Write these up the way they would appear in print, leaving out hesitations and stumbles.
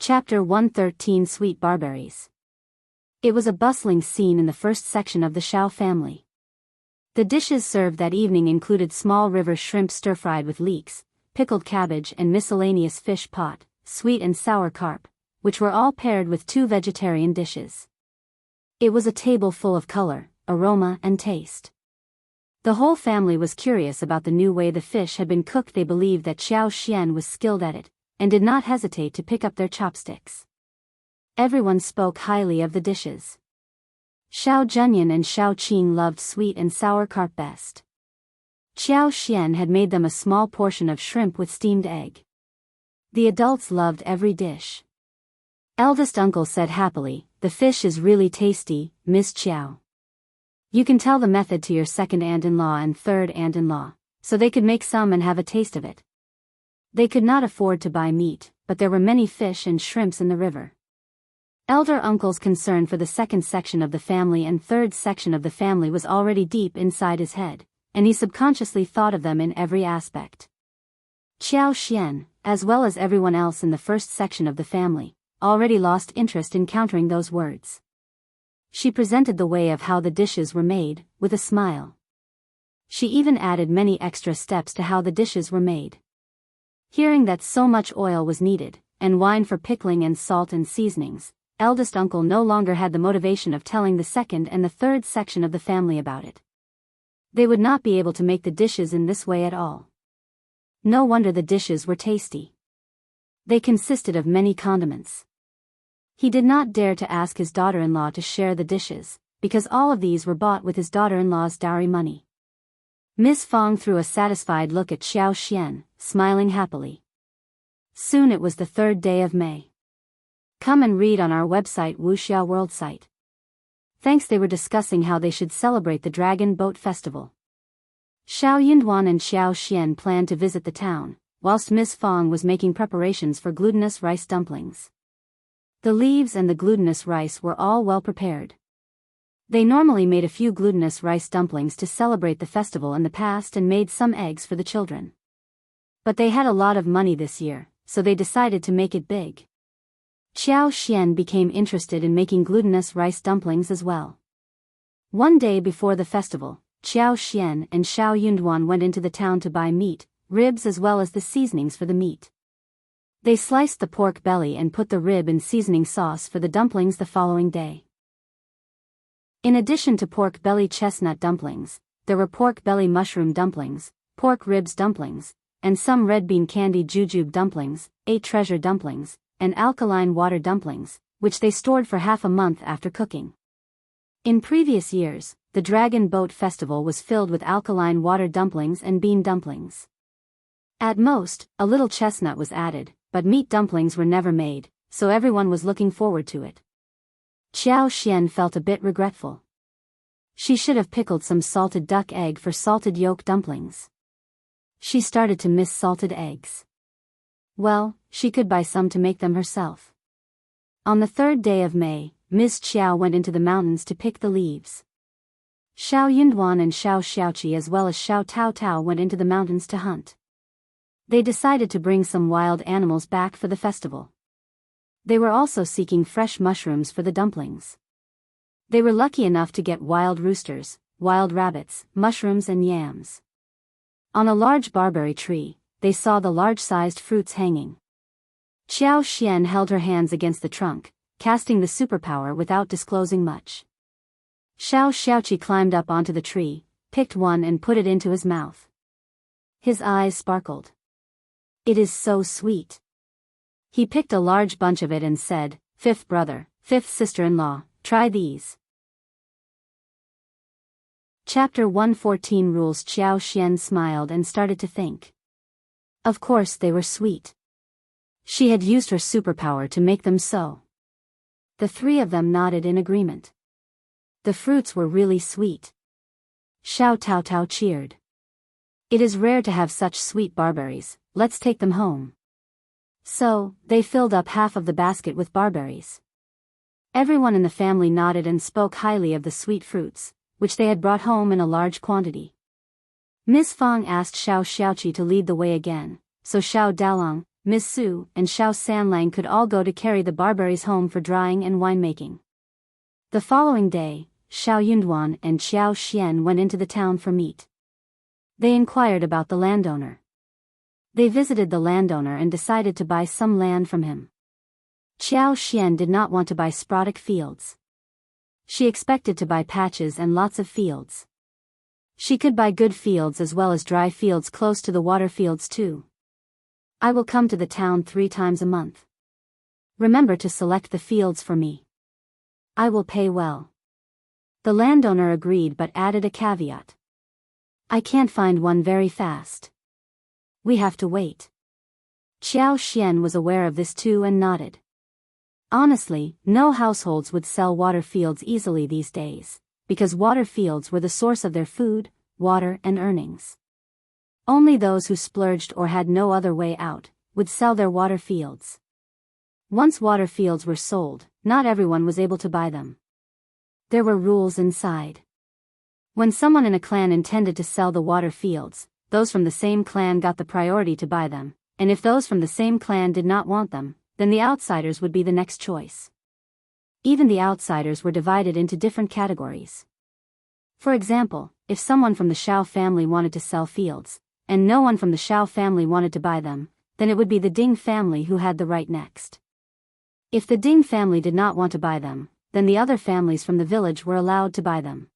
Chapter 113 Sweet Barberries. It was a bustling scene in the first section of the Xiao family. The dishes served that evening included small river shrimp stir-fried with leeks, pickled cabbage and miscellaneous fish pot, sweet and sour carp, which were all paired with 2 vegetarian dishes. It was a table full of color, aroma and taste. The whole family was curious about the new way the fish had been cooked. They believed that Xiao Xian was skilled at it, and did not hesitate to pick up their chopsticks. Everyone spoke highly of the dishes. Xiao Zhenyan and Xiao Qing loved sweet and sour carp best. Xiao Xian had made them a small portion of shrimp with steamed egg. The adults loved every dish. Eldest uncle said happily, "The fish is really tasty, Miss Qiao. You can tell the method to your second aunt-in-law and third aunt-in-law, so they could make some and have a taste of it." They could not afford to buy meat, but there were many fish and shrimps in the river. Elder uncle's concern for the second section of the family and third section of the family was already deep inside his head, and he subconsciously thought of them in every aspect. Xiao Xian, as well as everyone else in the first section of the family, already lost interest in countering those words. She presented the way of how the dishes were made, with a smile. She even added many extra steps to how the dishes were made. Hearing that so much oil was needed, and wine for pickling and salt and seasonings, eldest uncle no longer had the motivation of telling the second and the third section of the family about it. They would not be able to make the dishes in this way at all. No wonder the dishes were tasty. They consisted of many condiments. He did not dare to ask his daughter-in-law to share the dishes, because all of these were bought with his daughter-in-law's dowry money. Miss Fang threw a satisfied look at Xiao Xian, smiling happily. Soon it was the 3rd day of May. Come and read on our website Wuxia World site. Thanks. They were discussing how they should celebrate the Dragon Boat Festival. Xiao Yunduan and Xiao Xian planned to visit the town, whilst Miss Fang was making preparations for glutinous rice dumplings. The leaves and the glutinous rice were all well prepared. They normally made a few glutinous rice dumplings to celebrate the festival in the past and made some eggs for the children. But they had a lot of money this year, so they decided to make it big. Xiao Xian became interested in making glutinous rice dumplings as well. One day before the festival, Xiao Xian and Xiao Yunduan went into the town to buy meat, ribs as well as the seasonings for the meat. They sliced the pork belly and put the rib in seasoning sauce for the dumplings the following day. In addition to pork belly chestnut dumplings, there were pork belly mushroom dumplings, pork ribs dumplings, and some red bean candy jujube dumplings, 8 treasure dumplings, and alkaline water dumplings, which they stored for half a month after cooking. In previous years, the Dragon Boat Festival was filled with alkaline water dumplings and bean dumplings. At most, a little chestnut was added, but meat dumplings were never made, so everyone was looking forward to it. Xiao Xian felt a bit regretful. She should have pickled some salted duck egg for salted yolk dumplings. She started to miss salted eggs. Well, she could buy some to make them herself. On the 3rd day of May, Ms. Qiao went into the mountains to pick the leaves. Xiao Yunduan and Xiao Xiaoqi as well as Xiao Tao Tao went into the mountains to hunt. They decided to bring some wild animals back for the festival. They were also seeking fresh mushrooms for the dumplings. They were lucky enough to get wild roosters, wild rabbits, mushrooms and yams. On a large barberry tree, they saw the large-sized fruits hanging. Xiao Xian held her hands against the trunk, casting the superpower without disclosing much. Xiao Xiaoqi climbed up onto the tree, picked one and put it into his mouth. His eyes sparkled. "It is so sweet." He picked a large bunch of it and said, "Fifth brother, fifth sister-in-law, try these." Chapter 114 Rules. Xiao Xian smiled and started to think. Of course they were sweet. She had used her superpower to make them so. The 3 of them nodded in agreement. The fruits were really sweet. Xiao Tao Tao cheered. "It is rare to have such sweet barberries, let's take them home." So, they filled up half of the basket with barberries. Everyone in the family nodded and spoke highly of the sweet fruits, which they had brought home in a large quantity. Miss Fang asked Xiao Xiaoqi to lead the way again, so Xiao Dalong, Miss Su, and Xiao Sanlang could all go to carry the barberries home for drying and winemaking. The following day, Xiao Yunduan and Qiao Xian went into the town for meat. They inquired about the landowner. They visited the landowner and decided to buy some land from him. Qiao Xian did not want to buy sporadic fields. She expected to buy patches and lots of fields. She could buy good fields as well as dry fields close to the water fields too. I will come to the town 3 times a month. Remember to select the fields for me. I will pay well. The landowner agreed but added a caveat. I can't find one very fast. We have to wait. Qiao Xian was aware of this too and nodded. Honestly, no households would sell water fields easily these days, because water fields were the source of their food, water and earnings. Only those who splurged or had no other way out would sell their water fields. Once water fields were sold, not everyone was able to buy them. There were rules inside. When someone in a clan intended to sell the water fields, those from the same clan got the priority to buy them, and if those from the same clan did not want them, then the outsiders would be the next choice. Even the outsiders were divided into different categories. For example, if someone from the Xiao family wanted to sell fields, and no one from the Xiao family wanted to buy them, then it would be the Ding family who had the right next. If the Ding family did not want to buy them, then the other families from the village were allowed to buy them.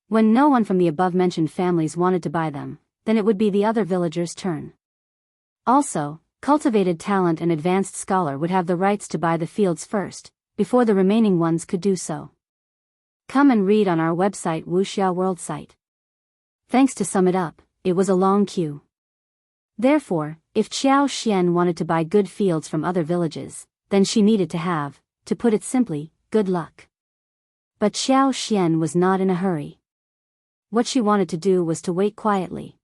When no one from the above-mentioned families wanted to buy them, then it would be the other villagers' turn. Also, cultivated talent and advanced scholar would have the rights to buy the fields first, before the remaining ones could do so. Come and read on our website Wuxia World site. Thanks to sum it up, it was a long queue. Therefore, if Qiao Xian wanted to buy good fields from other villages, then she needed to have, to put it simply, good luck. But Qiao Xian was not in a hurry. What she wanted to do was to wait quietly.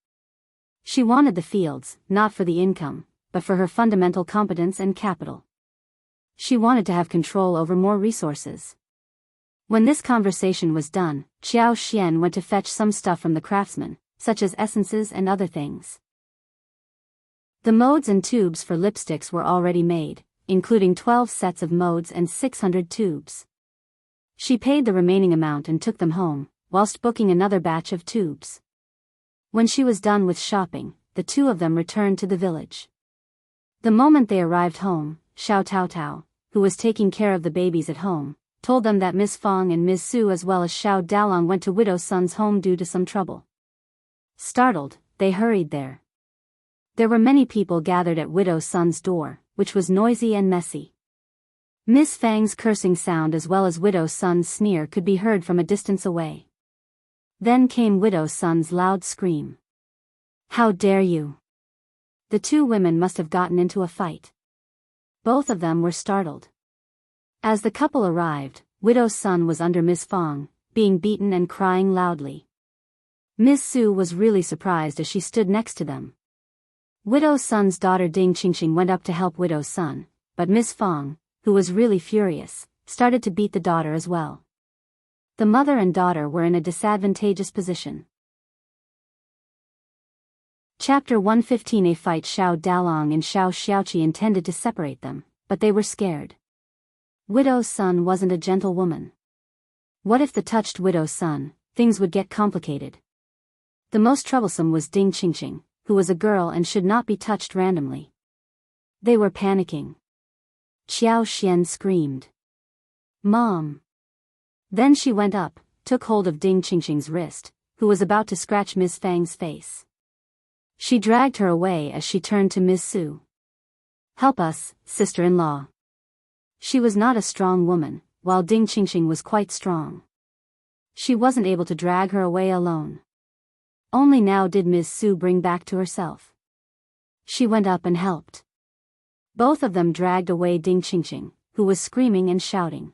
She wanted the fields, not for the income, but for her fundamental competence and capital. She wanted to have control over more resources. When this conversation was done, Qiao Xian went to fetch some stuff from the craftsman, such as essences and other things. The molds and tubes for lipsticks were already made, including 12 sets of molds and 600 tubes. She paid the remaining amount and took them home, whilst booking another batch of tubes. When she was done with shopping, the two of them returned to the village. The moment they arrived home, Xiao Taotao, who was taking care of the babies at home, told them that Miss Fang and Miss Su as well as Xiao Dalong went to Widow Sun's home due to some trouble. Startled, they hurried there. There were many people gathered at Widow Sun's door, which was noisy and messy. Miss Fang's cursing sound as well as Widow Sun's sneer could be heard from a distance away. Then came Widow Sun's loud scream. How dare you! The two women must have gotten into a fight. Both of them were startled. As the couple arrived, Widow Sun was under Miss Fang, being beaten and crying loudly. Miss Su was really surprised as she stood next to them. Widow Sun's daughter Ding Qingqing went up to help Widow Sun, but Miss Fang, who was really furious, started to beat the daughter as well. The mother and daughter were in a disadvantageous position. Chapter 115. A fight. Xiao Dalong and Xiao Xiaoqi intended to separate them, but they were scared. Widow Sun wasn't a gentle woman. What if the touched Widow Sun, things would get complicated. The most troublesome was Ding Qingqing, who was a girl and should not be touched randomly. They were panicking. Qiao Xian screamed. Mom! Then she went up, took hold of Ding Qingqing's wrist, who was about to scratch Miss Fang's face. She dragged her away as she turned to Miss Su. Help us, sister-in-law. She was not a strong woman, while Ding Qingqing was quite strong. She wasn't able to drag her away alone. Only now did Miss Su bring back to herself. She went up and helped. Both of them dragged away Ding Qingqing, who was screaming and shouting.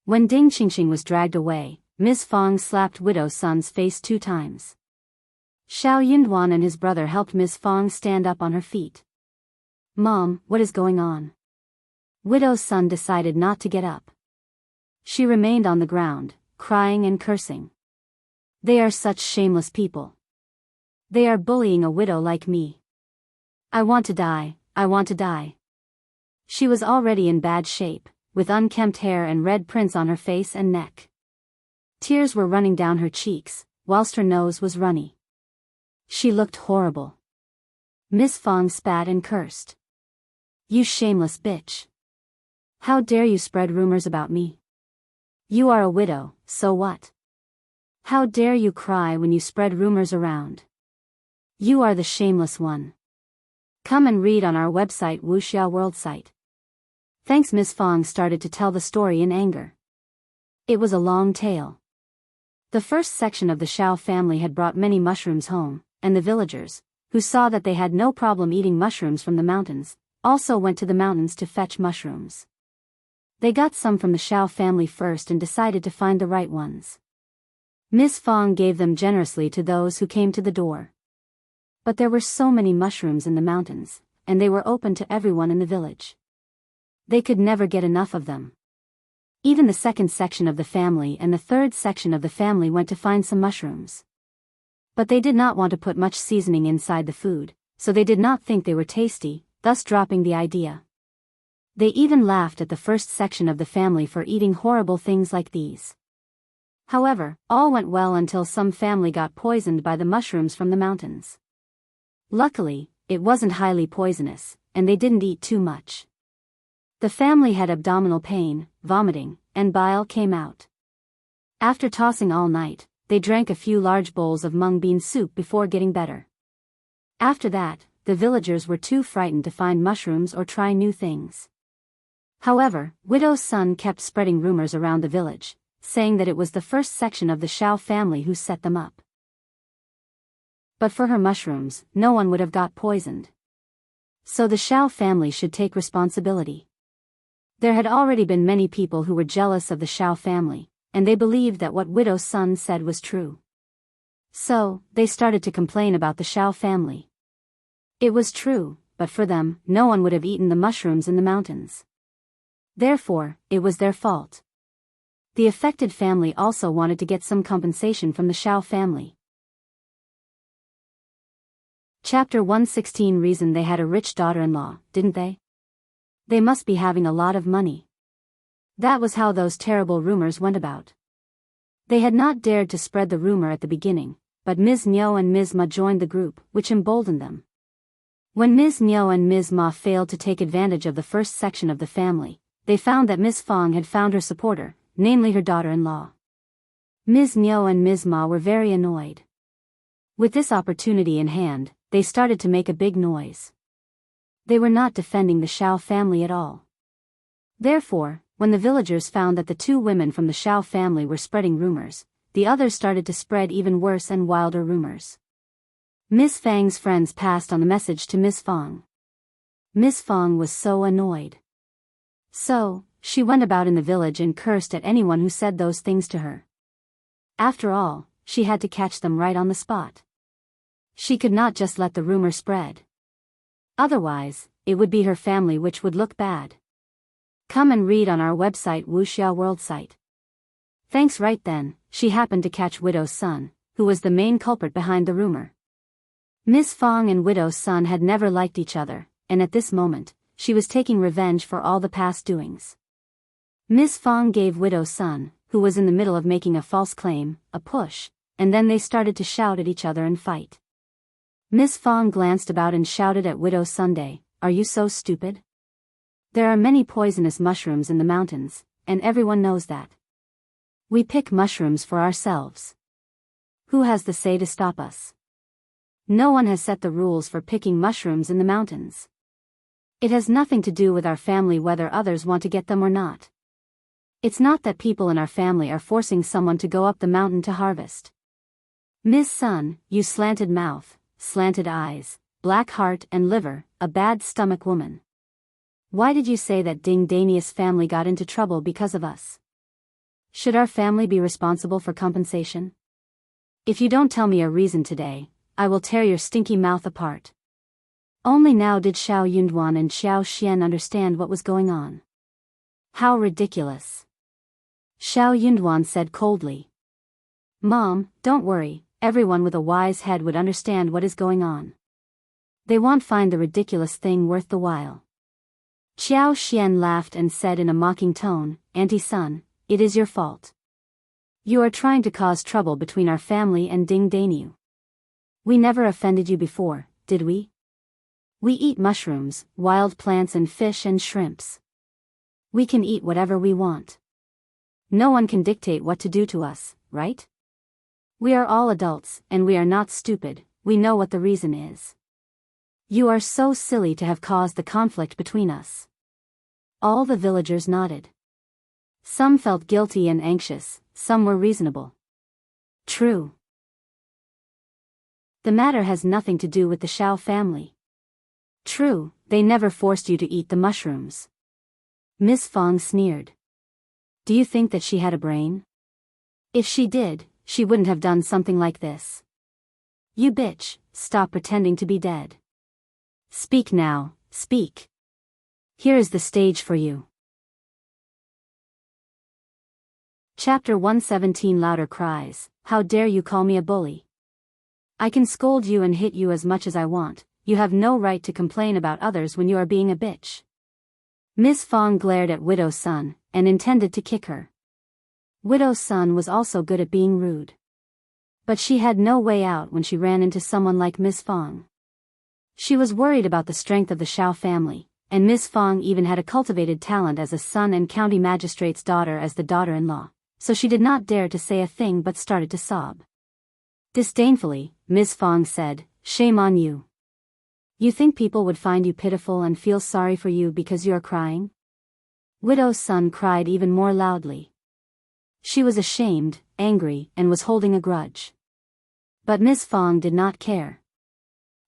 When Ding Qingqing was dragged away, Miss Fang slapped Widow Sun's face 2 times. Xiao Yunduan and his brother helped Miss Fang stand up on her feet. Mom, what is going on? Widow Sun decided not to get up. She remained on the ground, crying and cursing. They are such shameless people. They are bullying a widow like me. I want to die, I want to die." She was already in bad shape, with unkempt hair and red prints on her face and neck. Tears were running down her cheeks, whilst her nose was runny. She looked horrible. Miss Fang spat and cursed. "You shameless bitch. How dare you spread rumors about me? You are a widow, so what? How dare you cry when you spread rumors around? You are the shameless one. Come and read on our website Wuxia World site." Thanks. Miss Fang started to tell the story in anger. It was a long tale. The first section of the Xiao family had brought many mushrooms home, and the villagers, who saw that they had no problem eating mushrooms from the mountains, also went to the mountains to fetch mushrooms. They got some from the Xiao family first and decided to find the right ones. Miss Fang gave them generously to those who came to the door. But there were so many mushrooms in the mountains, and they were open to everyone in the village. They could never get enough of them. Even the second section of the family and the third section of the family went to find some mushrooms. But they did not want to put much seasoning inside the food, so they did not think they were tasty, thus dropping the idea. They even laughed at the first section of the family for eating horrible things like these. However, all went well until some family got poisoned by the mushrooms from the mountains. Luckily, it wasn't highly poisonous, and they didn't eat too much. The family had abdominal pain, vomiting, and bile came out. After tossing all night, they drank a few large bowls of mung bean soup before getting better. After that, the villagers were too frightened to find mushrooms or try new things. However, Widow's son kept spreading rumors around the village, saying that it was the first section of the Xiao family who set them up. But for her mushrooms, no one would have got poisoned. So the Xiao family should take responsibility. There had already been many people who were jealous of the Xiao family, and they believed that what Widow's son said was true. So, they started to complain about the Xiao family. It was true, but for them, no one would have eaten the mushrooms in the mountains. Therefore, it was their fault. The affected family also wanted to get some compensation from the Xiao family. Chapter 116 Reason they had a rich daughter-in-law, didn't they? They must be having a lot of money. That was how those terrible rumors went about. They had not dared to spread the rumor at the beginning, but Ms. Niu and Ms. Ma joined the group, which emboldened them. When Ms. Niu and Ms. Ma failed to take advantage of the first section of the family, they found that Ms. Fang had found her supporter, namely her daughter-in-law. Ms. Niu and Ms. Ma were very annoyed. With this opportunity in hand, they started to make a big noise. They were not defending the Xiao family at all. Therefore, when the villagers found that the two women from the Xiao family were spreading rumors, the others started to spread even worse and wilder rumors. Miss Fang's friends passed on the message to Miss Fang. Miss Fang was so annoyed. So, she went about in the village and cursed at anyone who said those things to her. After all, she had to catch them right on the spot. She could not just let the rumor spread. Otherwise, it would be her family which would look bad. Come and read on our website Wuxia World site. Thanks. Right then, she happened to catch Widow's son, who was the main culprit behind the rumor. Miss Fang and Widow's son had never liked each other, and at this moment, she was taking revenge for all the past doings. Miss Fang gave Widow's son, who was in the middle of making a false claim, a push, and then they started to shout at each other and fight. Miss Fang glanced about and shouted at Widow Sunday, "Are you so stupid? There are many poisonous mushrooms in the mountains, and everyone knows that. We pick mushrooms for ourselves. Who has the say to stop us? No one has set the rules for picking mushrooms in the mountains. It has nothing to do with our family whether others want to get them or not. It's not that people in our family are forcing someone to go up the mountain to harvest. Miss Sun, you slanted mouth, slanted eyes, black heart and liver, a bad stomach woman. Why did you say that Ding Danius family got into trouble because of us? Should our family be responsible for compensation? If you don't tell me a reason today, I will tear your stinky mouth apart." Only now did Xiao Yunduan and Xiao Xian understand what was going on. How ridiculous. Xiao Yunduan said coldly. "Mom, don't worry, everyone with a wise head would understand what is going on. They won't find the ridiculous thing worth the while. Qiao Xian laughed and said in a mocking tone, Auntie Sun, it is your fault. You are trying to cause trouble between our family and Ding Dainu. We never offended you before, did we? We eat mushrooms, wild plants and fish and shrimps. We can eat whatever we want. No one can dictate what to do to us, right? We are all adults, and we are not stupid, we know what the reason is. You are so silly to have caused the conflict between us. All the villagers nodded. Some felt guilty and anxious, some were reasonable. True. The matter has nothing to do with the Xiao family. True, they never forced you to eat the mushrooms. Miss Fang sneered. Do you think that she had a brain? If she did, she wouldn't have done something like this. You bitch, stop pretending to be dead. Speak now, speak. Here is the stage for you. Chapter 117. Louder cries, how dare you call me a bully? I can scold you and hit you as much as I want, you have no right to complain about others when you are being a bitch. Miss Fang glared at Widow Sun, and intended to kick her. Widow Sun was also good at being rude. But she had no way out when she ran into someone like Miss Fang. She was worried about the strength of the Xiao family, and Miss Fang even had a cultivated talent as a son and county magistrate's daughter as the daughter-in-law, so she did not dare to say a thing but started to sob. Disdainfully, Miss Fang said, shame on you. You think people would find you pitiful and feel sorry for you because you are crying? Widow Sun cried even more loudly. She was ashamed, angry, and was holding a grudge. But Miss Fang did not care.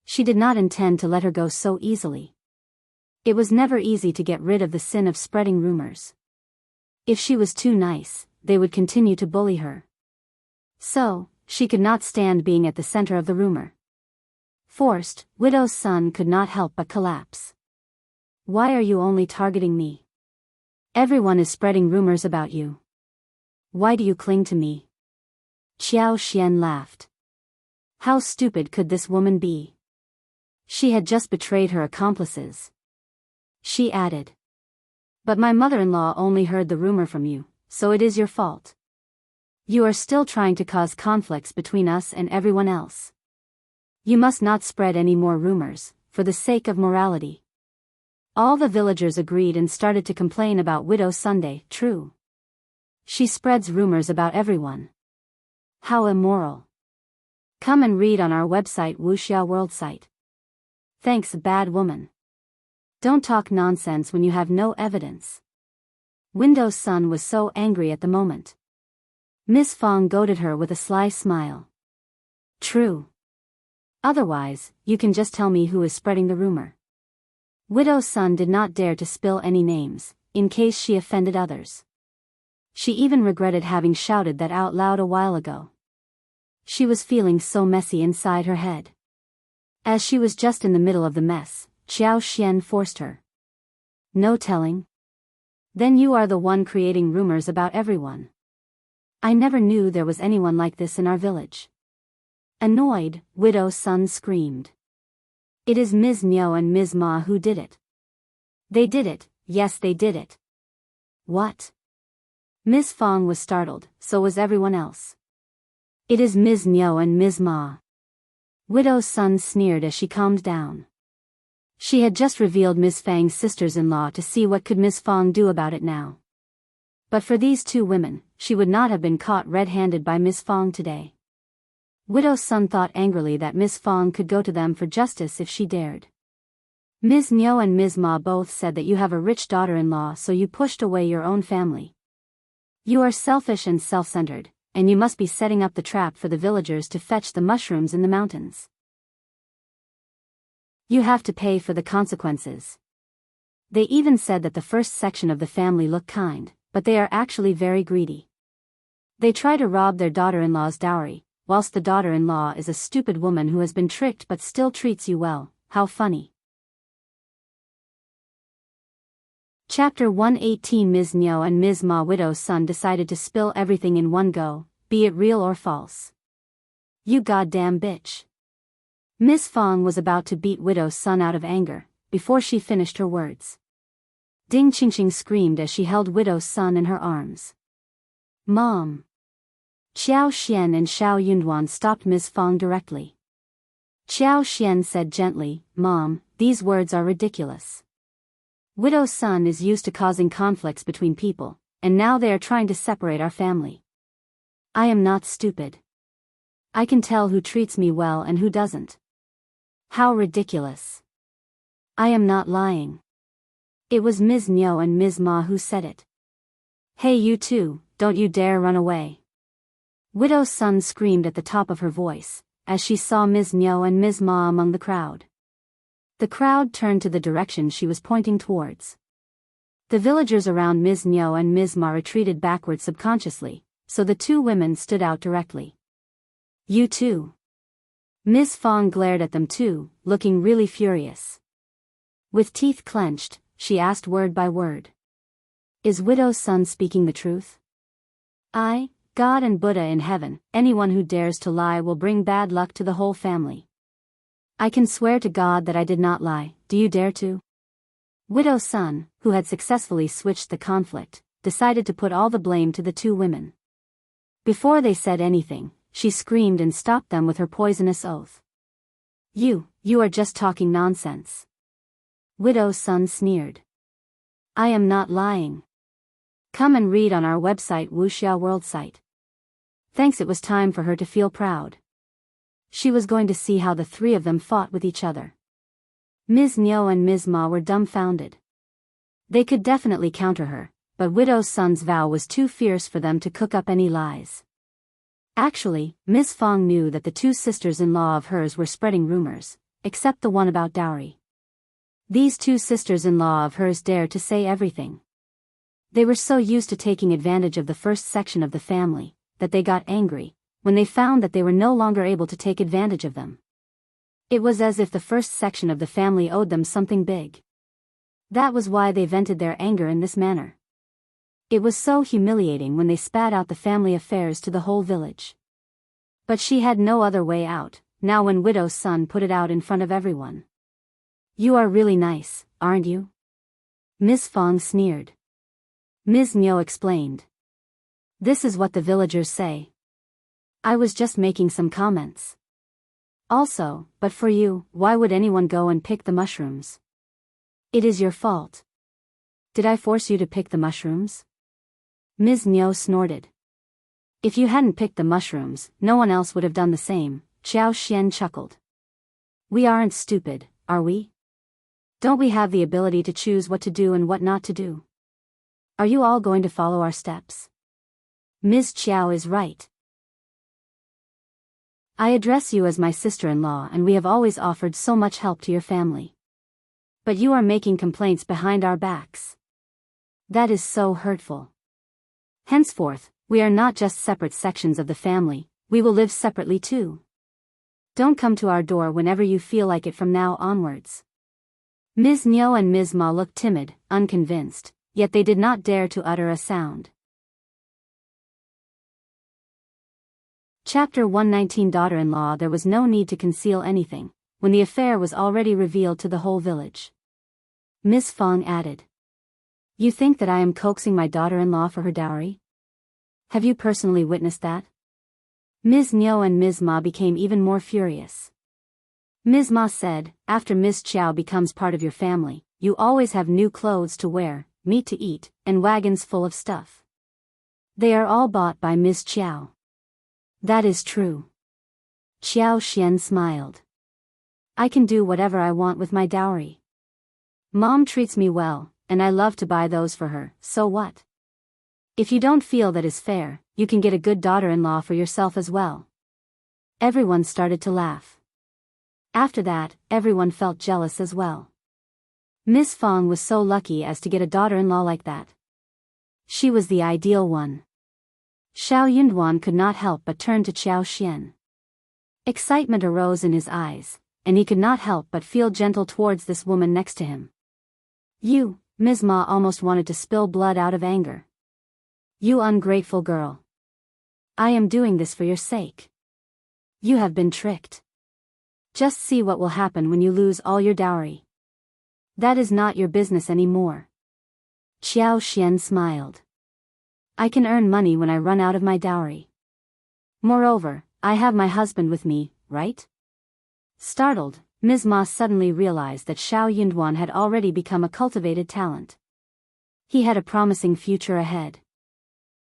She did not intend to let her go so easily. It was never easy to get rid of the sin of spreading rumors. If she was too nice, they would continue to bully her. So, she could not stand being at the center of the rumor. Forced, Widow Sun could not help but collapse. Why are you only targeting me? Everyone is spreading rumors about you. Why do you cling to me? Qiao Xian laughed. How stupid could this woman be? She had just betrayed her accomplices. She added. But my mother-in-law only heard the rumor from you, so it is your fault. You are still trying to cause conflicts between us and everyone else. You must not spread any more rumors, for the sake of morality. All the villagers agreed and started to complain about Widow Sunday. True. She spreads rumors about everyone. How immoral. Come and read on our website Wuxia World site. Thanks, bad woman. Don't talk nonsense when you have no evidence. Widow Sun was so angry at the moment. Miss Fang goaded her with a sly smile. True. Otherwise, you can just tell me who is spreading the rumor. Widow Sun did not dare to spill any names, in case she offended others. She even regretted having shouted that out loud a while ago. She was feeling so messy inside her head. As she was just in the middle of the mess, Qiao Xian forced her. No telling? Then you are the one creating rumors about everyone. I never knew there was anyone like this in our village. Annoyed, Widow Sun screamed. It is Ms. Niao and Ms. Ma who did it. They did it, yes they did it. What? Miss Fang was startled, so was everyone else. It is Ms. Niao and Ms. Ma. Widow Sun sneered as she calmed down. She had just revealed Miss Fang's sisters-in-law to see what could Miss Fang do about it now. But for these two women, she would not have been caught red-handed by Miss Fang today. Widow Sun thought angrily that Miss Fang could go to them for justice if she dared. Ms. Niao and Ms. Ma both said that you have a rich daughter-in-law, so you pushed away your own family. You are selfish and self-centered, and you must be setting up the trap for the villagers to fetch the mushrooms in the mountains. You have to pay for the consequences. They even said that the first section of the family look kind, but they are actually very greedy. They try to rob their daughter-in-law's dowry, whilst the daughter-in-law is a stupid woman who has been tricked but still treats you well. How funny. Chapter 118. Ms. Niao and Ms. Ma. Widow Sun decided to spill everything in one go, be it real or false. You goddamn bitch. Miss Fang was about to beat Widow Sun out of anger, before she finished her words. Ding Qingqing screamed as she held Widow Sun in her arms. Mom! Qiao Xian and Xiao Yunduan stopped Miss Fang directly. Qiao Xian said gently, Mom, these words are ridiculous. Widow Sun is used to causing conflicts between people, and now they are trying to separate our family. I am not stupid. I can tell who treats me well and who doesn't. How ridiculous. I am not lying. It was Ms. Niu and Ms. Ma who said it. Hey you two, don't you dare run away. Widow Sun screamed at the top of her voice, as she saw Ms. Niu and Ms. Ma among the crowd. The crowd turned to the direction she was pointing towards. The villagers around Ms. Niu and Ms. Ma retreated backward subconsciously, so the two women stood out directly. You two. Ms. Fang glared at them too, looking really furious. With teeth clenched, she asked word by word. Is Widow Sun speaking the truth? I, God and Buddha in heaven, anyone who dares to lie will bring bad luck to the whole family. I can swear to God that I did not lie, do you dare to? Widow Sun, who had successfully switched the conflict, decided to put all the blame to the two women. Before they said anything, she screamed and stopped them with her poisonous oath. You are just talking nonsense. Widow Sun sneered. I am not lying. Come and read on our website Wuxia World site. Thanks, it was time for her to feel proud. She was going to see how the three of them fought with each other. Ms. Niu and Ms. Ma were dumbfounded. They could definitely counter her, but Widow Sun's vow was too fierce for them to cook up any lies. Actually, Ms. Fang knew that the two sisters-in-law of hers were spreading rumors, except the one about dowry. These two sisters-in-law of hers dared to say everything. They were so used to taking advantage of the first section of the family, that they got angry, when they found that they were no longer able to take advantage of them. It was as if the first section of the family owed them something big. That was why they vented their anger in this manner. It was so humiliating when they spat out the family affairs to the whole village. But she had no other way out, now when Widow Sun put it out in front of everyone. You are really nice, aren't you? Miss Fang sneered. Ms. Niu explained. This is what the villagers say. I was just making some comments. Also, but for you, why would anyone go and pick the mushrooms? It is your fault. Did I force you to pick the mushrooms? Ms. Niu snorted. If you hadn't picked the mushrooms, no one else would have done the same, Qiao Xian chuckled. We aren't stupid, are we? Don't we have the ability to choose what to do and what not to do? Are you all going to follow our steps? Ms. Qiao is right. I address you as my sister-in-law and we have always offered so much help to your family. But you are making complaints behind our backs. That is so hurtful. Henceforth, we are not just separate sections of the family, we will live separately too. Don't come to our door whenever you feel like it from now onwards. Ms. Niu and Ms. Ma looked timid, unconvinced, yet they did not dare to utter a sound. Chapter 119 Daughter-in-law. There was no need to conceal anything, when the affair was already revealed to the whole village. Miss Fang added. You think that I am coaxing my daughter-in-law for her dowry? Have you personally witnessed that? Ms. Niu and Ms. Ma became even more furious. Ms. Ma said, after Ms. Qiao becomes part of your family, you always have new clothes to wear, meat to eat, and wagons full of stuff. They are all bought by Ms. Qiao. That is true. Qiao Xian smiled. I can do whatever I want with my dowry. Mom treats me well, and I love to buy those for her, so what? If you don't feel that is fair, you can get a good daughter-in-law for yourself as well. Everyone started to laugh. After that, everyone felt jealous as well. Miss Fang was so lucky as to get a daughter-in-law like that. She was the ideal one. Xiao Yunduan could not help but turn to Qiao Xian. Excitement arose in his eyes, and he could not help but feel gentle towards this woman next to him. You, Ms. Ma almost wanted to spill blood out of anger. You ungrateful girl. I am doing this for your sake. You have been tricked. Just see what will happen when you lose all your dowry. That is not your business anymore. Qiao Xian smiled. I can earn money when I run out of my dowry. Moreover, I have my husband with me, right? Startled, Ms. Ma suddenly realized that Xiao Yunduan had already become a cultivated talent. He had a promising future ahead.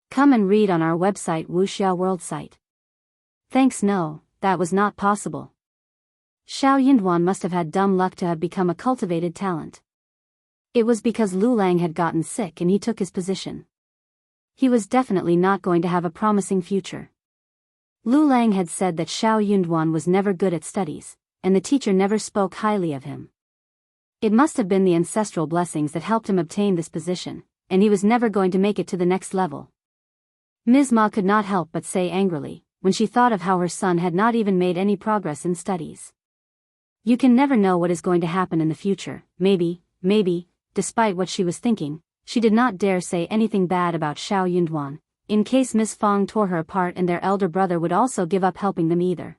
Come and read on our website Wuxia World site. Thanks, no, that was not possible. Xiao Yunduan must have had dumb luck to have become a cultivated talent. It was because Lu Lang had gotten sick and he took his position. He was definitely not going to have a promising future. Lu Lang had said that Xiao Yunduan was never good at studies, and the teacher never spoke highly of him. It must have been the ancestral blessings that helped him obtain this position, and he was never going to make it to the next level. Ms. Ma could not help but say angrily, when she thought of how her son had not even made any progress in studies. You can never know what is going to happen in the future. Maybe, despite what she was thinking, she did not dare say anything bad about Xiao Yunduan, in case Miss Fang tore her apart and their elder brother would also give up helping them either.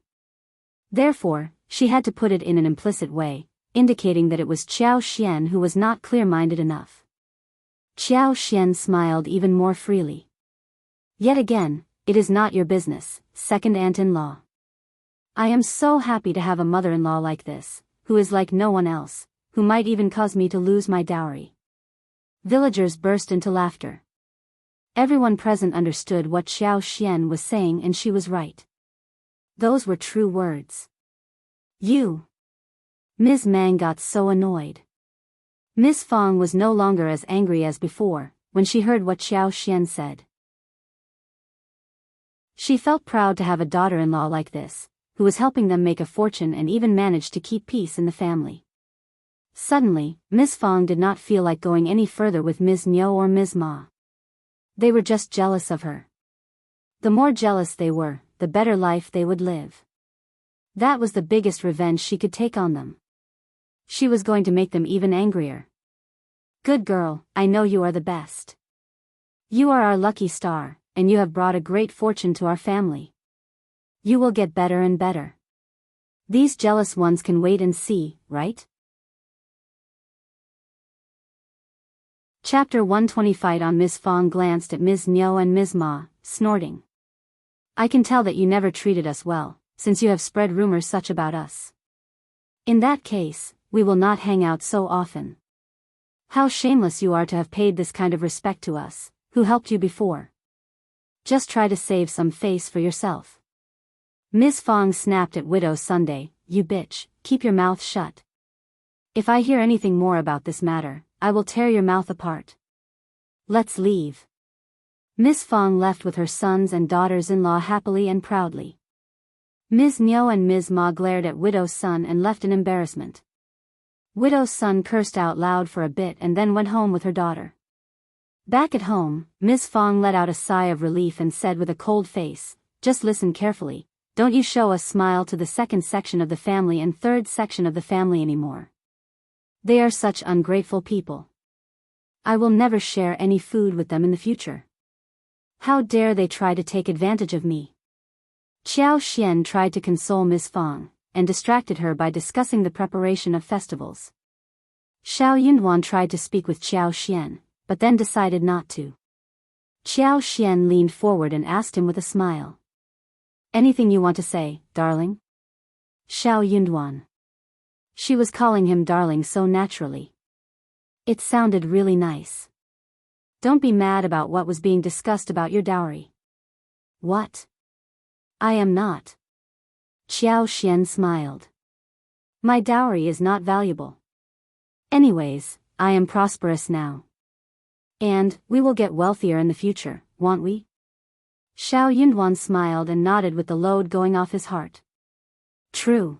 Therefore, she had to put it in an implicit way, indicating that it was Qiao Xian who was not clear-minded enough. Qiao Xian smiled even more freely. Yet again, it is not your business, second aunt-in-law. I am so happy to have a mother-in-law like this, who is like no one else, who might even cause me to lose my dowry. Villagers burst into laughter. Everyone present understood what Xiao Xian was saying, and she was right. Those were true words. You. Ms. Mang got so annoyed. Miss Fang was no longer as angry as before, when she heard what Xiao Xian said. She felt proud to have a daughter-in-law like this, who was helping them make a fortune and even managed to keep peace in the family. Suddenly, Miss Fang did not feel like going any further with Ms. Niu or Ms. Ma. They were just jealous of her. The more jealous they were, the better life they would live. That was the biggest revenge she could take on them. She was going to make them even angrier. Good girl, I know you are the best. You are our lucky star, and you have brought a great fortune to our family. You will get better and better. These jealous ones can wait and see, right? Chapter 125. On Miss Fang glanced at Ms. Niu and Ms. Ma, snorting. I can tell that you never treated us well, since you have spread rumors such about us. In that case, we will not hang out so often. How shameless you are to have paid this kind of respect to us, who helped you before. Just try to save some face for yourself. Ms. Fang snapped at Widow Sunday, you bitch, keep your mouth shut. If I hear anything more about this matter, I will tear your mouth apart. Let's leave. Miss Fang left with her sons and daughters-in-law happily and proudly. Ms. Niu and Ms. Ma glared at Widow's son and left in embarrassment. Widow's son cursed out loud for a bit and then went home with her daughter. Back at home, Ms. Fang let out a sigh of relief and said with a cold face, just listen carefully. Don't you show a smile to the second section of the family and third section of the family anymore. They are such ungrateful people. I will never share any food with them in the future. How dare they try to take advantage of me? Qiao Xian tried to console Miss Fang, and distracted her by discussing the preparation of festivals. Xiao Yunduan tried to speak with Qiao Xian, but then decided not to. Qiao Xian leaned forward and asked him with a smile. Anything you want to say, darling? Xiao Yunduan. She was calling him darling so naturally. It sounded really nice. Don't be mad about what was being discussed about your dowry. What? I am not. Qiao Xian smiled. My dowry is not valuable. Anyways, I am prosperous now. And, we will get wealthier in the future, won't we? Xiao Yunduan smiled and nodded with the load going off his heart. True.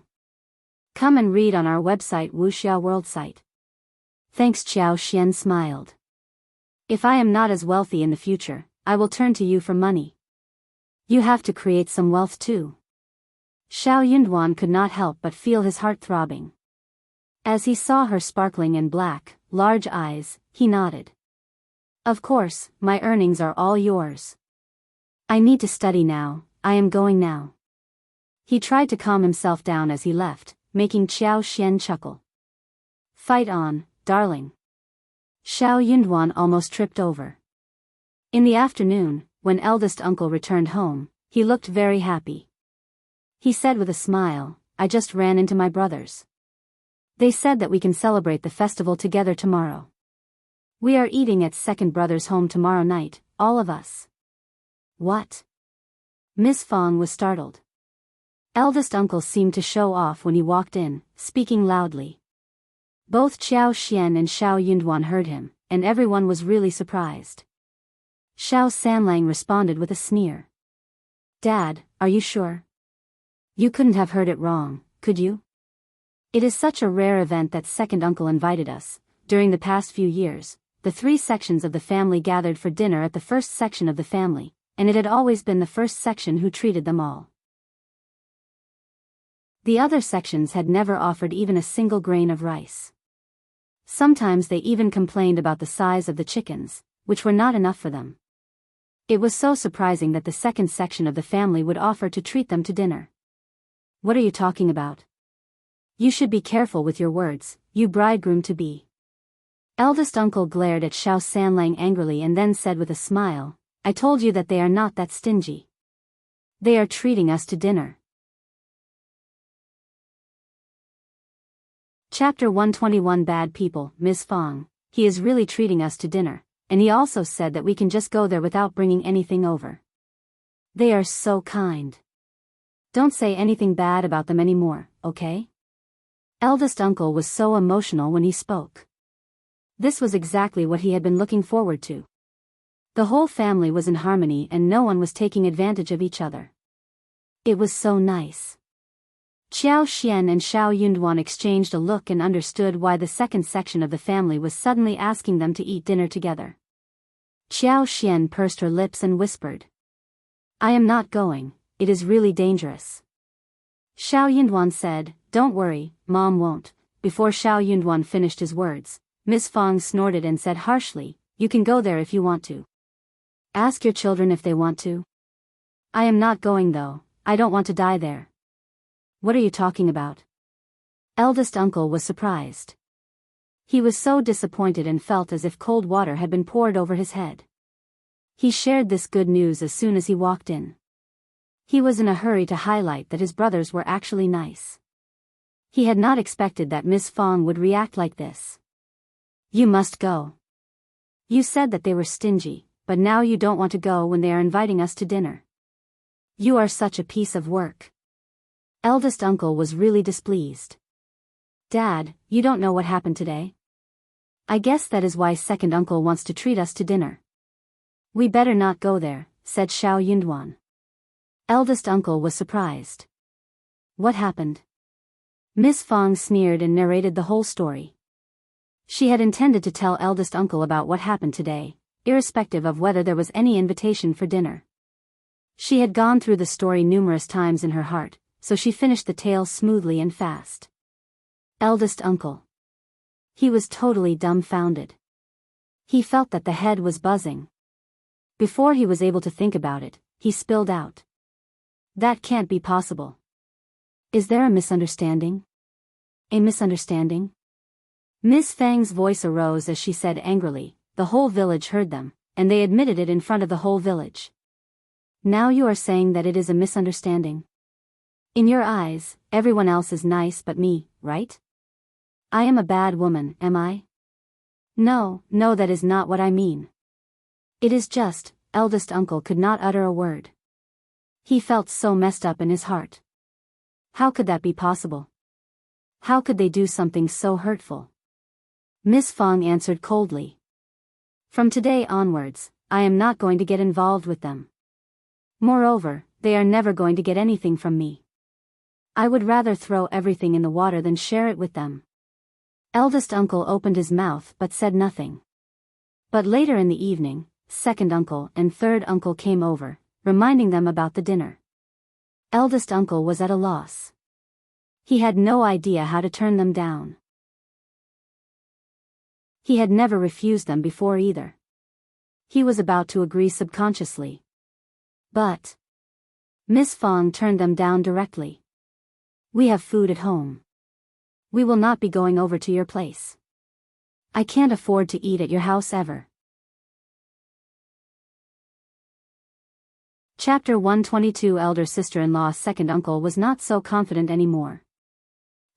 Come and read on our website Wuxia World site. Thanks. Qiao Xian smiled. If I am not as wealthy in the future, I will turn to you for money. You have to create some wealth too. Xiao Yunduan could not help but feel his heart throbbing. As he saw her sparkling and black, large eyes, he nodded. Of course, my earnings are all yours. I need to study now, I am going now. He tried to calm himself down as he left, making Qiao Xian chuckle. Fight on, darling. Xiao Yunduan almost tripped over. In the afternoon, when eldest uncle returned home, he looked very happy. He said with a smile, I just ran into my brothers. They said that we can celebrate the festival together tomorrow. We are eating at second brother's home tomorrow night, all of us. What? Miss Fang was startled. Eldest uncle seemed to show off when he walked in, speaking loudly. Both Qiao Xian and Xiao Yunduan heard him, and everyone was really surprised. Xiao Sanlang responded with a sneer. Dad, are you sure? You couldn't have heard it wrong, could you? It is such a rare event that second uncle invited us. During the past few years, the 3 sections of the family gathered for dinner at the first section of the family, and it had always been the first section who treated them all. The other sections had never offered even a single grain of rice. Sometimes they even complained about the size of the chickens, which were not enough for them. It was so surprising that the second section of the family would offer to treat them to dinner. What are you talking about? You should be careful with your words, you bridegroom-to-be. Eldest uncle glared at Xiao Sanlang angrily and then said with a smile, I told you that they are not that stingy. They are treating us to dinner. Chapter 121 Bad People, Ms. Fang, he is really treating us to dinner, and he also said that we can just go there without bringing anything over. They are so kind. Don't say anything bad about them anymore, okay? Eldest uncle was so emotional when he spoke. This was exactly what he had been looking forward to. The whole family was in harmony and no one was taking advantage of each other. It was so nice. Qiao Xian and Xiao Yunduan exchanged a look and understood why the second section of the family was suddenly asking them to eat dinner together. Qiao Xian pursed her lips and whispered. I am not going, it is really dangerous. Xiao Yunduan said, Don't worry, Mom won't. Before Xiao Yunduan finished his words, Miss Fang snorted and said harshly, You can go there if you want to. Ask your children if they want to. I am not going though, I don't want to die there. What are you talking about? Eldest uncle was surprised. He was so disappointed and felt as if cold water had been poured over his head. He shared this good news as soon as he walked in. He was in a hurry to highlight that his brothers were actually nice. He had not expected that Miss Fang would react like this. You must go. You said that they were stingy, but now you don't want to go when they are inviting us to dinner. You are such a piece of work. Eldest uncle was really displeased. Dad, you don't know what happened today? I guess that is why second uncle wants to treat us to dinner. We better not go there, said Xiao Yunduan. Eldest uncle was surprised. What happened? Miss Fang sneered and narrated the whole story. She had intended to tell eldest uncle about what happened today, irrespective of whether there was any invitation for dinner. She had gone through the story numerous times in her heart, so she finished the tale smoothly and fast. Eldest uncle. He was totally dumbfounded. He felt that the head was buzzing. Before he was able to think about it, he spilled out. That can't be possible. Is there a misunderstanding? A misunderstanding? Miss Fang's voice arose as she said angrily, the whole village heard them, and they admitted it in front of the whole village. Now you are saying that it is a misunderstanding? In your eyes, everyone else is nice but me, right? I am a bad woman, am I? No, that is not what I mean. It is just, eldest uncle could not utter a word. He felt so messed up in his heart. How could that be possible? How could they do something so hurtful? Miss Fang answered coldly. From today onwards, I am not going to get involved with them. Moreover, they are never going to get anything from me. I would rather throw everything in the water than share it with them. Eldest uncle opened his mouth but said nothing. But later in the evening, second uncle and third uncle came over, reminding them about the dinner. Eldest uncle was at a loss. He had no idea how to turn them down. He had never refused them before either. He was about to agree subconsciously. But Miss Fang turned them down directly. We have food at home. We will not be going over to your place. I can't afford to eat at your house ever. Chapter 122. Elder sister-in-law's second uncle was not so confident anymore.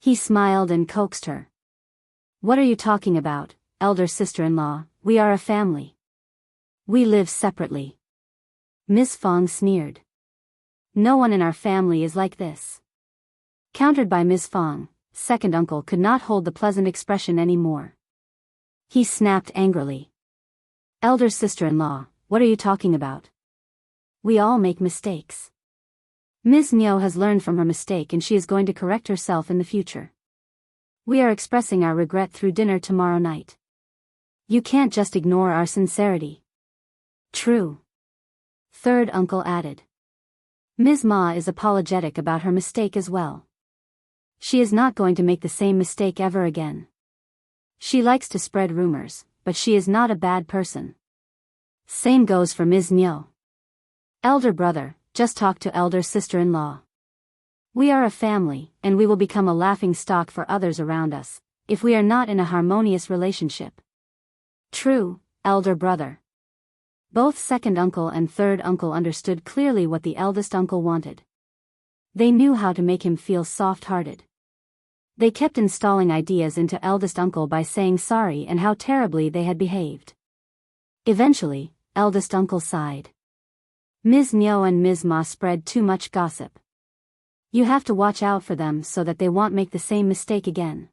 He smiled and coaxed her. What are you talking about, elder sister-in-law? We are a family. We live separately. Miss Fang sneered. No one in our family is like this. Countered by Miss Fang, second uncle could not hold the pleasant expression anymore. He snapped angrily. Elder sister-in-law, what are you talking about? We all make mistakes. Ms. Qiao has learned from her mistake and she is going to correct herself in the future. We are expressing our regret through dinner tomorrow night. You can't just ignore our sincerity. True. Third uncle added. Ms. Ma is apologetic about her mistake as well. She is not going to make the same mistake ever again. She likes to spread rumors, but she is not a bad person. Same goes for Ms. Qiao. Elder brother, just talk to elder sister-in-law. We are a family, and we will become a laughing stock for others around us, if we are not in a harmonious relationship. True, elder brother. Both second uncle and third uncle understood clearly what the eldest uncle wanted. They knew how to make him feel soft-hearted. They kept installing ideas into eldest uncle by saying sorry and how terribly they had behaved. Eventually, eldest uncle sighed. Ms. Qiao and Ms. Ma spread too much gossip. You have to watch out for them so that they won't make the same mistake again.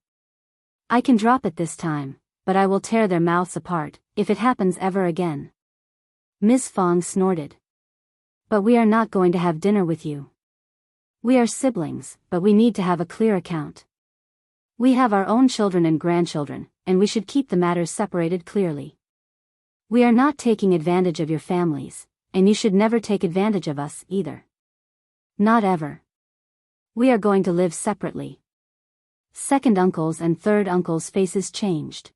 I can drop it this time, but I will tear their mouths apart, if it happens ever again. Ms. Fang snorted. But we are not going to have dinner with you. We are siblings, but we need to have a clear account. We have our own children and grandchildren, and we should keep the matters separated clearly. We are not taking advantage of your families, and you should never take advantage of us either. Not ever. We are going to live separately. Second uncles and third uncles' faces changed.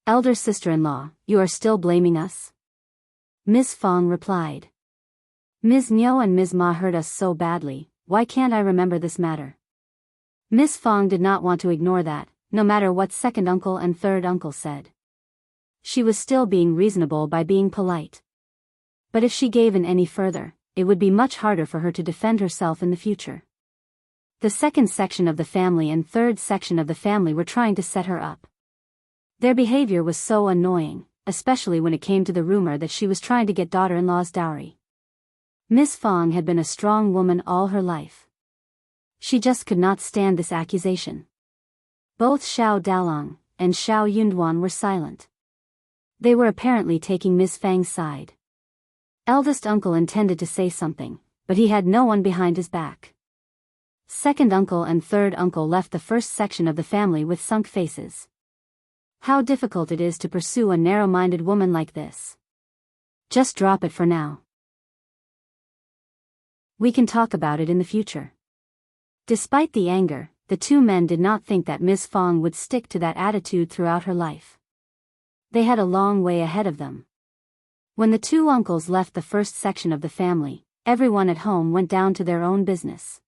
Elder sister-in-law, you are still blaming us? Ms. Fang replied. Ms. Qiao and Ms. Ma hurt us so badly, why can't I remember this matter? Ms. Fang did not want to ignore that, no matter what second uncle and third uncle said. She was still being reasonable by being polite. But if she gave in any further, it would be much harder for her to defend herself in the future. The second section of the family and third section of the family were trying to set her up. Their behavior was so annoying, especially when it came to the rumor that she was trying to get daughter-in-law's dowry. Miss Fang had been a strong woman all her life. She just could not stand this accusation. Both Xiao Dalong and Xiao Yunduan were silent. They were apparently taking Miss Fang's side. Eldest uncle intended to say something, but he had no one behind his back. Second uncle and third uncle left the first section of the family with sunk faces. How difficult it is to pursue a narrow-minded woman like this. Just drop it for now. We can talk about it in the future. Despite the anger, the two men did not think that Miss Fang would stick to that attitude throughout her life. They had a long way ahead of them. When the two uncles left the first section of the family, everyone at home went down to their own business.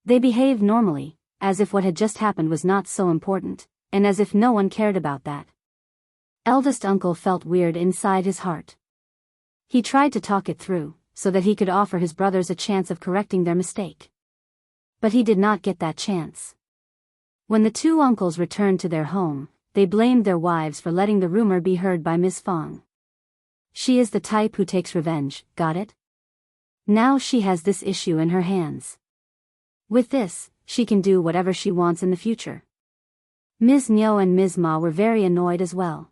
They behaved normally, as if what had just happened was not so important, and as if no one cared about that. Eldest uncle felt weird inside his heart. He tried to talk it through, so that he could offer his brothers a chance of correcting their mistake. But he did not get that chance. When the two uncles returned to their home, they blamed their wives for letting the rumor be heard by Miss Fang. She is the type who takes revenge, got it? Now she has this issue in her hands. With this, she can do whatever she wants in the future. Ms. Qiao and Ms. Ma were very annoyed as well.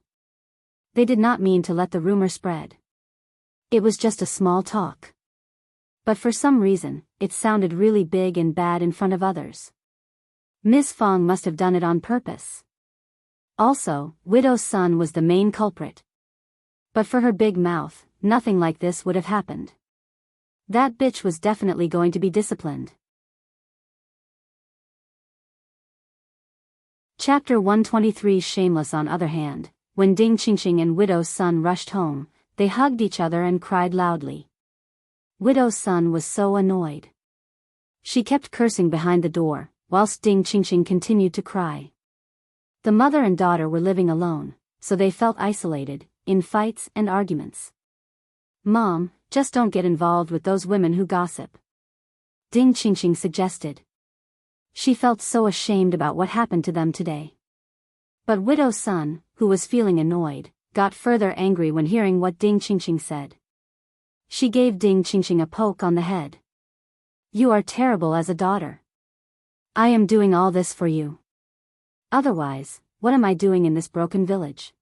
They did not mean to let the rumor spread. It was just a small talk. But for some reason, it sounded really big and bad in front of others. Miss Fang must have done it on purpose. Also, widow's son was the main culprit. But for her big mouth, nothing like this would have happened. That bitch was definitely going to be disciplined. Chapter 123. Shameless. On other hand, when Ding Qingqing and widow's son rushed home, they hugged each other and cried loudly. Widow's son was so annoyed. She kept cursing behind the door, whilst Ding Qingqing continued to cry. The mother and daughter were living alone, so they felt isolated, in fights and arguments. "Mom, just don't get involved with those women who gossip," Ding Qingqing suggested. She felt so ashamed about what happened to them today. But Widow Sun, who was feeling annoyed, got further angry when hearing what Ding Qingqing said. She gave Ding Qingqing a poke on the head. "You are terrible as a daughter. I am doing all this for you. Otherwise, what am I doing in this broken village?"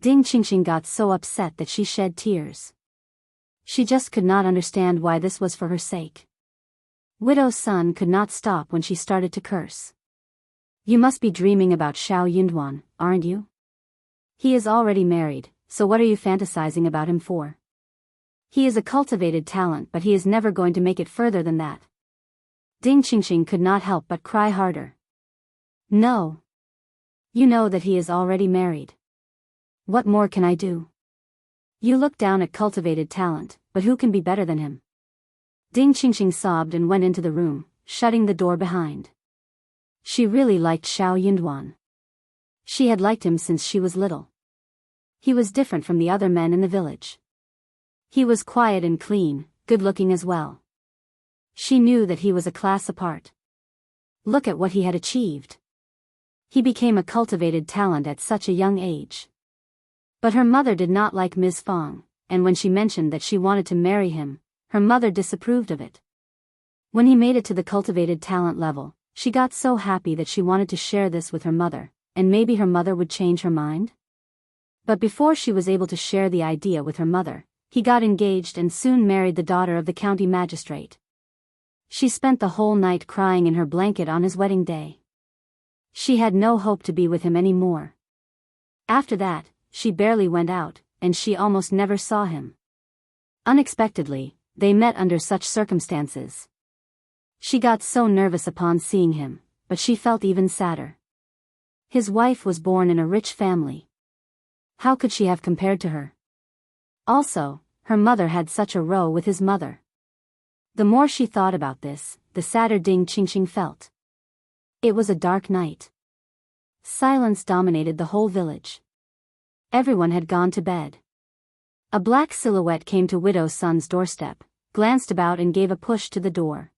Ding Qingqing got so upset that she shed tears. She just could not understand why this was for her sake. Widow Sun could not stop when she started to curse. "You must be dreaming about Xiao Yunduan, aren't you? He is already married, so what are you fantasizing about him for? He is a cultivated talent, but he is never going to make it further than that." Ding Qingqing could not help but cry harder. "No. You know that he is already married. What more can I do? You look down at cultivated talent, but who can be better than him?" Ding Qingqing sobbed and went into the room, shutting the door behind. She really liked Xiao Yunduan. She had liked him since she was little. He was different from the other men in the village. He was quiet and clean, good-looking as well. She knew that he was a class apart. Look at what he had achieved. He became a cultivated talent at such a young age. But her mother did not like Ms. Fang, and when she mentioned that she wanted to marry him, her mother disapproved of it. When he made it to the cultivated talent level, she got so happy that she wanted to share this with her mother, and maybe her mother would change her mind? But before she was able to share the idea with her mother, he got engaged and soon married the daughter of the county magistrate. She spent the whole night crying in her blanket on his wedding day. She had no hope to be with him anymore. After that, she barely went out, and she almost never saw him. Unexpectedly, they met under such circumstances. She got so nervous upon seeing him, but she felt even sadder. His wife was born in a rich family. How could she have compared to her? Also, her mother had such a row with his mother. The more she thought about this, the sadder Ding Qingqing felt. It was a dark night. Silence dominated the whole village. Everyone had gone to bed. A black silhouette came to Widow Sun's doorstep, glanced about and gave a push to the door.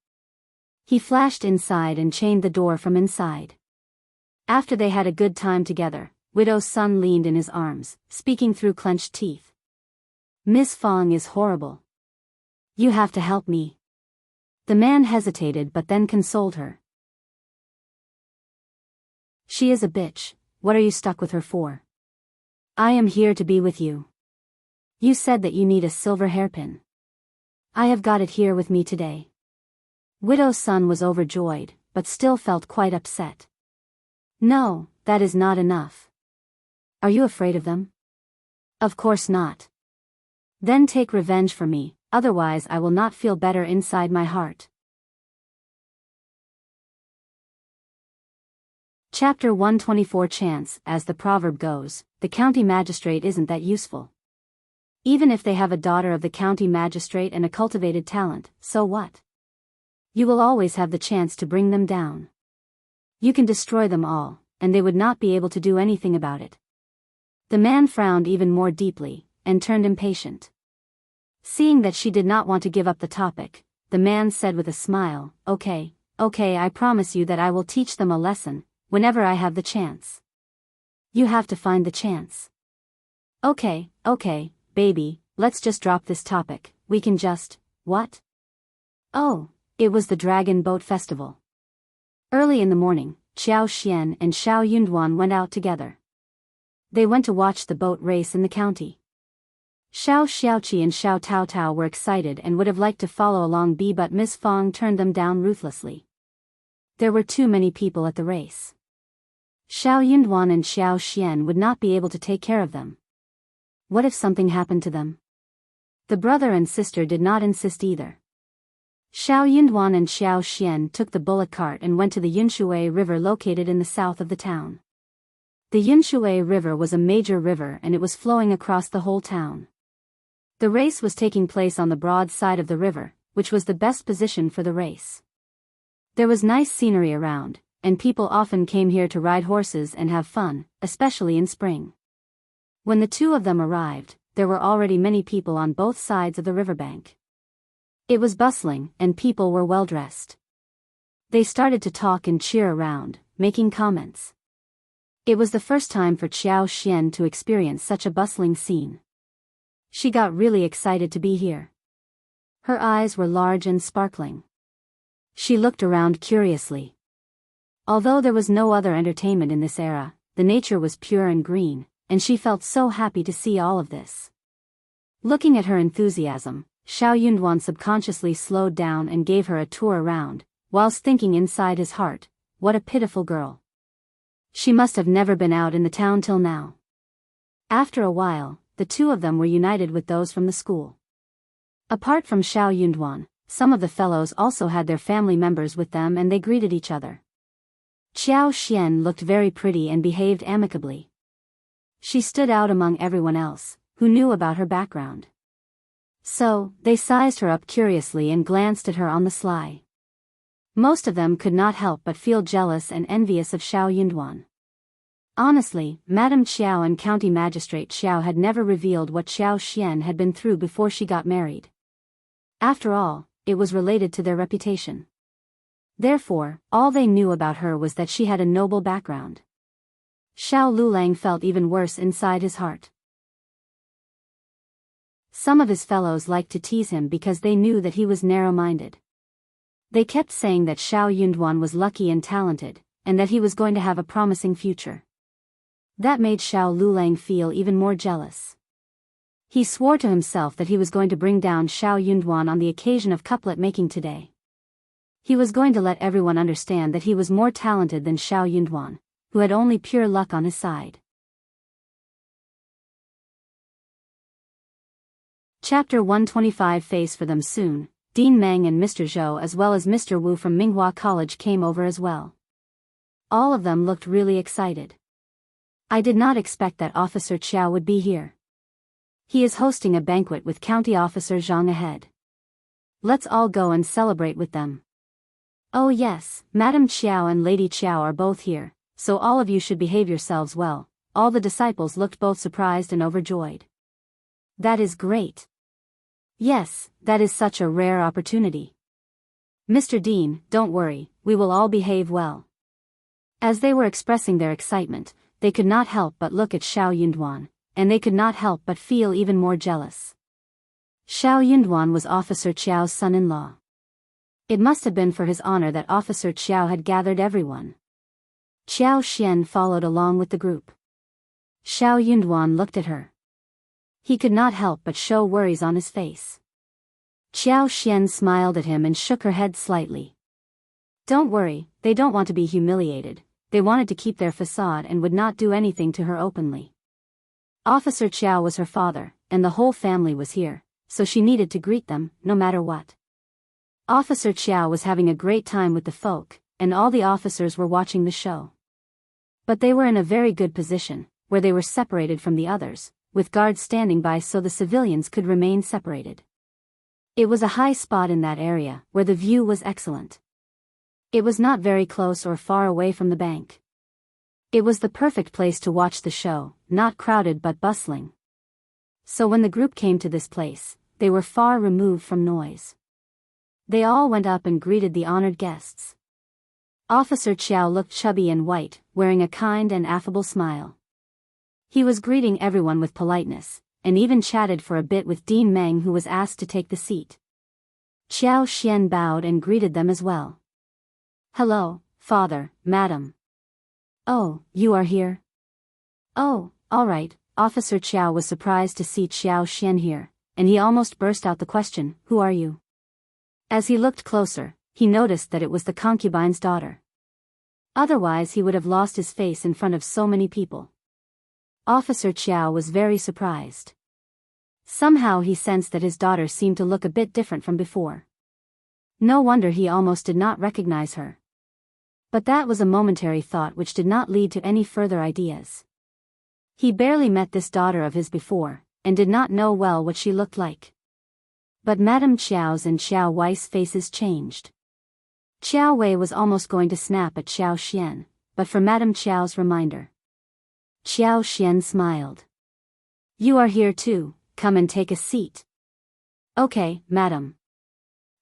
He flashed inside and chained the door from inside. After they had a good time together, Widow Sun leaned in his arms, speaking through clenched teeth. "Miss Fang is horrible. You have to help me." The man hesitated but then consoled her. "She is a bitch, what are you stuck with her for? I am here to be with you. You said that you need a silver hairpin. I have got it here with me today." Widow Sun was overjoyed, but still felt quite upset. "No, that is not enough. Are you afraid of them?" "Of course not." "Then take revenge for me, otherwise I will not feel better inside my heart." Chapter 124 Chance. As the proverb goes, the county magistrate isn't that useful. Even if they have a daughter of the county magistrate and a cultivated talent, so what? You will always have the chance to bring them down. You can destroy them all, and they would not be able to do anything about it. The man frowned even more deeply, and turned impatient. Seeing that she did not want to give up the topic, the man said with a smile, Okay, I promise you that I will teach them a lesson, whenever I have the chance. You have to find the chance. Okay, baby, let's just drop this topic, we can just, what? Oh, it was the Dragon Boat Festival. Early in the morning, Qiao Xian and Xiao Yunduan went out together. They went to watch the boat race in the county. Xiao Xiaoqi and Xiao Taotao were excited and would have liked to follow along but Miss Fang turned them down ruthlessly. There were too many people at the race. Xiao Yunduan and Xiao Xian would not be able to take care of them. What if something happened to them? The brother and sister did not insist either. Xiao Yunduan and Xiao Xian took the bullock cart and went to the Yunshui River located in the south of the town. The Yunshui River was a major river and it was flowing across the whole town. The race was taking place on the broad side of the river, which was the best position for the race. There was nice scenery around, and people often came here to ride horses and have fun, especially in spring. When the two of them arrived, there were already many people on both sides of the riverbank. It was bustling, and people were well dressed. They started to talk and cheer around, making comments. It was the first time for Qiao Xian to experience such a bustling scene. She got really excited to be here. Her eyes were large and sparkling. She looked around curiously. Although there was no other entertainment in this era, the nature was pure and green, and she felt so happy to see all of this. Looking at her enthusiasm, Xiao Yunduan subconsciously slowed down and gave her a tour around, whilst thinking inside his heart, what a pitiful girl. She must have never been out in the town till now. After a while, the two of them were united with those from the school. Apart from Xiao Yunduan, some of the fellows also had their family members with them and they greeted each other. Qiao Xian looked very pretty and behaved amicably. She stood out among everyone else, who knew about her background. So, they sized her up curiously and glanced at her on the sly. Most of them could not help but feel jealous and envious of Xiao Yunduan. Honestly, Madame Qiao and County Magistrate Xiao had never revealed what Qiao Xian had been through before she got married. After all, it was related to their reputation. Therefore, all they knew about her was that she had a noble background. Xiao Lulang felt even worse inside his heart. Some of his fellows liked to tease him because they knew that he was narrow-minded. They kept saying that Xiao Yunduan was lucky and talented, and that he was going to have a promising future. That made Xiao Lulang feel even more jealous. He swore to himself that he was going to bring down Xiao Yunduan on the occasion of couplet making today. He was going to let everyone understand that he was more talented than Xiao Yunduan, who had only pure luck on his side. Chapter 125 Face for them soon. Dean Meng and Mr. Zhou as well as Mr. Wu from Minghua College came over as well. All of them looked really excited. I did not expect that Officer Qiao would be here. He is hosting a banquet with County Officer Zhang ahead. Let's all go and celebrate with them. Oh yes, Madam Qiao and Lady Qiao are both here, so all of you should behave yourselves well. All the disciples looked both surprised and overjoyed. That is great. Yes, that is such a rare opportunity. Mr. Dean, don't worry, we will all behave well. As they were expressing their excitement, they could not help but look at Xiao Yunduan, and they could not help but feel even more jealous. Xiao Yunduan was Officer Qiao's son-in-law. It must have been for his honor that Officer Qiao had gathered everyone. Qiao Xian followed along with the group. Xiao Yunduan looked at her. He could not help but show worries on his face. Qiao Xian smiled at him and shook her head slightly. Don't worry, they don't want to be humiliated, they wanted to keep their facade and would not do anything to her openly. Officer Qiao was her father, and the whole family was here, so she needed to greet them, no matter what. Officer Qiao was having a great time with the folk, and all the officers were watching the show. But they were in a very good position, where they were separated from the others, with guards standing by so the civilians could remain separated. It was a high spot in that area, where the view was excellent. It was not very close or far away from the bank. It was the perfect place to watch the show, not crowded but bustling. So when the group came to this place, they were far removed from noise. They all went up and greeted the honored guests. Officer Qiao looked chubby and white, wearing a kind and affable smile. He was greeting everyone with politeness, and even chatted for a bit with Dean Meng, who was asked to take the seat. Qiao Xian bowed and greeted them as well. Hello, father, madam. Oh, you are here? Oh, all right. Officer Qiao was surprised to see Qiao Xian here, and he almost burst out the question, who are you? As he looked closer, he noticed that it was the concubine's daughter. Otherwise he would have lost his face in front of so many people. Officer Qiao was very surprised. Somehow he sensed that his daughter seemed to look a bit different from before. No wonder he almost did not recognize her. But that was a momentary thought which did not lead to any further ideas. He barely met this daughter of his before, and did not know well what she looked like. But Madame Qiao's and Qiao Wei's faces changed. Qiao Wei was almost going to snap at Xiao Xian, but for Madame Qiao's reminder. Xiao Xian smiled. You are here too, come and take a seat. Okay, madam.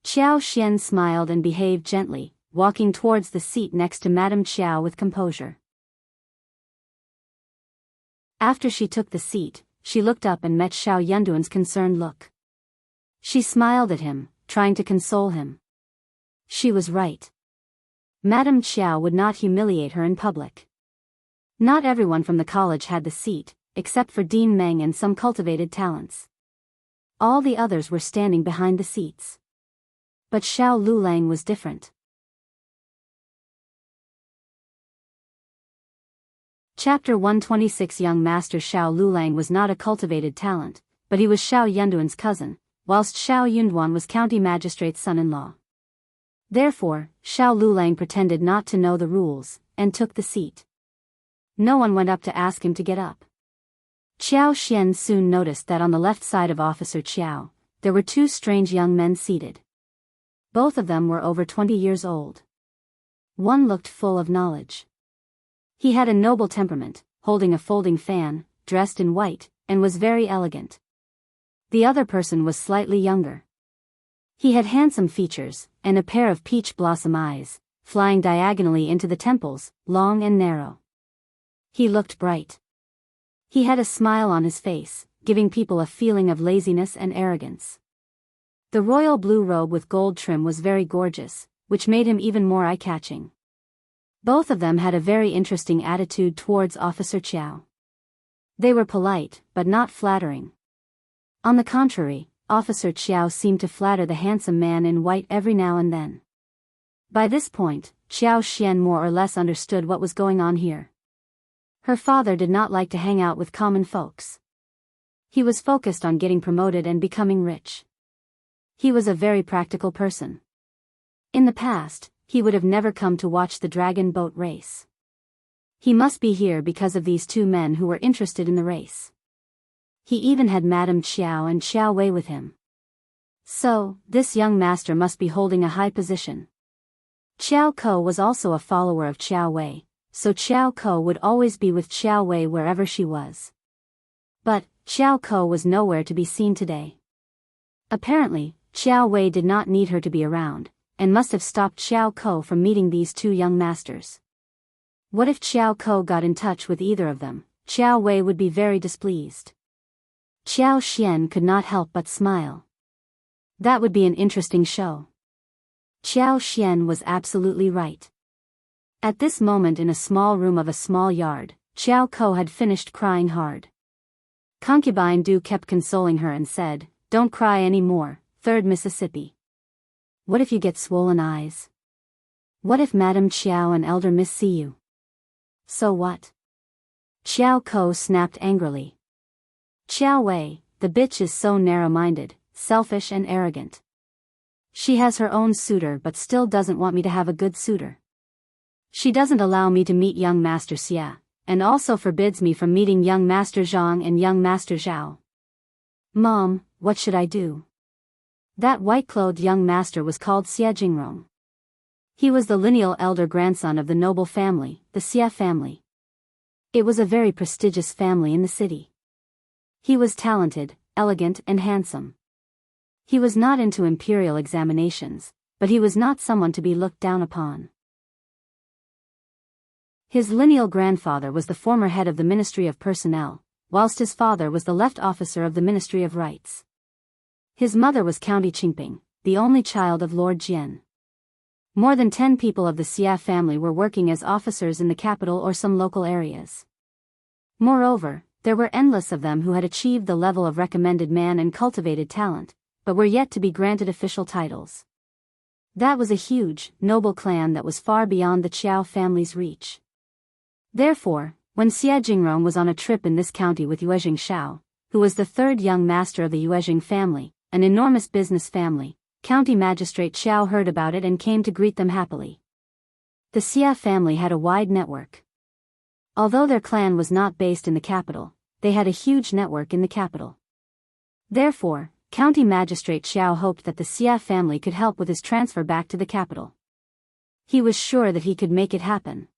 Xiao Xian smiled and behaved gently, walking towards the seat next to Madame Qiao with composure. After she took the seat, she looked up and met Xiao Yunduan's concerned look. She smiled at him, trying to console him. She was right. Madame Qiao would not humiliate her in public. Not everyone from the college had the seat, except for Dean Meng and some cultivated talents. All the others were standing behind the seats. But Xiao Lulang was different. Chapter 126. Young Master Xiao Lulang was not a cultivated talent, but he was Xiao Yunduan's cousin, whilst Xiao Yunduan was county magistrate's son-in-law. Therefore, Xiao Lulang pretended not to know the rules, and took the seat. No one went up to ask him to get up. Xiao Xian soon noticed that on the left side of Officer Qiao, there were two strange young men seated. Both of them were over 20 years old. One looked full of knowledge. He had a noble temperament, holding a folding fan, dressed in white, and was very elegant. The other person was slightly younger. He had handsome features, and a pair of peach blossom eyes, flying diagonally into the temples, long and narrow. He looked bright. He had a smile on his face, giving people a feeling of laziness and arrogance. The royal blue robe with gold trim was very gorgeous, which made him even more eye-catching. Both of them had a very interesting attitude towards Officer Qiao. They were polite, but not flattering. On the contrary, Officer Qiao seemed to flatter the handsome man in white every now and then. By this point, Xiao Xian more or less understood what was going on here. Her father did not like to hang out with common folks. He was focused on getting promoted and becoming rich. He was a very practical person. In the past, he would have never come to watch the dragon boat race. He must be here because of these two men who were interested in the race. He even had Madame Qiao and Xiao Wei with him. So, this young master must be holding a high position. Qiao Ko was also a follower of Xiao Wei, so Qiao Ko would always be with Xiao Wei wherever she was. But, Qiao Ko was nowhere to be seen today. Apparently, Xiao Wei did not need her to be around, and must have stopped Xiao Ko from meeting these two young masters. What if Xiao Ko got in touch with either of them? Xiao Wei would be very displeased. Xiao Xian could not help but smile. That would be an interesting show. Xiao Xian was absolutely right. At this moment in a small room of a small yard, Xiao Ko had finished crying hard. Concubine Du kept consoling her and said, "Don't cry any more, 3rd Mississippi. What if you get swollen eyes? What if Madame Qiao and Elder Miss see you? So what?" Xiao Ko snapped angrily. Xiao Wei, the bitch is so narrow-minded, selfish and arrogant. She has her own suitor but still doesn't want me to have a good suitor. She doesn't allow me to meet young Master Xia, and also forbids me from meeting young Master Zhang and young Master Zhao. Mom, what should I do? That white-clothed young master was called Xia Jingrong. He was the lineal elder grandson of the noble family, the Xia family. It was a very prestigious family in the city. He was talented, elegant and handsome. He was not into imperial examinations, but he was not someone to be looked down upon. His lineal grandfather was the former head of the Ministry of Personnel, whilst his father was the left officer of the Ministry of Rights. His mother was County Qingping, the only child of Lord Jian. More than 10 people of the Xia family were working as officers in the capital or some local areas. Moreover, there were endless of them who had achieved the level of recommended man and cultivated talent, but were yet to be granted official titles. That was a huge, noble clan that was far beyond the Qiao family's reach. Therefore, when Xia Jingrong was on a trip in this county with Yuezheng Xiao, who was the third young master of the Yuezheng family, an enormous business family, County Magistrate Xiao heard about it and came to greet them happily. The Xia family had a wide network. Although their clan was not based in the capital, they had a huge network in the capital. Therefore, County Magistrate Xiao hoped that the Xia family could help with his transfer back to the capital. He was sure that he could make it happen.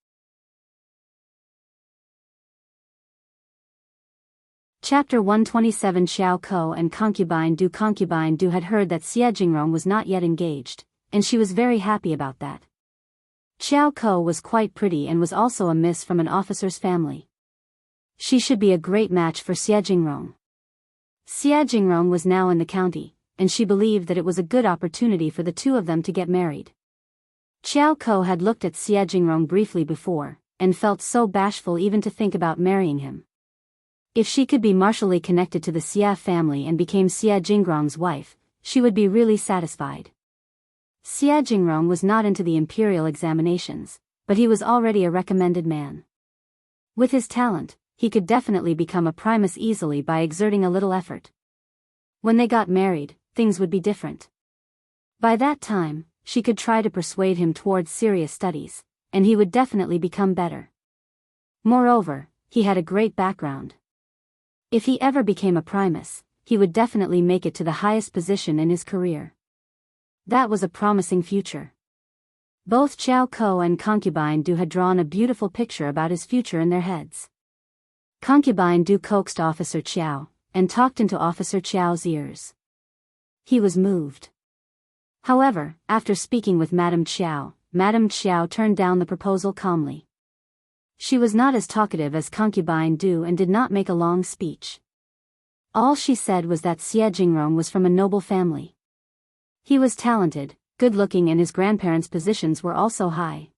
Chapter 127 Xiao Ko and Concubine Du had heard that Xie Jingrong was not yet engaged, and she was very happy about that. Xiao Ko was quite pretty and was also a miss from an officer's family. She should be a great match for Xie Jingrong. Xie Jingrong was now in the county, and she believed that it was a good opportunity for the two of them to get married. Xiao Ko had looked at Xie Jingrong briefly before, and felt so bashful even to think about marrying him. If she could be martially connected to the Xie family and became Xie Jingrong's wife, she would be really satisfied. Xie Jingrong was not into the imperial examinations, but he was already a recommended man. With his talent, he could definitely become a primus easily by exerting a little effort. When they got married, things would be different. By that time, she could try to persuade him towards serious studies, and he would definitely become better. Moreover, he had a great background. If he ever became a primus, he would definitely make it to the highest position in his career. That was a promising future. Both Xiao Ko and Concubine Du had drawn a beautiful picture about his future in their heads. Concubine Du coaxed Officer Qiao, and talked into Officer Qiao's ears. He was moved. However, after speaking with Madame Qiao turned down the proposal calmly. She was not as talkative as Concubine Du and did not make a long speech. All she said was that Xie Jingrong was from a noble family. He was talented, good-looking, and his grandparents' positions were also high.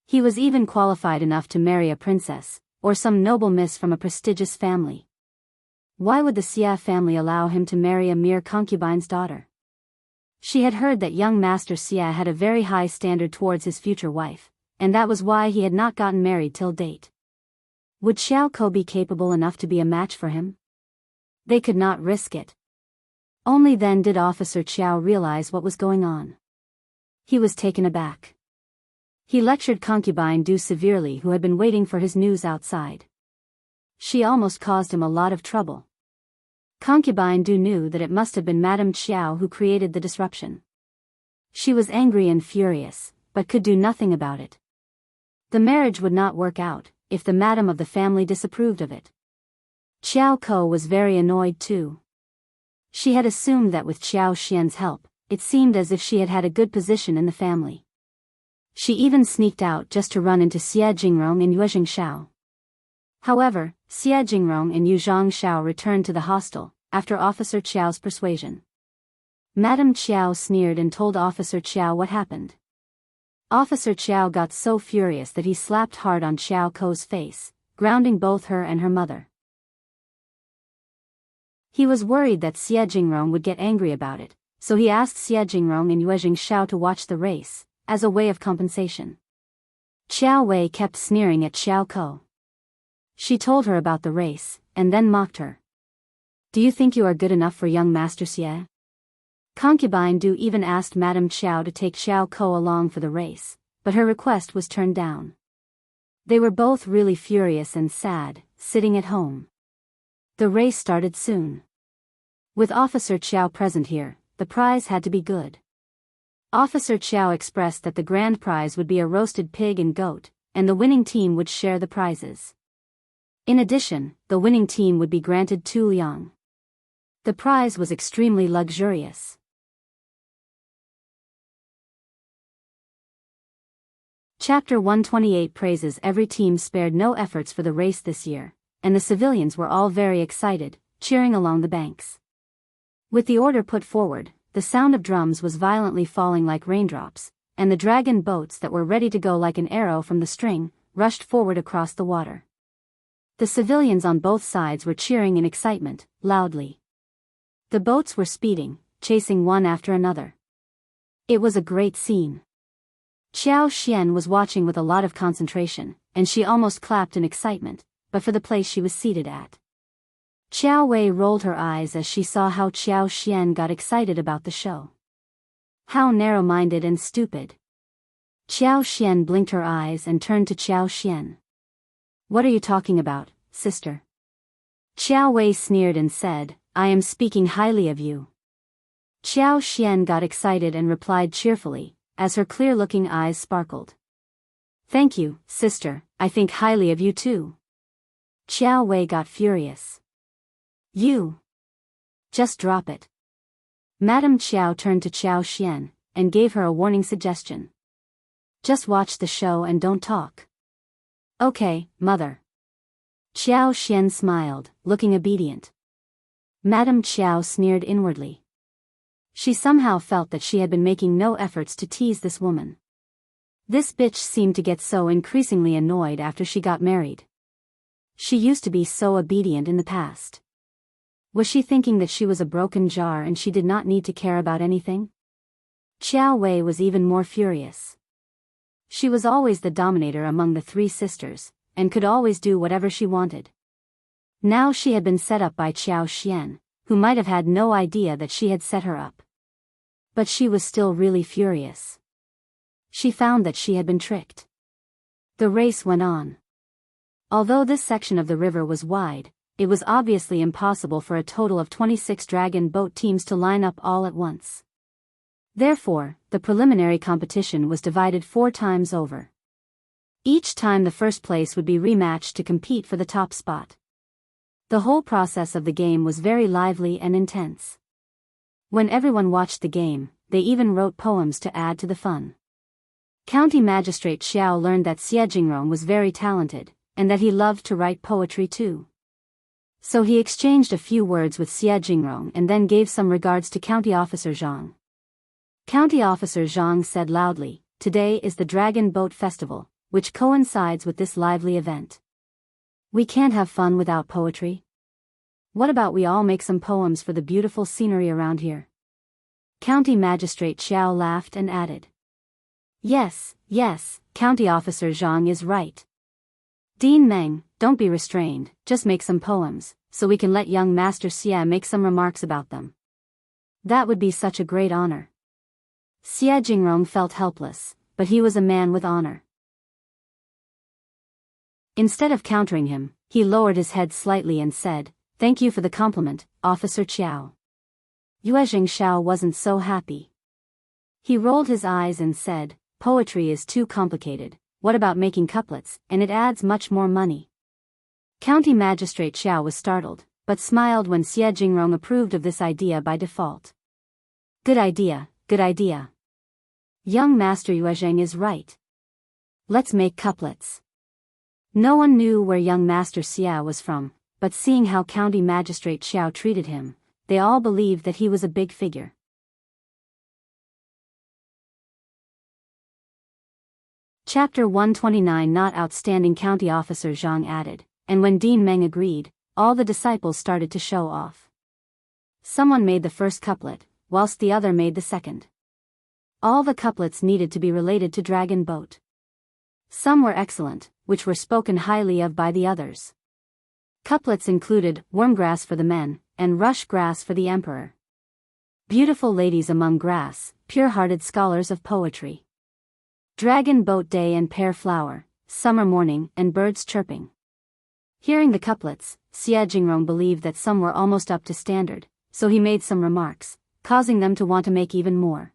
He was even qualified enough to marry a princess, or some noble miss from a prestigious family. Why would the Xie family allow him to marry a mere concubine's daughter? She had heard that young Master Xie had a very high standard towards his future wife, and that was why he had not gotten married till date. Would Xiao Ko be capable enough to be a match for him? They could not risk it. Only then did Officer Qiao realize what was going on. He was taken aback. He lectured Concubine Du severely, who had been waiting for his news outside. She almost caused him a lot of trouble. Concubine Du knew that it must have been Madame Qiao who created the disruption. She was angry and furious, but could do nothing about it. The marriage would not work out, if the madam of the family disapproved of it. Xiao Ko was very annoyed too. She had assumed that with Xiao Xian's help, it seemed as if she had had a good position in the family. She even sneaked out just to run into Xie Jingrong and Yuezheng Xiao. However, Xie Jingrong and Yuezheng Xiao returned to the hostel, after Officer Qiao's persuasion. Madame Qiao sneered and told Officer Qiao what happened. Officer Qiao got so furious that he slapped hard on Xiao Ko's face, grounding both her and her mother. He was worried that Xie Jingrong would get angry about it, so he asked Xie Jingrong and Yuezheng Xiao to watch the race, as a way of compensation. Qiao Wei kept sneering at Xiao Ko. She told her about the race, and then mocked her. "Do you think you are good enough for young Master Xie?" Concubine Du even asked Madame Qiao to take Xiao Ko along for the race, but her request was turned down. They were both really furious and sad, sitting at home. The race started soon. With Officer Qiao present here, the prize had to be good. Officer Qiao expressed that the grand prize would be a roasted pig and goat, and the winning team would share the prizes. In addition, the winning team would be granted 2 liang. The prize was extremely luxurious. Chapter 128 praises every team spared no efforts for the race this year, and the civilians were all very excited, cheering along the banks. With the order put forward, the sound of drums was violently falling like raindrops, and the dragon boats that were ready to go like an arrow from the string, rushed forward across the water. The civilians on both sides were cheering in excitement, loudly. The boats were speeding, chasing one after another. It was a great scene. Xiao Xian was watching with a lot of concentration, and she almost clapped in excitement, but for the place she was seated at. Qiao Wei rolled her eyes as she saw how Xiao Xian got excited about the show. How narrow-minded and stupid. Xiao Xian blinked her eyes and turned to Xiao Xian. "What are you talking about, sister?" Qiao Wei sneered and said, "I am speaking highly of you." Xiao Xian got excited and replied cheerfully, as her clear-looking eyes sparkled. "Thank you, sister, I think highly of you too." Qiao Wei got furious. "You! Just drop it." Madame Qiao turned to Qiao Xian, and gave her a warning suggestion. "Just watch the show and don't talk." "Okay, mother." Qiao Xian smiled, looking obedient. Madame Qiao sneered inwardly. She somehow felt that she had been making no efforts to tease this woman. This bitch seemed to get so increasingly annoyed after she got married. She used to be so obedient in the past. Was she thinking that she was a broken jar and she did not need to care about anything? Qiao Wei was even more furious. She was always the dominator among the three sisters, and could always do whatever she wanted. Now she had been set up by Qiao Xian, who might have had no idea that she had set her up. But she was still really furious. She found that she had been tricked. The race went on. Although this section of the river was wide, it was obviously impossible for a total of 26 dragon boat teams to line up all at once. Therefore, the preliminary competition was divided 4 times over. Each time the first place would be rematched to compete for the top spot. The whole process of the game was very lively and intense. When everyone watched the game, they even wrote poems to add to the fun. County Magistrate Xiao learned that Yuezheng was very talented, and that he loved to write poetry too. So he exchanged a few words with Yuezheng and then gave some regards to County Officer Zhang. County Officer Zhang said loudly, "Today is the Dragon Boat Festival, which coincides with this lively event. We can't have fun without poetry. What about we all make some poems for the beautiful scenery around here?" County Magistrate Xiao laughed and added, Yes, County Officer Zhang is right. Dean Meng, don't be restrained, just make some poems, so we can let young Master Xie make some remarks about them. That would be such a great honor." Yuezheng felt helpless, but he was a man with honor. Instead of countering him, he lowered his head slightly and said, "Thank you for the compliment, Officer Qiao." Yuezheng wasn't so happy. He rolled his eyes and said, "Poetry is too complicated. What about making couplets, and it adds much more money?" County Magistrate Xiao was startled, but smiled when Yuezheng approved of this idea by default. Good idea. Young Master Yuezheng is right. Let's make couplets." No one knew where young Master Xie was from, but seeing how County Magistrate Xiao treated him, they all believed that he was a big figure. Chapter 129 Not outstanding, County Officer Zhang added, and when Dean Meng agreed, all the disciples started to show off. Someone made the first couplet, whilst the other made the second. All the couplets needed to be related to Dragon Boat. Some were excellent, which were spoken highly of by the others. Couplets included Wormgrass for the men, and Rush Grass for the Emperor. Beautiful ladies among grass, pure-hearted scholars of poetry. Dragon Boat Day and Pear Flower, Summer Morning and Birds Chirping. Hearing the couplets, Yuezheng believed that some were almost up to standard, so he made some remarks, causing them to want to make even more.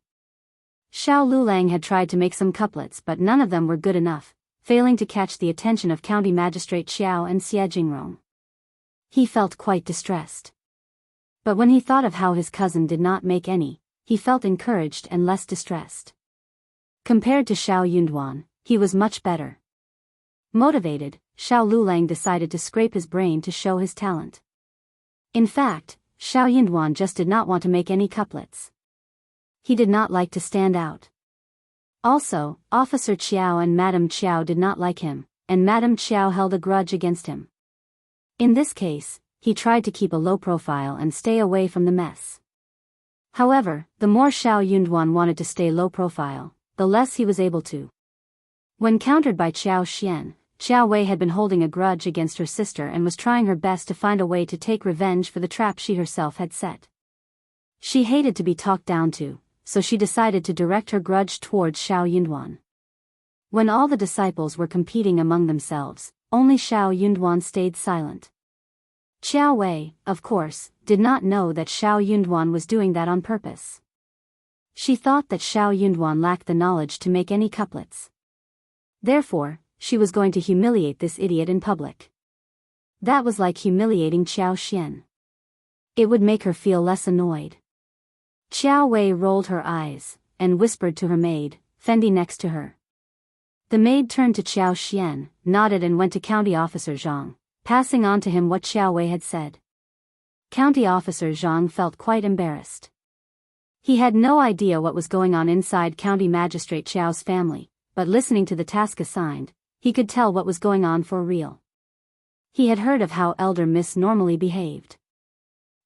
Xiao Lulang had tried to make some couplets but none of them were good enough, failing to catch the attention of County Magistrate Xiao and Yuezheng. He felt quite distressed. But when he thought of how his cousin did not make any, he felt encouraged and less distressed. Compared to Xiao Yunduan, he was much better. Motivated, Xiao Lulang decided to scrape his brain to show his talent. In fact, Xiao Yunduan just did not want to make any couplets. He did not like to stand out. Also, Officer Qiao and Madame Qiao did not like him, and Madame Qiao held a grudge against him. In this case, he tried to keep a low profile and stay away from the mess. However, the more Xiao Yunduan wanted to stay low profile, the less he was able to. When countered by Qiao Xian, Qiao Wei had been holding a grudge against her sister and was trying her best to find a way to take revenge for the trap she herself had set. She hated to be talked down to, so she decided to direct her grudge towards Xiao Yunduan. When all the disciples were competing among themselves, only Xiao Yunduan stayed silent. Qiao Wei, of course, did not know that Xiao Yunduan was doing that on purpose. She thought that Xiao Yunduan lacked the knowledge to make any couplets. Therefore, she was going to humiliate this idiot in public. That was like humiliating Qiao Xian. It would make her feel less annoyed. Qiao Wei rolled her eyes, and whispered to her maid, Fendi next to her. The maid turned to Qiao Xian, nodded and went to County Officer Zhang, passing on to him what Qiao Wei had said. County Officer Zhang felt quite embarrassed. He had no idea what was going on inside County Magistrate Qiao's family, but listening to the task assigned, he could tell what was going on for real. He had heard of how Elder Miss normally behaved.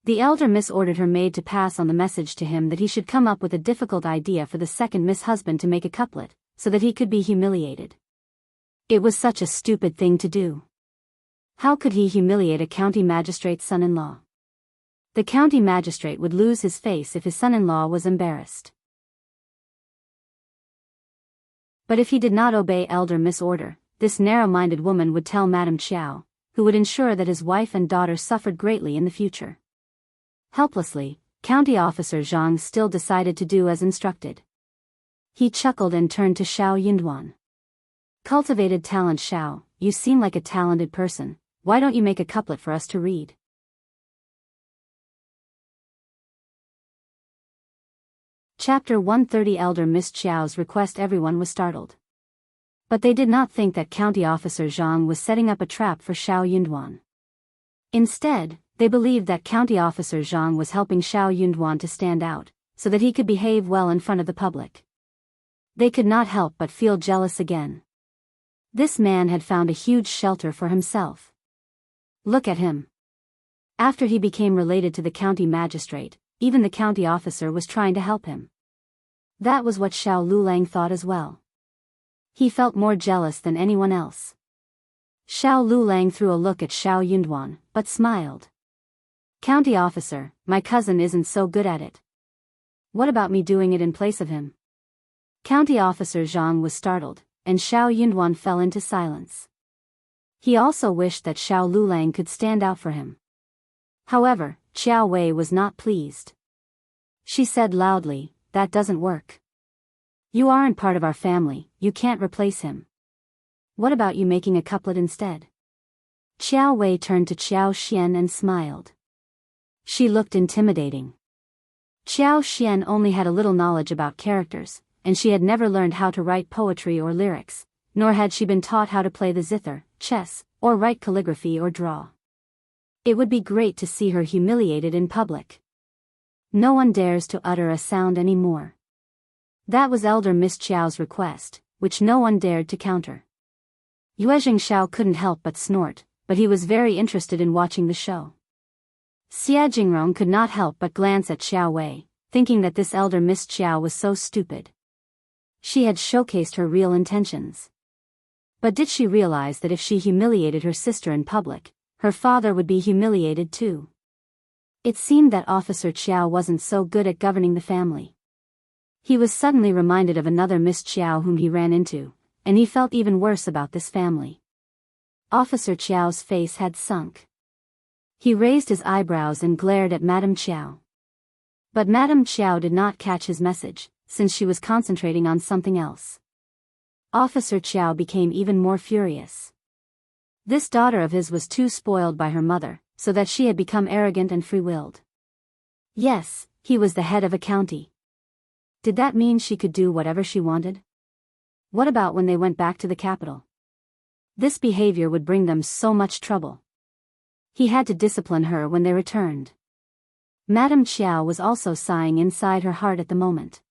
The Elder Miss ordered her maid to pass on the message to him that he should come up with a difficult idea for the second Miss husband to make a couplet, so that he could be humiliated. It was such a stupid thing to do. How could he humiliate a county magistrate's son-in-law? The county magistrate would lose his face if his son-in-law was embarrassed. But if he did not obey Elder Miss' order, this narrow-minded woman would tell Madame Qiao, who would ensure that his wife and daughter suffered greatly in the future. Helplessly, County Officer Zhang still decided to do as instructed. He chuckled and turned to Xiao Yunduan. Cultivated talent Xiao, you seem like a talented person, why don't you make a couplet for us to read? Chapter 130 Elder Miss Qiao's request. Everyone was startled. But they did not think that County Officer Zhang was setting up a trap for Xiao Yunduan. Instead, they believed that County Officer Zhang was helping Xiao Yunduan to stand out, so that he could behave well in front of the public. They could not help but feel jealous again. This man had found a huge shelter for himself. Look at him. After he became related to the county magistrate, even the county officer was trying to help him. That was what Xiao Lulang thought as well. He felt more jealous than anyone else. Xiao Lulang threw a look at Xiao Yunduan, but smiled. County officer, my cousin isn't so good at it. What about me doing it in place of him? County Officer Zhang was startled, and Xiao Yunduan fell into silence. He also wished that Xiao Lulang could stand out for him. However, Qiao Wei was not pleased. She said loudly, that doesn't work. You aren't part of our family, you can't replace him. What about you making a couplet instead? Qiao Wei turned to Qiao Xian and smiled. She looked intimidating. Qiao Xian only had a little knowledge about characters, and she had never learned how to write poetry or lyrics, nor had she been taught how to play the zither, chess, or write calligraphy or draw. It would be great to see her humiliated in public. No one dares to utter a sound anymore. That was Elder Miss Qiao's request, which no one dared to counter. Yuezheng Xiao couldn't help but snort, but he was very interested in watching the show. Xia Jingrong could not help but glance at Xiao Wei, thinking that this Elder Miss Qiao was so stupid. She had showcased her real intentions. But did she realize that if she humiliated her sister in public, her father would be humiliated too? It seemed that Officer Qiao wasn't so good at governing the family. He was suddenly reminded of another Miss Qiao whom he ran into, and he felt even worse about this family. Officer Qiao's face had sunk. He raised his eyebrows and glared at Madame Qiao. But Madame Qiao did not catch his message, since she was concentrating on something else. Officer Qiao became even more furious. This daughter of his was too spoiled by her mother, so that she had become arrogant and free-willed. Yes, he was the head of a county. Did that mean she could do whatever she wanted? What about when they went back to the capital? This behavior would bring them so much trouble. He had to discipline her when they returned. Madame Qiao was also sighing inside her heart at the moment.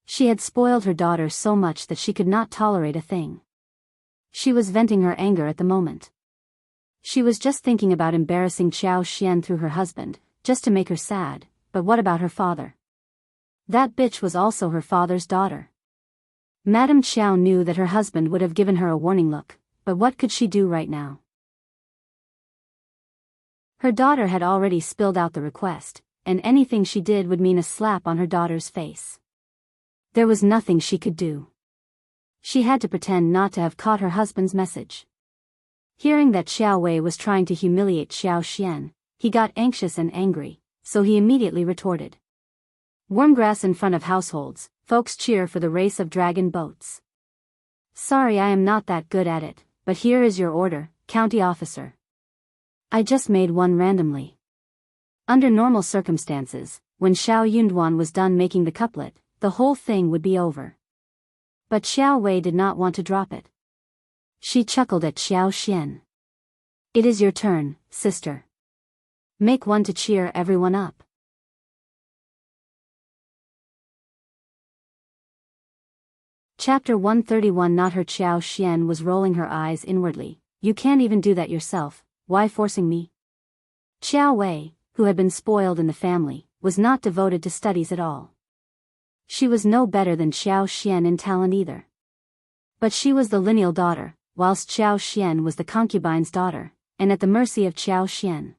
She had spoiled her daughter so much that she could not tolerate a thing. She was venting her anger at the moment. She was just thinking about embarrassing Qiao Xian through her husband, just to make her sad, but what about her father? That bitch was also her father's daughter. Madame Qiao knew that her husband would have given her a warning look, but what could she do right now? Her daughter had already spilled out the request, and anything she did would mean a slap on her daughter's face. There was nothing she could do. She had to pretend not to have caught her husband's message. Hearing that Xiao Wei was trying to humiliate Xiao Xian, he got anxious and angry, so he immediately retorted. Warm grass in front of households, folks cheer for the race of dragon boats. Sorry, I am not that good at it, but here is your order, county officer. I just made one randomly. Under normal circumstances, when Xiao Yunduan was done making the couplet, the whole thing would be over. But Xiao Wei did not want to drop it. She chuckled at Xiao Xian. It is your turn, sister. Make one to cheer everyone up. Chapter 131. Not her. Xiao Xian was rolling her eyes inwardly. You can't even do that yourself, why forcing me? Xiao Wei, who had been spoiled in the family, was not devoted to studies at all. She was no better than Xiao Xian in talent either. But she was the lineal daughter, whilst Xiao Xian was the concubine's daughter, and at the mercy of Xiao Xian.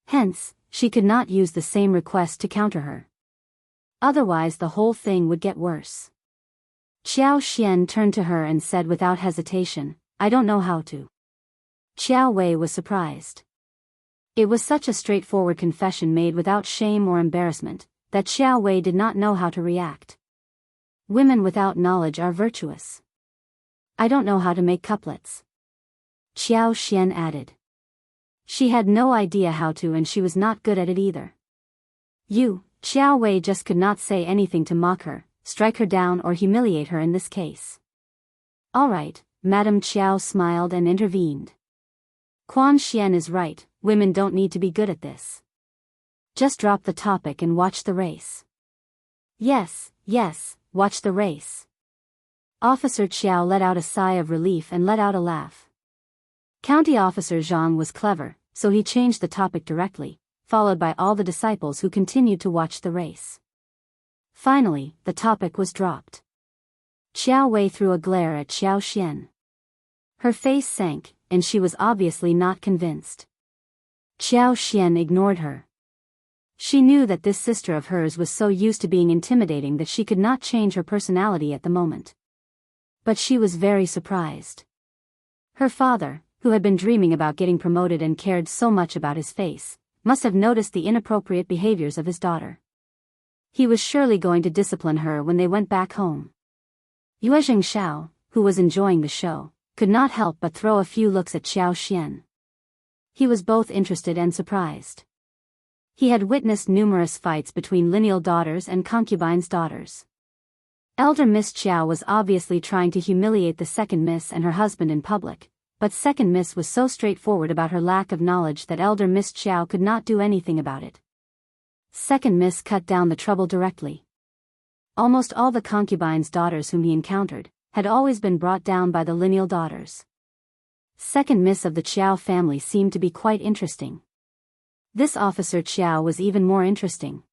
Hence, she could not use the same request to counter her. Otherwise the whole thing would get worse. Xiao Xian turned to her and said without hesitation, I don't know how to. Xiao Wei was surprised. It was such a straightforward confession made without shame or embarrassment, that Xiao Wei did not know how to react. Women without knowledge are virtuous. I don't know how to make couplets. Xiao Xian added. She had no idea how to, and she was not good at it either. Xiao Wei just could not say anything to mock her, strike her down or humiliate her in this case. All right, Madame Qiao smiled and intervened. Quan Xian is right, women don't need to be good at this. Just drop the topic and watch the race. Yes, watch the race. Officer Qiao let out a sigh of relief and let out a laugh. County Officer Zhang was clever, so he changed the topic directly, followed by all the disciples who continued to watch the race. Finally, the topic was dropped. Xiao Wei threw a glare at Xiao Xian. Her face sank, and she was obviously not convinced. Xiao Xian ignored her. She knew that this sister of hers was so used to being intimidating that she could not change her personality at the moment. But she was very surprised. Her father, who had been dreaming about getting promoted and cared so much about his face, must have noticed the inappropriate behaviors of his daughter. He was surely going to discipline her when they went back home. Yuezheng Xiao, who was enjoying the show, could not help but throw a few looks at Xiao Xian. He was both interested and surprised. He had witnessed numerous fights between lineal daughters and concubines' daughters. Elder Miss Qiao was obviously trying to humiliate the second miss and her husband in public, but second miss was so straightforward about her lack of knowledge that Elder Miss Qiao could not do anything about it. Second miss cut down the trouble directly. Almost all the concubines' daughters whom he encountered had always been brought down by the lineal daughters. Second miss of the Qiao family seemed to be quite interesting. This officer Qiao was even more interesting.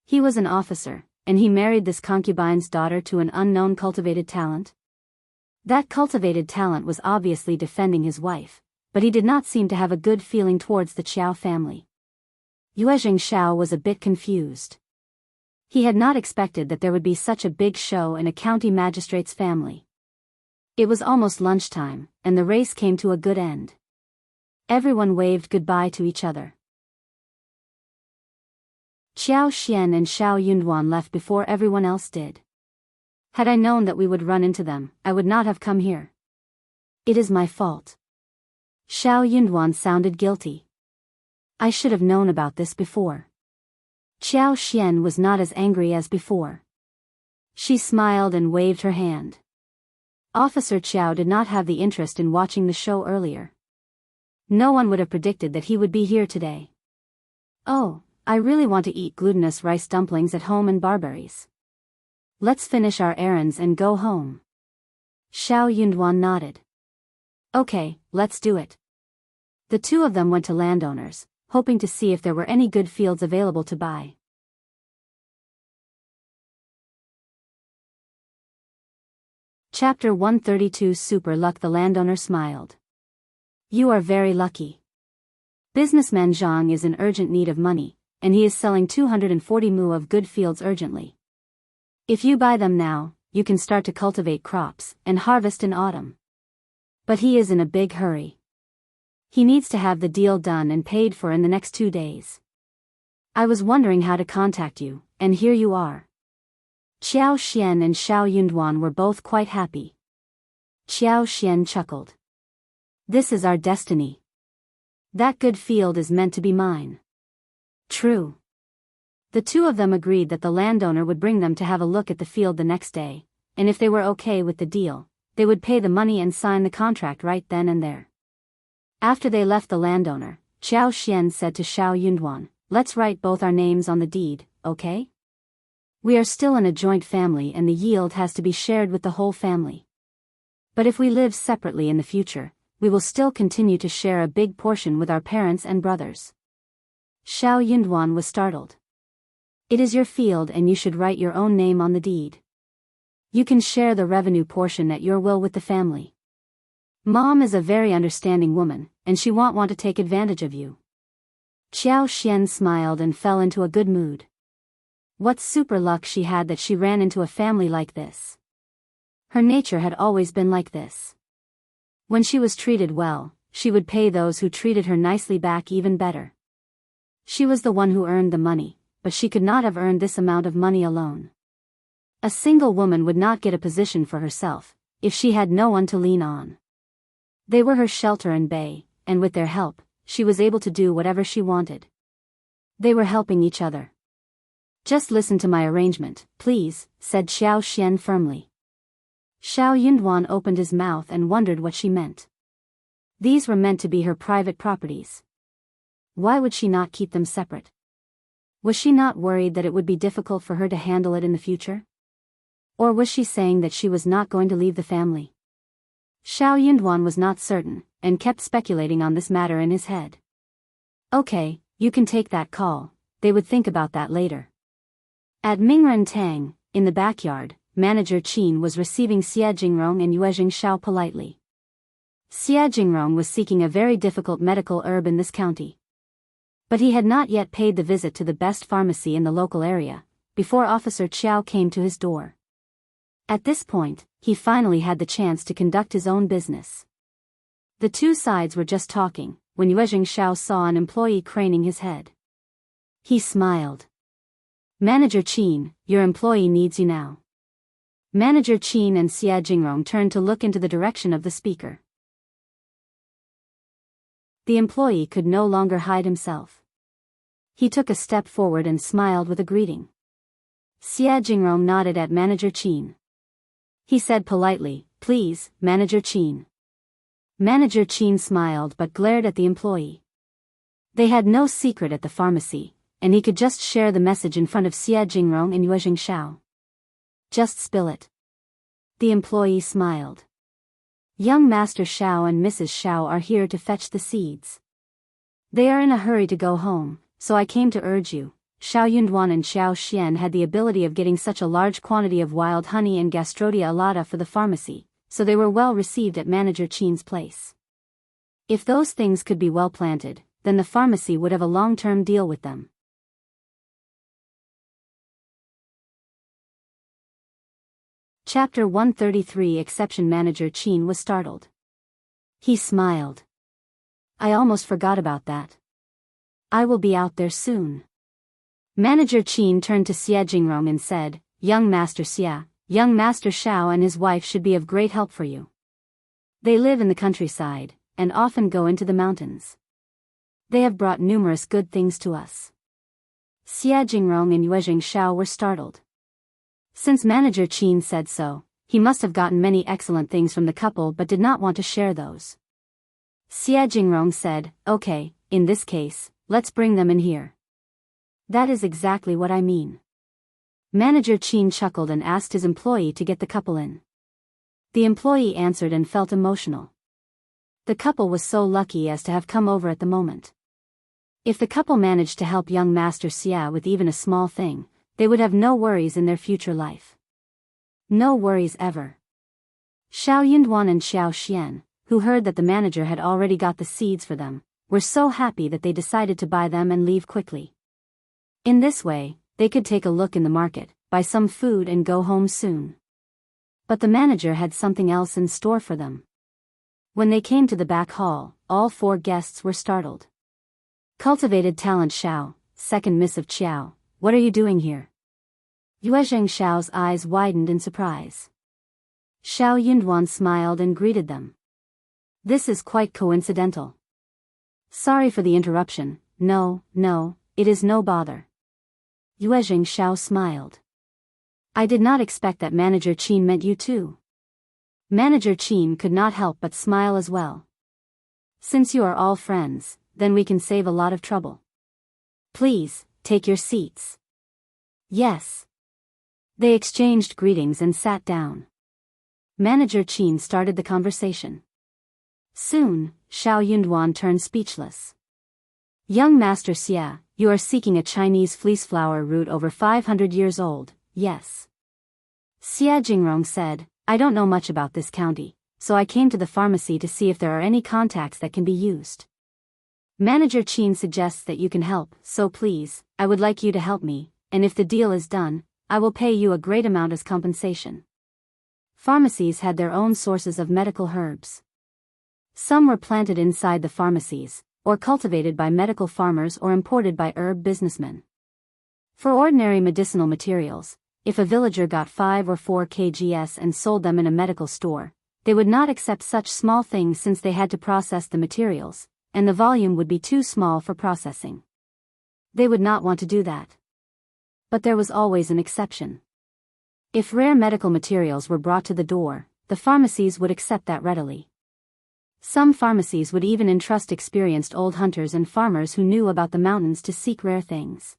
He was an officer, and he married this concubine's daughter to an unknown cultivated talent. That cultivated talent was obviously defending his wife, but he did not seem to have a good feeling towards the Qiao family. Yuezheng Xiao was a bit confused. He had not expected that there would be such a big show in a county magistrate's family. It was almost lunchtime, and the race came to a good end. Everyone waved goodbye to each other. Xiao Xian and Xiao Yunduan left before everyone else did. Had I known that we would run into them, I would not have come here. It is my fault. Xiao Yunduan sounded guilty. I should have known about this before. Xiao Xian was not as angry as before. She smiled and waved her hand. Officer Qiao did not have the interest in watching the show earlier. No one would have predicted that he would be here today. Oh, I really want to eat glutinous rice dumplings at home and barberries. Let's finish our errands and go home. Xiao Yunduan nodded. Okay, let's do it. The two of them went to landowners, hoping to see if there were any good fields available to buy. Chapter 132. Super luck. The landowner smiled. You are very lucky. Businessman Zhang is in urgent need of money, and he is selling 240 mu of good fields urgently. If you buy them now, you can start to cultivate crops and harvest in autumn. But he is in a big hurry. He needs to have the deal done and paid for in the next 2 days. I was wondering how to contact you, and here you are. Qiao Xian and Xiao Yunduan were both quite happy. Qiao Xian chuckled. This is our destiny. That good field is meant to be mine. True. The two of them agreed that the landowner would bring them to have a look at the field the next day, and if they were okay with the deal, they would pay the money and sign the contract right then and there. After they left the landowner, Qiao Xian said to Xiao Yunduan, let's write both our names on the deed, okay? We are still in a joint family and the yield has to be shared with the whole family. But if we live separately in the future, we will still continue to share a big portion with our parents and brothers. Xiao Yunduan was startled. It is your field and you should write your own name on the deed. You can share the revenue portion at your will with the family. Mom is a very understanding woman, and she won't want to take advantage of you. Qiao Xian smiled and fell into a good mood. What super luck she had that she ran into a family like this. Her nature had always been like this. When she was treated well, she would pay those who treated her nicely back even better. She was the one who earned the money, but she could not have earned this amount of money alone. A single woman would not get a position for herself, if she had no one to lean on. They were her shelter and bay, and with their help, she was able to do whatever she wanted. They were helping each other. Just listen to my arrangement, please, said Xiao Xian firmly. Xiao Yunduan opened his mouth and wondered what she meant. These were meant to be her private properties. Why would she not keep them separate? Was she not worried that it would be difficult for her to handle it in the future? Or was she saying that she was not going to leave the family? Xiao Yunduan was not certain, and kept speculating on this matter in his head. Okay, you can take that call, they would think about that later. At Mingren Tang, in the backyard, Manager Qin was receiving Xie Jingrong and Yuezheng Xiao politely. Xie Jingrong was seeking a very difficult medical herb in this county. But he had not yet paid the visit to the best pharmacy in the local area, before Officer Qiao came to his door. At this point, he finally had the chance to conduct his own business. The two sides were just talking, when Yuezheng Xiao saw an employee craning his head. He smiled. Manager Qin, your employee needs you now. Manager Qin and Xie Jingrong turned to look into the direction of the speaker. The employee could no longer hide himself. He took a step forward and smiled with a greeting. Xie Jingrong nodded at Manager Qin. He said politely, please, Manager Qin. Manager Qin smiled but glared at the employee. They had no secret at the pharmacy, and he could just share the message in front of Xie Jingrong and Yuezheng Xiao. Just spill it. The employee smiled. Young Master Xiao and Mrs. Xiao are here to fetch the seeds. They are in a hurry to go home, so I came to urge you. Xiao Yunduan and Xiao Xian had the ability of getting such a large quantity of wild honey and Gastrodia alata for the pharmacy, so they were well received at Manager Qin's place. If those things could be well planted, then the pharmacy would have a long-term deal with them. Chapter 133 Exception. Manager Qin was startled. He smiled. I almost forgot about that. I will be out there soon. Manager Qin turned to Xie Jingrong and said, Young Master Xie, young Master Xiao and his wife should be of great help for you. They live in the countryside, and often go into the mountains. They have brought numerous good things to us. Xie Jingrong and Yuezheng Xiao were startled. Since Manager Qin said so, he must have gotten many excellent things from the couple but did not want to share those. Xie Jingrong said, okay, in this case, let's bring them in here. That is exactly what I mean. Manager Qin chuckled and asked his employee to get the couple in. The employee answered and felt emotional. The couple was so lucky as to have come over at the moment. If the couple managed to help young Master Xie with even a small thing, they would have no worries in their future life. No worries ever. Xiao Yunduan and Xiao Xian, who heard that the manager had already got the seeds for them, were so happy that they decided to buy them and leave quickly. In this way, they could take a look in the market, buy some food and go home soon. But the manager had something else in store for them. When they came to the back hall, all four guests were startled. Cultivated talent Xiao, second miss of Qiao, what are you doing here? Yuezheng Xiao's eyes widened in surprise. Xiao Yunduan smiled and greeted them. This is quite coincidental. Sorry for the interruption, no, it is no bother. Yuezheng Xiao smiled. I did not expect that Manager Qin meant you too. Manager Qin could not help but smile as well. Since you are all friends, then we can save a lot of trouble. Please, take your seats. Yes. They exchanged greetings and sat down. Manager Qin started the conversation. Soon, Xiao Yunduan turned speechless. Young Master Xia, you are seeking a Chinese fleece flower root over 500 years old, yes. Xia Jingrong said, I don't know much about this county, so I came to the pharmacy to see if there are any contacts that can be used. Manager Qin suggests that you can help, so please, I would like you to help me, and if the deal is done, I will pay you a great amount as compensation. Pharmacies had their own sources of medical herbs. Some were planted inside the pharmacies, or cultivated by medical farmers or imported by herb businessmen. For ordinary medicinal materials, if a villager got 5 or 4 kgs and sold them in a medical store, they would not accept such small things since they had to process the materials, and the volume would be too small for processing. They would not want to do that. But there was always an exception. If rare medical materials were brought to the door, the pharmacies would accept that readily. Some pharmacies would even entrust experienced old hunters and farmers who knew about the mountains to seek rare things.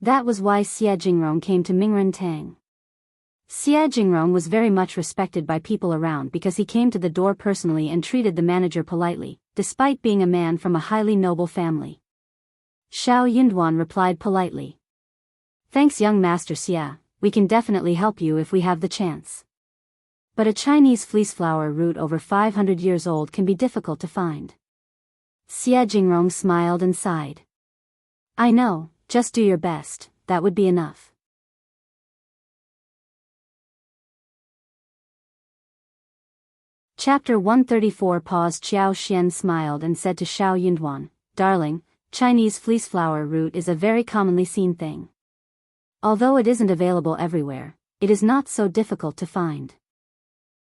That was why Xia Jingrong came to Mingren Tang. Xia Jingrong was very much respected by people around because he came to the door personally and treated the manager politely, despite being a man from a highly noble family. Xiao Yunduan replied politely. Thanks young Master Xia, we can definitely help you if we have the chance. But a Chinese fleece flower root over 500 years old can be difficult to find. Xia Jingrong smiled and sighed. I know, just do your best, that would be enough. Chapter 134 Paused. Qiao Xian smiled and said to Xiao Yunduan, Darling, Chinese fleece flower root is a very commonly seen thing. Although it isn't available everywhere, it is not so difficult to find.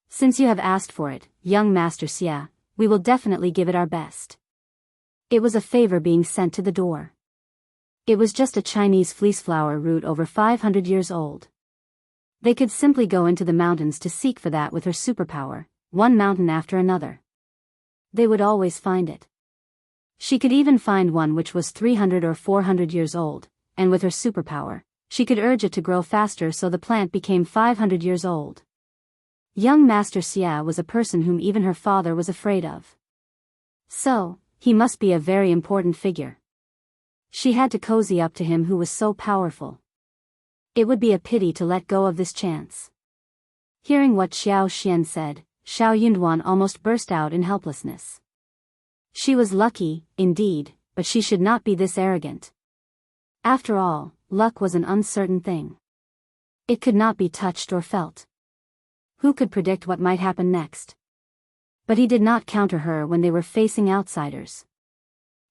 Since you have asked for it, young Master Xia, we will definitely give it our best. It was a favor being sent to the door. It was just a Chinese fleece flower root over 500 years old. They could simply go into the mountains to seek for that with her superpower, one mountain after another. They would always find it. She could even find one which was 300 or 400 years old, and with her superpower, she could urge it to grow faster so the plant became 500 years old. Young Master Xia was a person whom even her father was afraid of. So, he must be a very important figure. She had to cozy up to him who was so powerful. It would be a pity to let go of this chance. Hearing what Xiao Xian said, Xiao Yunduan almost burst out in helplessness. She was lucky, indeed, but she should not be this arrogant. After all, luck was an uncertain thing. It could not be touched or felt. Who could predict what might happen next? But he did not counter her when they were facing outsiders.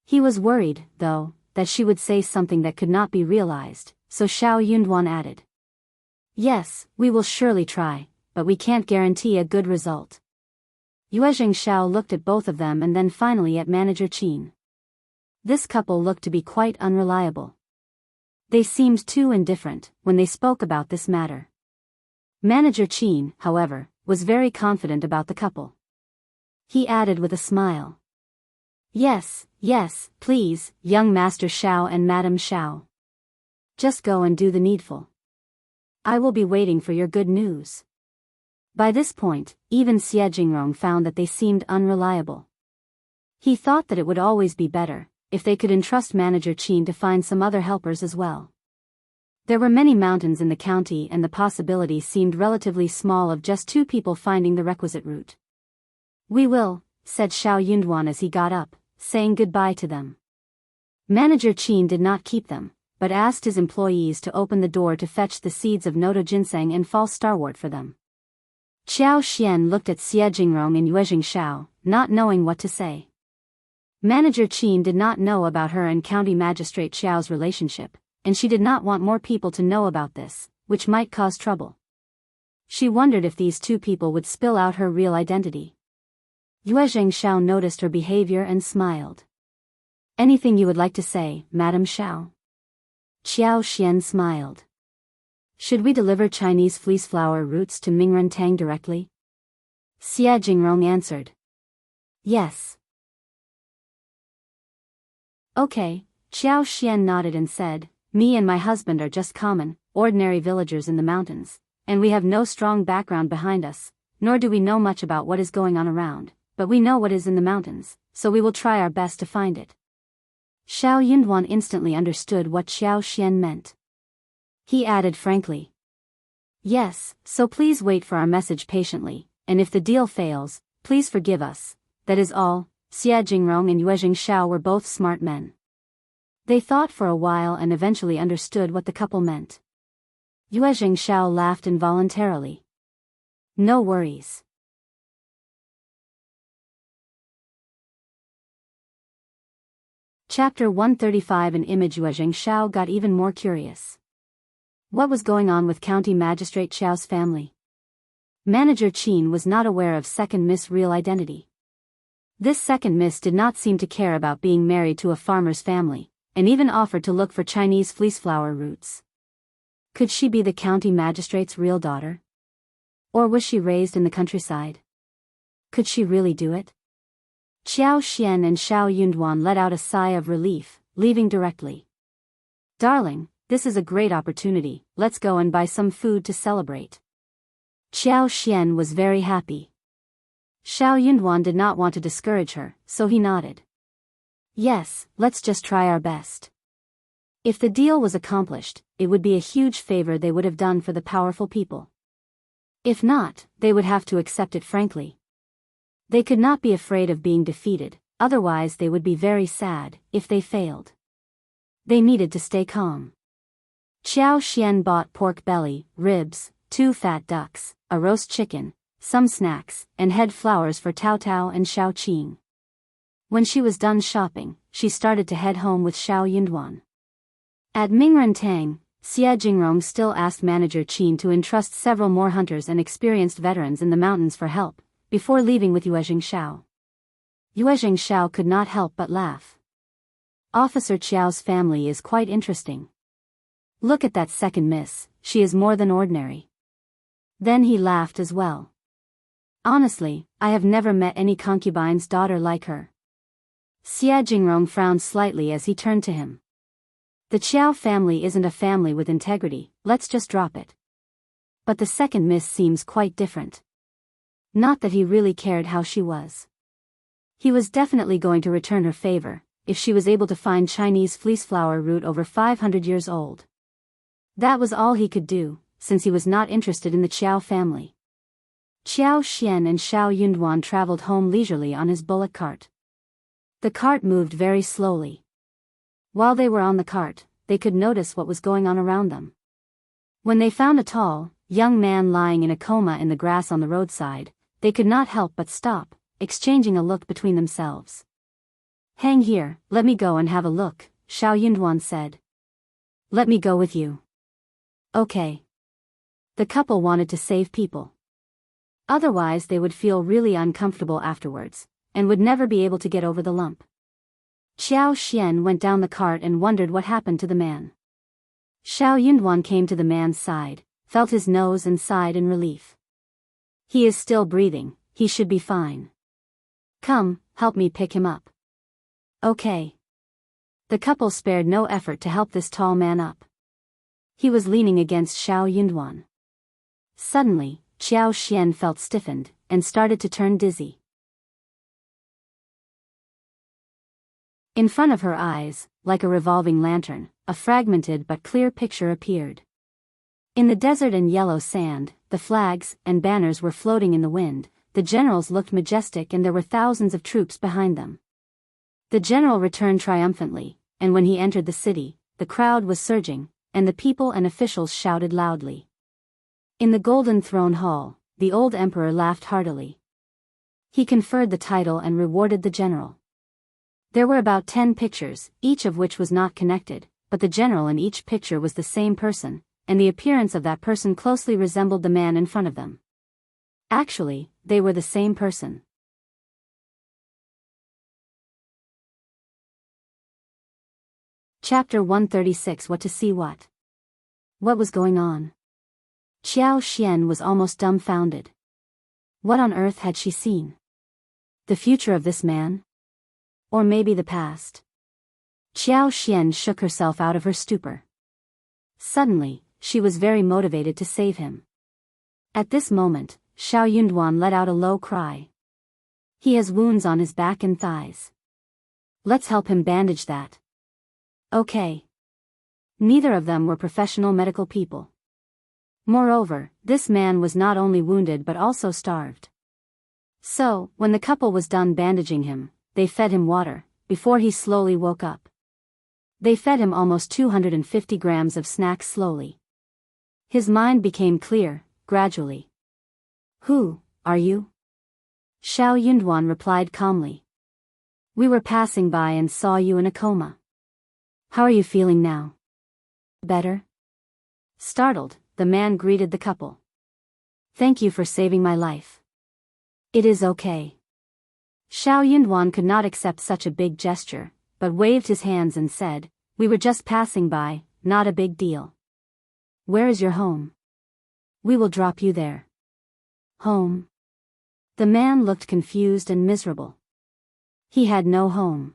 He was worried, though, that she would say something that could not be realized, so Xiao Yunduan added. Yes, we will surely try, but we can't guarantee a good result. Yuezheng Xiao looked at both of them and then finally at Manager Qin. This couple looked to be quite unreliable. They seemed too indifferent when they spoke about this matter. Manager Qin, however, was very confident about the couple. He added with a smile. Yes, please, young Master Xiao and Madam Xiao. Just go and do the needful. I will be waiting for your good news. By this point, even Xia Jingrong found that they seemed unreliable. He thought that it would always be better if they could entrust Manager Qin to find some other helpers as well. There were many mountains in the county and the possibility seemed relatively small of just 2 people finding the requisite route. We will, said Xiao Yunduan as he got up, saying goodbye to them. Manager Qin did not keep them, but asked his employees to open the door to fetch the seeds of Noto ginseng and false starwort for them. Qiao Xian looked at Xia Jingrong and Yuezheng Xiao, not knowing what to say. Manager Qin did not know about her and County Magistrate Xiao's relationship, and she did not want more people to know about this, which might cause trouble. She wondered if these two people would spill out her real identity. Yuezheng Xiao noticed her behavior and smiled. Anything you would like to say, Madam Xiao? Qiao Xian smiled. Should we deliver Chinese fleece flower roots to Mingren Tang directly? Xia Jingrong answered. Yes. Okay, Qiao Xian nodded and said, me and my husband are just common, ordinary villagers in the mountains, and we have no strong background behind us, nor do we know much about what is going on around, but we know what is in the mountains, so we will try our best to find it. Xiao Yunduan instantly understood what Qiao Xian meant. He added frankly. Yes, so please wait for our message patiently, and if the deal fails, please forgive us, that is all. Xia Jingrong and Yuezheng Xiao were both smart men. They thought for a while and eventually understood what the couple meant. Yuezheng Xiao laughed involuntarily. No worries. Chapter 135. An image. Yuezheng Xiao got even more curious. What was going on with County Magistrate Xiao's family? Manager Qin was not aware of second Miss' real identity. This second Miss did not seem to care about being married to a farmer's family, and even offered to look for Chinese fleeceflower roots. Could she be the county magistrate's real daughter? Or was she raised in the countryside? Could she really do it? Qiao Xian and Xiao Yunduan let out a sigh of relief, leaving directly. Darling, this is a great opportunity, let's go and buy some food to celebrate. Qiao Xian was very happy. Xiao Yunduan did not want to discourage her, so he nodded. Yes, let's just try our best. If the deal was accomplished, it would be a huge favor they would have done for the powerful people. If not, they would have to accept it frankly. They could not be afraid of being defeated, otherwise they would be very sad if they failed. They needed to stay calm. Qiao Xian bought pork belly, ribs, 2 fat ducks, a roast chicken, some snacks, and head flowers for Tao Tao and Xiao Qing. When she was done shopping, she started to head home with Xiao Yunduan. At Mingren Tang, Xia Jingrong still asked Manager Qin to entrust several more hunters and experienced veterans in the mountains for help, before leaving with Yuezheng Xiao. Yuezheng Xiao could not help but laugh. Officer Qiao's family is quite interesting. Look at that second miss, she is more than ordinary. Then he laughed as well. Honestly, I have never met any concubine's daughter like her. Xia Jingrong frowned slightly as he turned to him. The Qiao family isn't a family with integrity, let's just drop it. But the second miss seems quite different. Not that he really cared how she was. He was definitely going to return her favor, if she was able to find Chinese fleeceflower root over 500 years old. That was all he could do, since he was not interested in the Qiao family. Qiao Xian and Xiao Yunduan traveled home leisurely on his bullock cart. The cart moved very slowly. While they were on the cart, they could notice what was going on around them. When they found a tall, young man lying in a coma in the grass on the roadside, they could not help but stop, exchanging a look between themselves. Hang here, let me go and have a look, Xiao Yunduan said. Let me go with you. Okay. The couple wanted to save people. Otherwise they would feel really uncomfortable afterwards, and would never be able to get over the lump. Qiao Xian went down the cart and wondered what happened to the man. Xiao Yunduan came to the man's side, felt his nose and sighed in relief. He is still breathing, he should be fine. Come, help me pick him up. Okay. The couple spared no effort to help this tall man up. He was leaning against Xiao Yunduan. Suddenly, Qiao Xian felt stiffened, and started to turn dizzy. In front of her eyes, like a revolving lantern, a fragmented but clear picture appeared. In the desert and yellow sand, the flags and banners were floating in the wind, the generals looked majestic and there were thousands of troops behind them. The general returned triumphantly, and when he entered the city, the crowd was surging, and the people and officials shouted loudly. In the Golden Throne Hall, the old emperor laughed heartily. He conferred the title and rewarded the general. There were about 10 pictures, each of which was not connected, but the general in each picture was the same person, and the appearance of that person closely resembled the man in front of them. Actually, they were the same person. Chapter 136. What to see what? What was going on? Qiao Xian was almost dumbfounded. What on earth had she seen? The future of this man? Or maybe the past? Qiao Xian shook herself out of her stupor. Suddenly, she was very motivated to save him. At this moment, Xiao Yunduan let out a low cry. He has wounds on his back and thighs. Let's help him bandage that. Okay. Neither of them were professional medical people. Moreover, this man was not only wounded but also starved. So, when the couple was done bandaging him, they fed him water, before he slowly woke up. They fed him almost 250 grams of snacks slowly. His mind became clear, gradually. Who are you? Xiao Yunduan replied calmly. We were passing by and saw you in a coma. How are you feeling now? Better? Startled, the man greeted the couple. Thank you for saving my life. It is okay. Xiao Yunduan could not accept such a big gesture, but waved his hands and said, we were just passing by, not a big deal. Where is your home? We will drop you there. Home? The man looked confused and miserable. He had no home.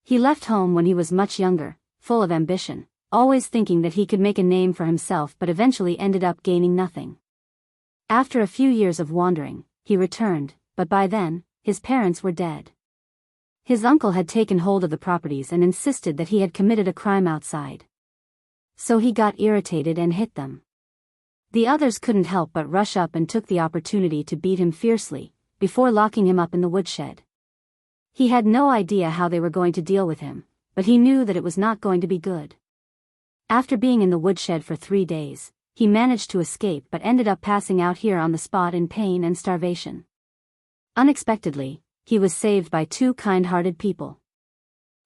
He left home when he was much younger, full of ambition, always thinking that he could make a name for himself but eventually ended up gaining nothing. After a few years of wandering, he returned, but by then, his parents were dead. His uncle had taken hold of the properties and insisted that he had committed a crime outside. So he got irritated and hit them. The others couldn't help but rush up and took the opportunity to beat him fiercely, before locking him up in the woodshed. He had no idea how they were going to deal with him, but he knew that it was not going to be good. After being in the woodshed for 3 days, he managed to escape but ended up passing out here on the spot in pain and starvation. Unexpectedly, he was saved by 2 kind-hearted people.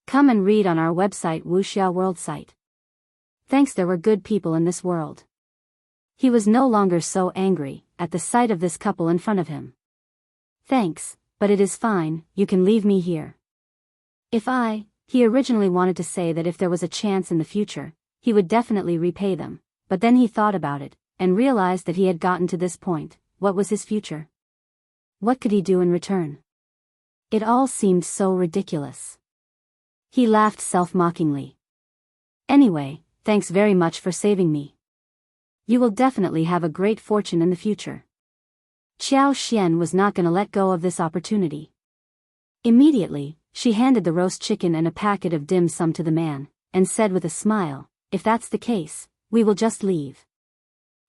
Come and read on our website Wuxia World site. Thanks, there were good people in this world. He was no longer so angry at the sight of this couple in front of him. Thanks, but it is fine, you can leave me here. He originally wanted to say that if there was a chance in the future, he would definitely repay them, but then he thought about it, and realized that he had gotten to this point. What was his future? What could he do in return? It all seemed so ridiculous. He laughed self-mockingly. Anyway, thanks very much for saving me. You will definitely have a great fortune in the future. Qiao Xian was not going to let go of this opportunity. Immediately, she handed the roast chicken and a packet of dim sum to the man, and said with a smile, if that's the case, we will just leave.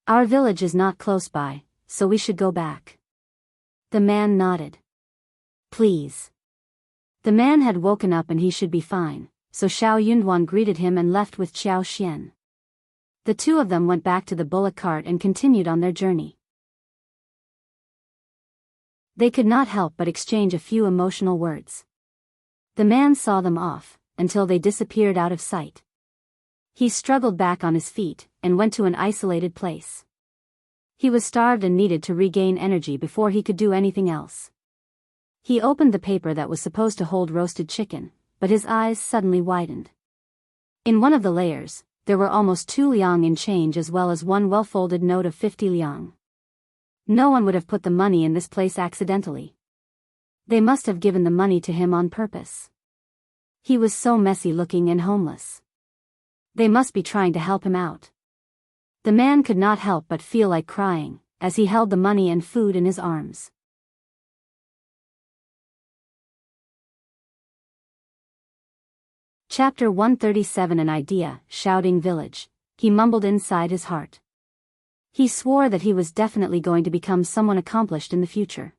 Our village is not close by, so we should go back. The man nodded. Please. The man had woken up and he should be fine, so Xiao Yunduan greeted him and left with Qiao Xian. The 2 of them went back to the bullock cart and continued on their journey. They could not help but exchange a few emotional words. The man saw them off, until they disappeared out of sight. He struggled back on his feet, and went to an isolated place. He was starved and needed to regain energy before he could do anything else. He opened the paper that was supposed to hold roasted chicken, but his eyes suddenly widened. In one of the layers, there were almost 2 liang in change as well as 1 well-folded note of 50 liang. No one would have put the money in this place accidentally. They must have given the money to him on purpose. He was so messy looking and homeless. They must be trying to help him out. The man could not help but feel like crying, as he held the money and food in his arms. Chapter 137. An idea, shouting village, he mumbled inside his heart. He swore that he was definitely going to become someone accomplished in the future.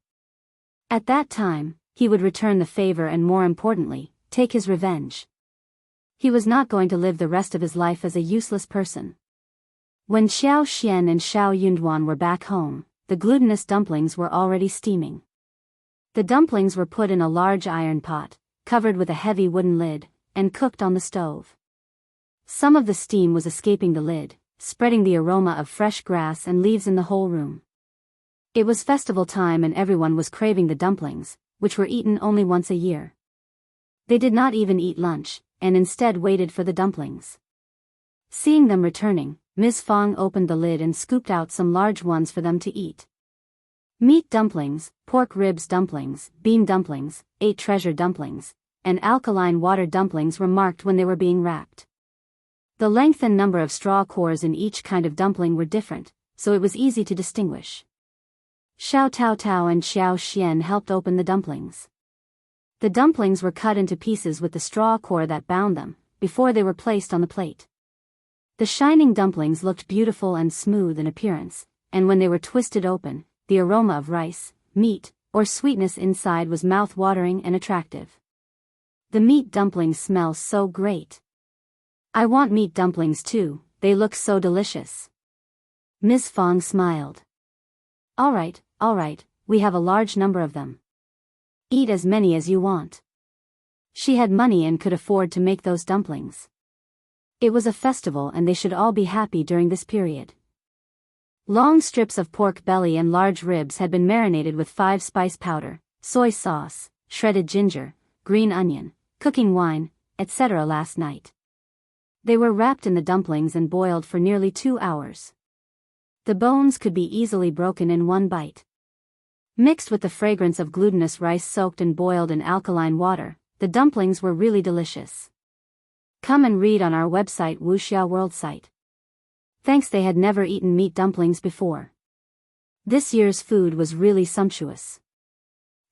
At that time, he would return the favor and more importantly, take his revenge. He was not going to live the rest of his life as a useless person. When Xiao Xian and Xiao Yunduan were back home, the glutinous dumplings were already steaming. The dumplings were put in a large iron pot, covered with a heavy wooden lid, and cooked on the stove. Some of the steam was escaping the lid, spreading the aroma of fresh grass and leaves in the whole room. It was festival time and everyone was craving the dumplings, which were eaten only once a year. They did not even eat lunch, and instead waited for the dumplings. Seeing them returning, Ms. Fang opened the lid and scooped out some large ones for them to eat. Meat dumplings, pork ribs dumplings, bean dumplings, 8 treasure dumplings, and alkaline water dumplings were marked when they were being wrapped. The length and number of straw cores in each kind of dumpling were different, so it was easy to distinguish. Xiao Tao Tao and Xiao Xian helped open the dumplings. The dumplings were cut into pieces with the straw core that bound them, before they were placed on the plate. The shining dumplings looked beautiful and smooth in appearance, and when they were twisted open, the aroma of rice, meat, or sweetness inside was mouth-watering and attractive. The meat dumplings smell so great. I want meat dumplings too, they look so delicious. Ms. Fang smiled. All right, we have a large number of them. Eat as many as you want. She had money and could afford to make those dumplings. It was a festival and they should all be happy during this period. Long strips of pork belly and large ribs had been marinated with 5-spice powder, soy sauce, shredded ginger, green onion, cooking wine, etc. last night. They were wrapped in the dumplings and boiled for nearly 2 hours. The bones could be easily broken in one bite. Mixed with the fragrance of glutinous rice soaked and boiled in alkaline water, the dumplings were really delicious. Come and read on our website Wuxia World site. Thanks, they had never eaten meat dumplings before. This year's food was really sumptuous.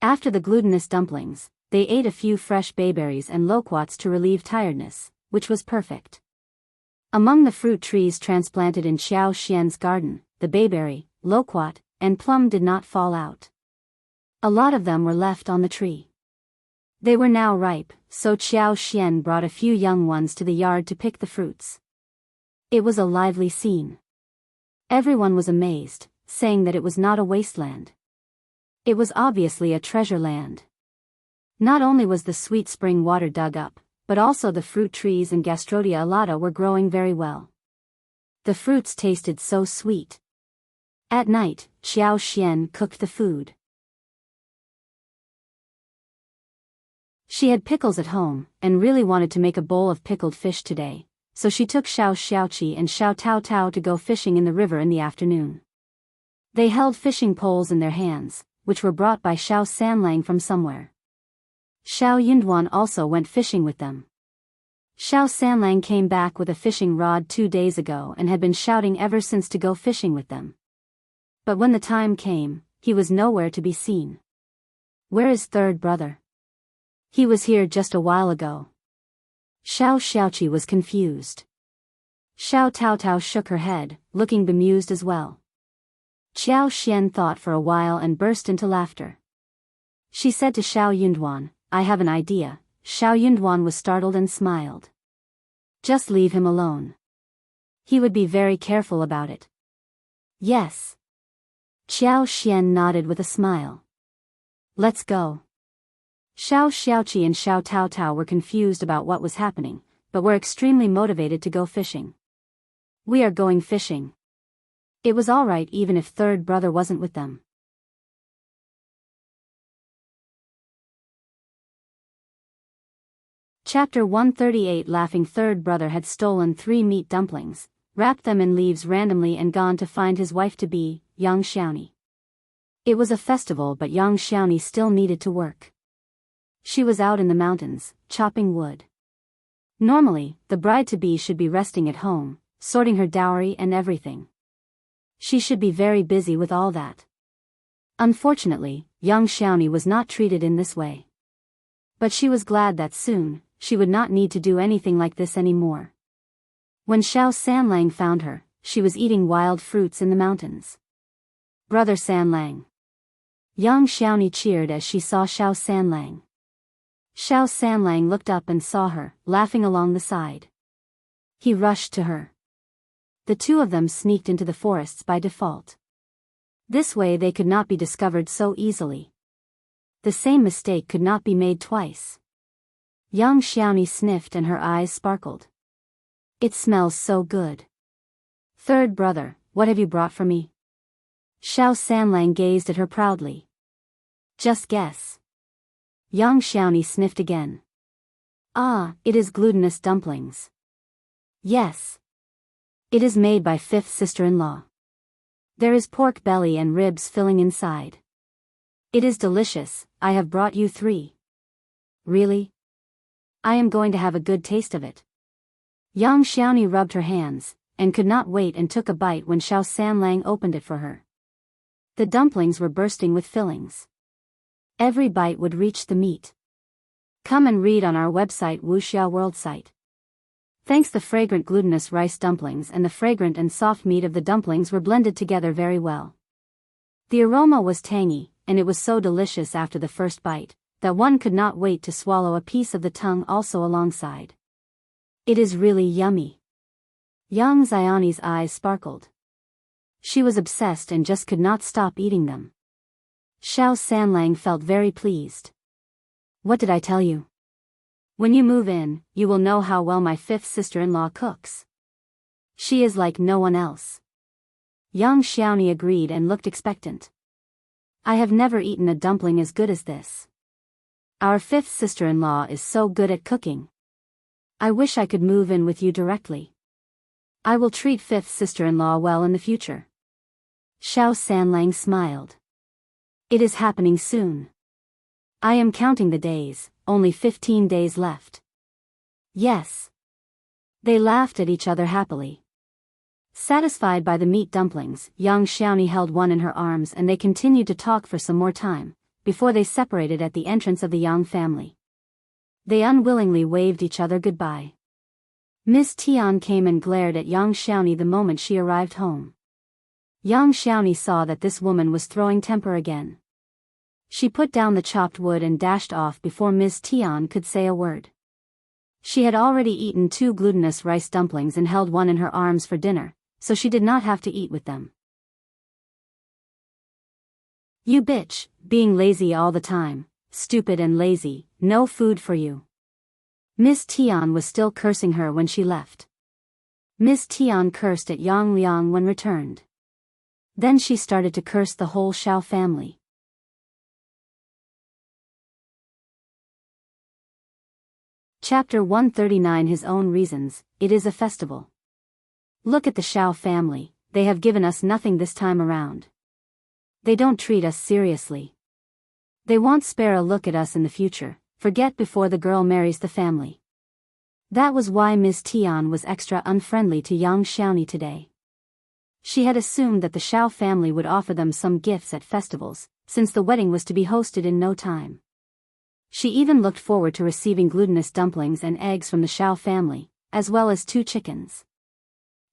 After the glutinous dumplings, they ate a few fresh bayberries and loquats to relieve tiredness, which was perfect. Among the fruit trees transplanted in Xiao Xian's garden, the bayberry, loquat, and plum did not fall out. A lot of them were left on the tree. They were now ripe, so Xiao Xian brought a few young ones to the yard to pick the fruits. It was a lively scene. Everyone was amazed, saying that it was not a wasteland. It was obviously a treasure land. Not only was the sweet spring water dug up, but also the fruit trees and Gastrodia alata were growing very well. The fruits tasted so sweet. At night, Xiao Xian cooked the food. She had pickles at home, and really wanted to make a bowl of pickled fish today, so she took Xiao Xiaoqi and Xiao Tao Tao to go fishing in the river in the afternoon. They held fishing poles in their hands, which were brought by Xiao Sanlang from somewhere. Xiao Yunduan also went fishing with them. Xiao Sanlang came back with a fishing rod 2 days ago and had been shouting ever since to go fishing with them. But when the time came, he was nowhere to be seen. Where is third brother? He was here just a while ago. Xiao Xiaoqi was confused. Xiao Tao Tao shook her head, looking bemused as well. Xiao Xian thought for a while and burst into laughter. She said to Xiao Yunduan, I have an idea. Xiao Yunduan was startled and smiled. Just leave him alone. He would be very careful about it. Yes. Xiao Xian nodded with a smile. Let's go. Xiao Xiaoqi and Xiao Tao Tao were confused about what was happening, but were extremely motivated to go fishing. We are going fishing. It was all right even if third brother wasn't with them. Chapter 138. Laughing third brother had stolen 3 meat dumplings, wrapped them in leaves randomly and gone to find his wife-to-be, Yang Xiaoni. It was a festival but Yang Xiaoni still needed to work. She was out in the mountains, chopping wood. Normally, the bride-to-be should be resting at home, sorting her dowry and everything. She should be very busy with all that. Unfortunately, Yang Xiaoni was not treated in this way. But she was glad that soon, she would not need to do anything like this anymore. When Xiao Sanlang found her, she was eating wild fruits in the mountains. Brother Sanlang. Yang Xiaoni cheered as she saw Xiao Sanlang. Xiao Sanlang looked up and saw her, laughing along the side. He rushed to her. The two of them sneaked into the forests by default. This way they could not be discovered so easily. The same mistake could not be made twice. Young Xiaoni sniffed and her eyes sparkled. It smells so good. Third brother, what have you brought for me? Xiao Sanlang gazed at her proudly. Just guess. Young Xiaoni sniffed again. Ah, it is glutinous dumplings. Yes. It is made by fifth sister-in-law. There is pork belly and ribs filling inside. It is delicious, I have brought you 3. Really? I am going to have a good taste of it. Young Xiaoni rubbed her hands, and could not wait and took a bite when Xiao Sanlang opened it for her. The dumplings were bursting with fillings. Every bite would reach the meat. Come and read on our website Wuxia World site. Thanks, the fragrant glutinous rice dumplings and the fragrant and soft meat of the dumplings were blended together very well. The aroma was tangy, and it was so delicious after the first bite, that one could not wait to swallow a piece of the tongue also alongside. It is really yummy. Young Xiaoni's eyes sparkled. She was obsessed and just could not stop eating them. Xiao Sanlang felt very pleased. What did I tell you? When you move in, you will know how well my fifth sister-in-law cooks. She is like no one else. Young Xiaoni agreed and looked expectant. I have never eaten a dumpling as good as this. Our fifth sister-in-law is so good at cooking. I wish I could move in with you directly. I will treat fifth sister-in-law well in the future. Xiao Sanlang smiled. It is happening soon. I am counting the days, only 15 days left. Yes. They laughed at each other happily. Satisfied by the meat dumplings, young Xiaoni held one in her arms and they continued to talk for some more time, before they separated at the entrance of the Yang family. They unwillingly waved each other goodbye. Miss Tian came and glared at young Xiaoni the moment she arrived home. Young Xiaoni saw that this woman was throwing temper again. She put down the chopped wood and dashed off before Miss Tian could say a word. She had already eaten 2 glutinous rice dumplings and held one in her arms for dinner, so she did not have to eat with them. You bitch, being lazy all the time, stupid and lazy, no food for you. Miss Tian was still cursing her when she left. Miss Tian cursed at Yang Liang when returned. Then she started to curse the whole Xiao family. Chapter 139, His Own Reasons. It is a festival. Look at the Xiao family, they have given us nothing this time around. They don't treat us seriously. They won't spare a look at us in the future, forget before the girl marries the family. That was why Miss Tian was extra unfriendly to young Xiaoni today. She had assumed that the Xiao family would offer them some gifts at festivals, since the wedding was to be hosted in no time. She even looked forward to receiving glutinous dumplings and eggs from the Xiao family, as well as 2 chickens.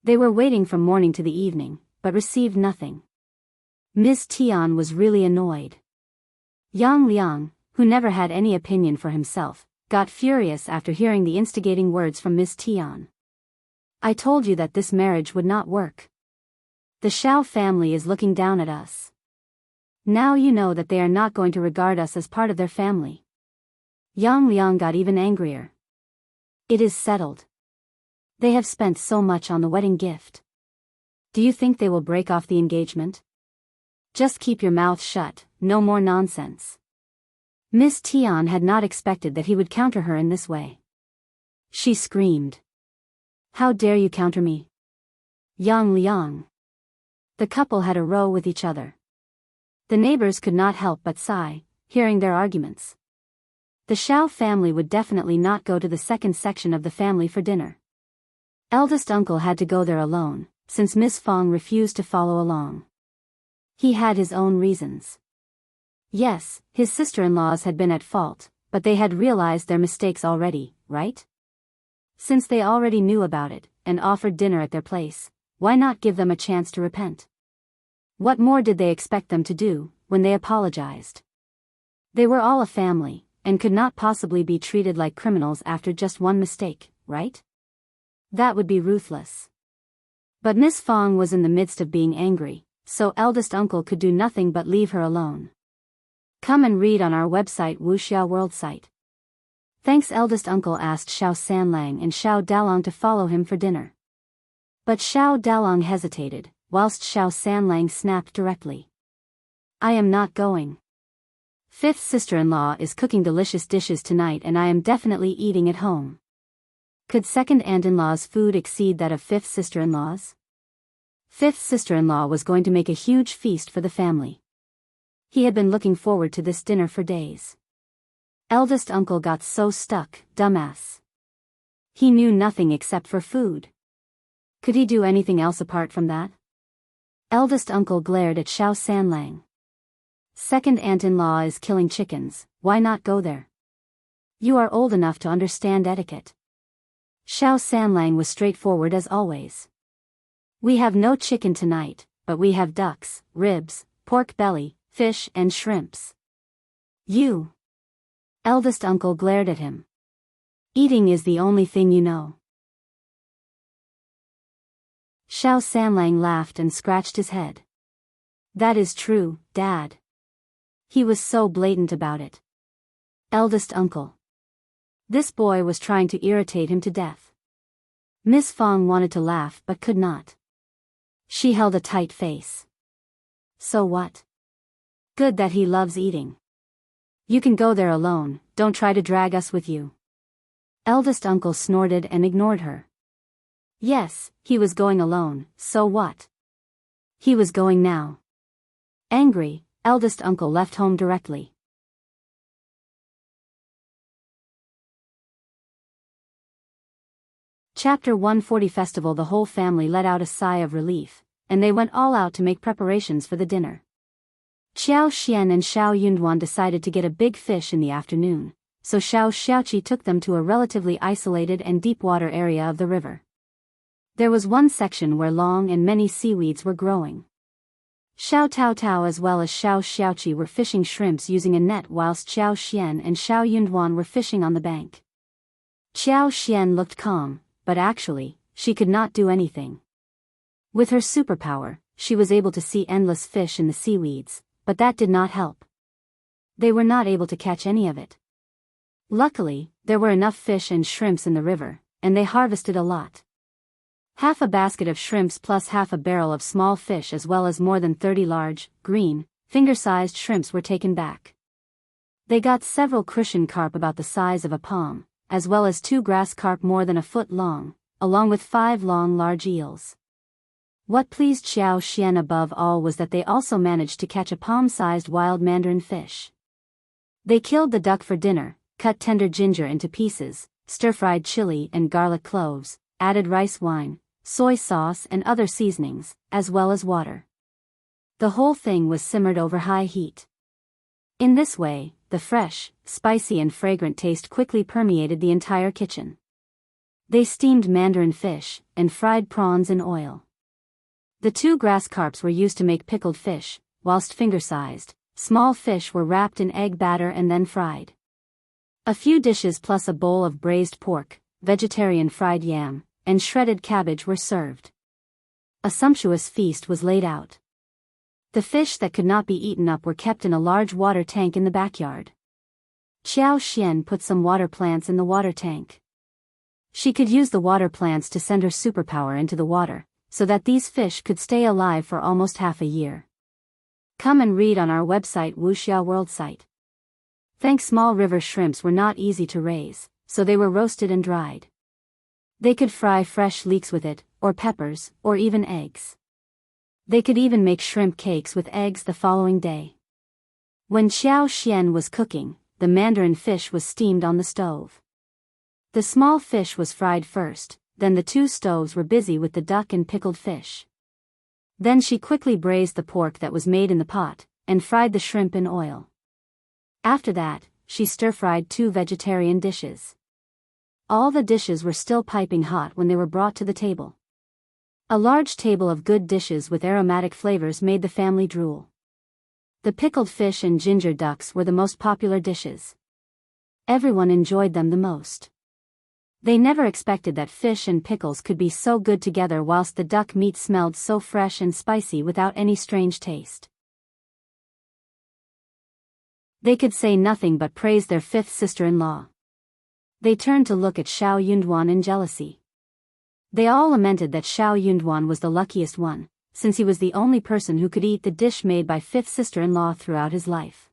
They were waiting from morning to the evening, but received nothing. Miss Tian was really annoyed. Yang Liang, who never had any opinion for himself, got furious after hearing the instigating words from Miss Tian. I told you that this marriage would not work. The Xiao family is looking down at us. Now you know that they are not going to regard us as part of their family. Yang Liang got even angrier. It is settled. They have spent so much on the wedding gift. Do you think they will break off the engagement? Just keep your mouth shut, no more nonsense. Miss Tian had not expected that he would counter her in this way. She screamed. How dare you counter me? Yang Liang. The couple had a row with each other. The neighbors could not help but sigh, hearing their arguments. The Xiao family would definitely not go to the second section of the family for dinner. Eldest uncle had to go there alone, since Miss Fang refused to follow along. He had his own reasons. Yes, his sister-in-laws had been at fault, but they had realized their mistakes already, right? Since they already knew about it, and offered dinner at their place, why not give them a chance to repent? What more did they expect them to do, when they apologized? They were all a family, and could not possibly be treated like criminals after just one mistake, right? That would be ruthless. But Miss Fang was in the midst of being angry, so eldest uncle could do nothing but leave her alone. Come and read on our website Wuxia World site. Thanks. Eldest uncle asked Xiao Sanlang and Xiao Dalong to follow him for dinner. But Xiao Dalong hesitated, whilst Xiao Sanlang snapped directly. I am not going. Fifth sister-in-law is cooking delicious dishes tonight and I am definitely eating at home. Could second aunt-in-law's food exceed that of fifth sister-in-law's? Fifth sister-in-law was going to make a huge feast for the family. He had been looking forward to this dinner for days. Eldest uncle got so stuck, dumbass. He knew nothing except for food. Could he do anything else apart from that? Eldest uncle glared at Xiao Sanlang. Second aunt-in-law is killing chickens, why not go there? You are old enough to understand etiquette. Xiao Sanlang was straightforward as always. We have no chicken tonight, but we have ducks, ribs, pork belly, fish and shrimps. You. Eldest uncle glared at him. Eating is the only thing you know. Xiao Sanlang laughed and scratched his head. That is true, Dad. He was so blatant about it. Eldest uncle. This boy was trying to irritate him to death. Miss Fang wanted to laugh but could not. She held a tight face. So what? Good that he loves eating. You can go there alone, don't try to drag us with you. Eldest uncle snorted and ignored her. Yes, he was going alone, so what? He was going now. Angry, eldest uncle left home directly. Chapter 140 Festival. The whole family let out a sigh of relief, and they went all out to make preparations for the dinner. Qiao Xian and Xiao Yunduan decided to get a big fish in the afternoon, so Xiao Xiaoqi took them to a relatively isolated and deep water area of the river. There was one section where long and many seaweeds were growing. Xiao Tao Tao as well as Xiao Xiaoqi were fishing shrimps using a net whilst Xiao Xian and Xiao Yunduan were fishing on the bank. Xiao Xian looked calm, but actually, she could not do anything. With her superpower, she was able to see endless fish in the seaweeds, but that did not help. They were not able to catch any of it. Luckily, there were enough fish and shrimps in the river, and they harvested a lot. Half a basket of shrimps plus half a barrel of small fish as well as more than 30 large, green, finger-sized shrimps were taken back. They got several crucian carp about the size of a palm, as well as 2 grass carp more than a foot long, along with 5 long large eels. What pleased Xiao Xian above all was that they also managed to catch a palm-sized wild mandarin fish. They killed the duck for dinner, cut tender ginger into pieces, stir-fried chili and garlic cloves, added rice wine, soy sauce and other seasonings, as well as water. The whole thing was simmered over high heat. In this way, the fresh, spicy and fragrant taste quickly permeated the entire kitchen. They steamed mandarin fish, and fried prawns in oil. The 2 grass carps were used to make pickled fish, whilst finger-sized, small fish were wrapped in egg batter and then fried. A few dishes plus a bowl of braised pork, vegetarian fried yam, and shredded cabbage were served. A sumptuous feast was laid out. The fish that could not be eaten up were kept in a large water tank in the backyard. Qiao Xian put some water plants in the water tank. She could use the water plants to send her superpower into the water, so that these fish could stay alive for almost half a year. Come and read on our website Wuxia World site. Thanks. Small river shrimps were not easy to raise, so they were roasted and dried. They could fry fresh leeks with it, or peppers, or even eggs. They could even make shrimp cakes with eggs the following day. When Qiao Xian was cooking, the mandarin fish was steamed on the stove. The small fish was fried first, then the 2 stoves were busy with the duck and pickled fish. Then she quickly braised the pork that was made in the pot, and fried the shrimp in oil. After that, she stir-fried 2 vegetarian dishes. All the dishes were still piping hot when they were brought to the table. A large table of good dishes with aromatic flavors made the family drool. The pickled fish and ginger ducks were the most popular dishes. Everyone enjoyed them the most. They never expected that fish and pickles could be so good together whilst the duck meat smelled so fresh and spicy without any strange taste. They could say nothing but praise their 5th sister-in-law. They turned to look at Xiao Yunduan in jealousy. They all lamented that Xiao Yunduan was the luckiest one, since he was the only person who could eat the dish made by fifth sister-in-law throughout his life.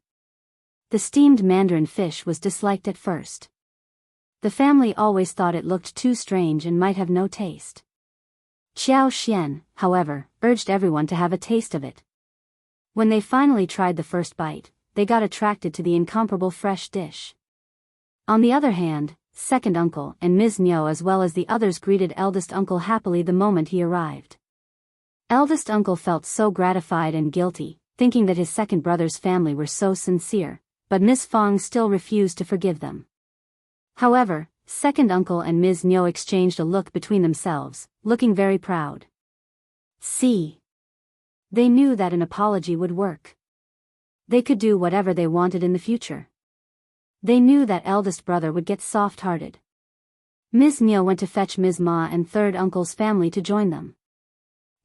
The steamed mandarin fish was disliked at first. The family always thought it looked too strange and might have no taste. Qiao Xian, however, urged everyone to have a taste of it. When they finally tried the first bite, they got attracted to the incomparable fresh dish. On the other hand, second uncle and Ms. Niu as well as the others greeted eldest uncle happily the moment he arrived. Eldest uncle felt so gratified and guilty, thinking that his second brother's family were so sincere, but Miss Fang still refused to forgive them. However, second uncle and Ms. Niu exchanged a look between themselves, looking very proud. See? They knew that an apology would work. They could do whatever they wanted in the future. They knew that eldest brother would get soft-hearted. Ms. Niu went to fetch Ms. Ma and third uncle's family to join them.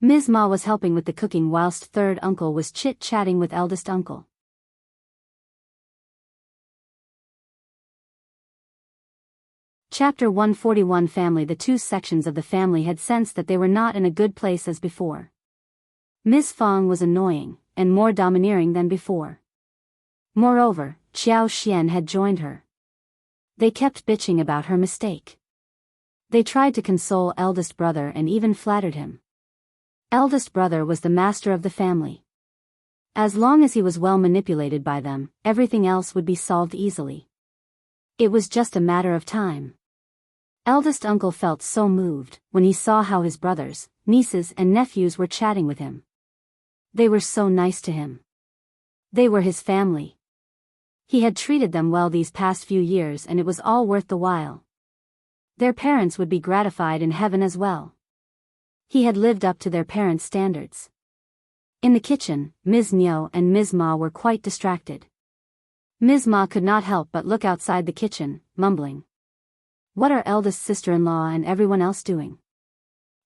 Ms. Ma was helping with the cooking whilst third uncle was chit-chatting with eldest uncle. Chapter 141 Family. The two sections of the family had sensed that they were not in a good place as before. Ms. Fang was annoying, and more domineering than before. Moreover, Qiao Xian had joined her. They kept bitching about her mistake. They tried to console eldest brother and even flattered him. Eldest brother was the master of the family. As long as he was well manipulated by them, everything else would be solved easily. It was just a matter of time. Eldest uncle felt so moved when he saw how his brothers, nieces and nephews were chatting with him. They were so nice to him. They were his family. He had treated them well these past few years and it was all worth the while. Their parents would be gratified in heaven as well. He had lived up to their parents' standards. In the kitchen, Ms. Niu and Ms. Ma were quite distracted. Ms. Ma could not help but look outside the kitchen, mumbling. What are eldest sister-in-law and everyone else doing?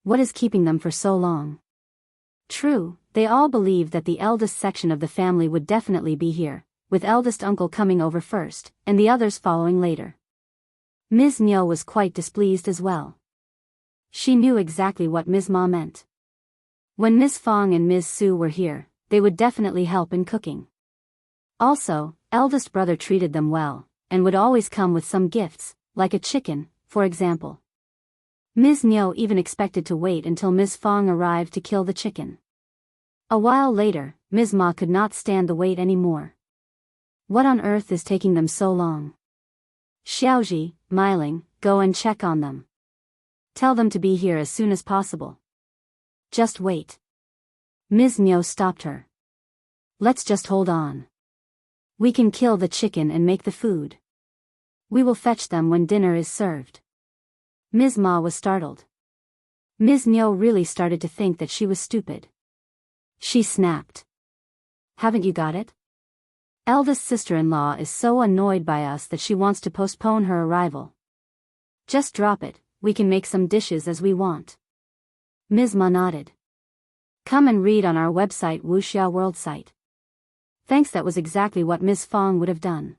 What is keeping them for so long? True, they all believed that the eldest section of the family would definitely be here, with eldest uncle coming over first, and the others following later. Ms. Niu was quite displeased as well. She knew exactly what Ms. Ma meant. When Ms. Fang and Ms. Su were here, they would definitely help in cooking. Also, eldest brother treated them well, and would always come with some gifts, like a chicken, for example. Ms. Niu even expected to wait until Ms. Fang arrived to kill the chicken. A while later, Ms. Ma could not stand the wait anymore. What on earth is taking them so long? Xiaoji, Miling, go and check on them. Tell them to be here as soon as possible. Just wait. Ms. Niu stopped her. Let's just hold on. We can kill the chicken and make the food. We will fetch them when dinner is served. Ms. Ma was startled. Ms. Niu really started to think that she was stupid. She snapped. Haven't you got it? Eldest sister-in-law is so annoyed by us that she wants to postpone her arrival. Just drop it, we can make some dishes as we want. Ms. Ma nodded. Come and read on our website Wuxia World site. Thanks, that was exactly what Ms. Fang would have done.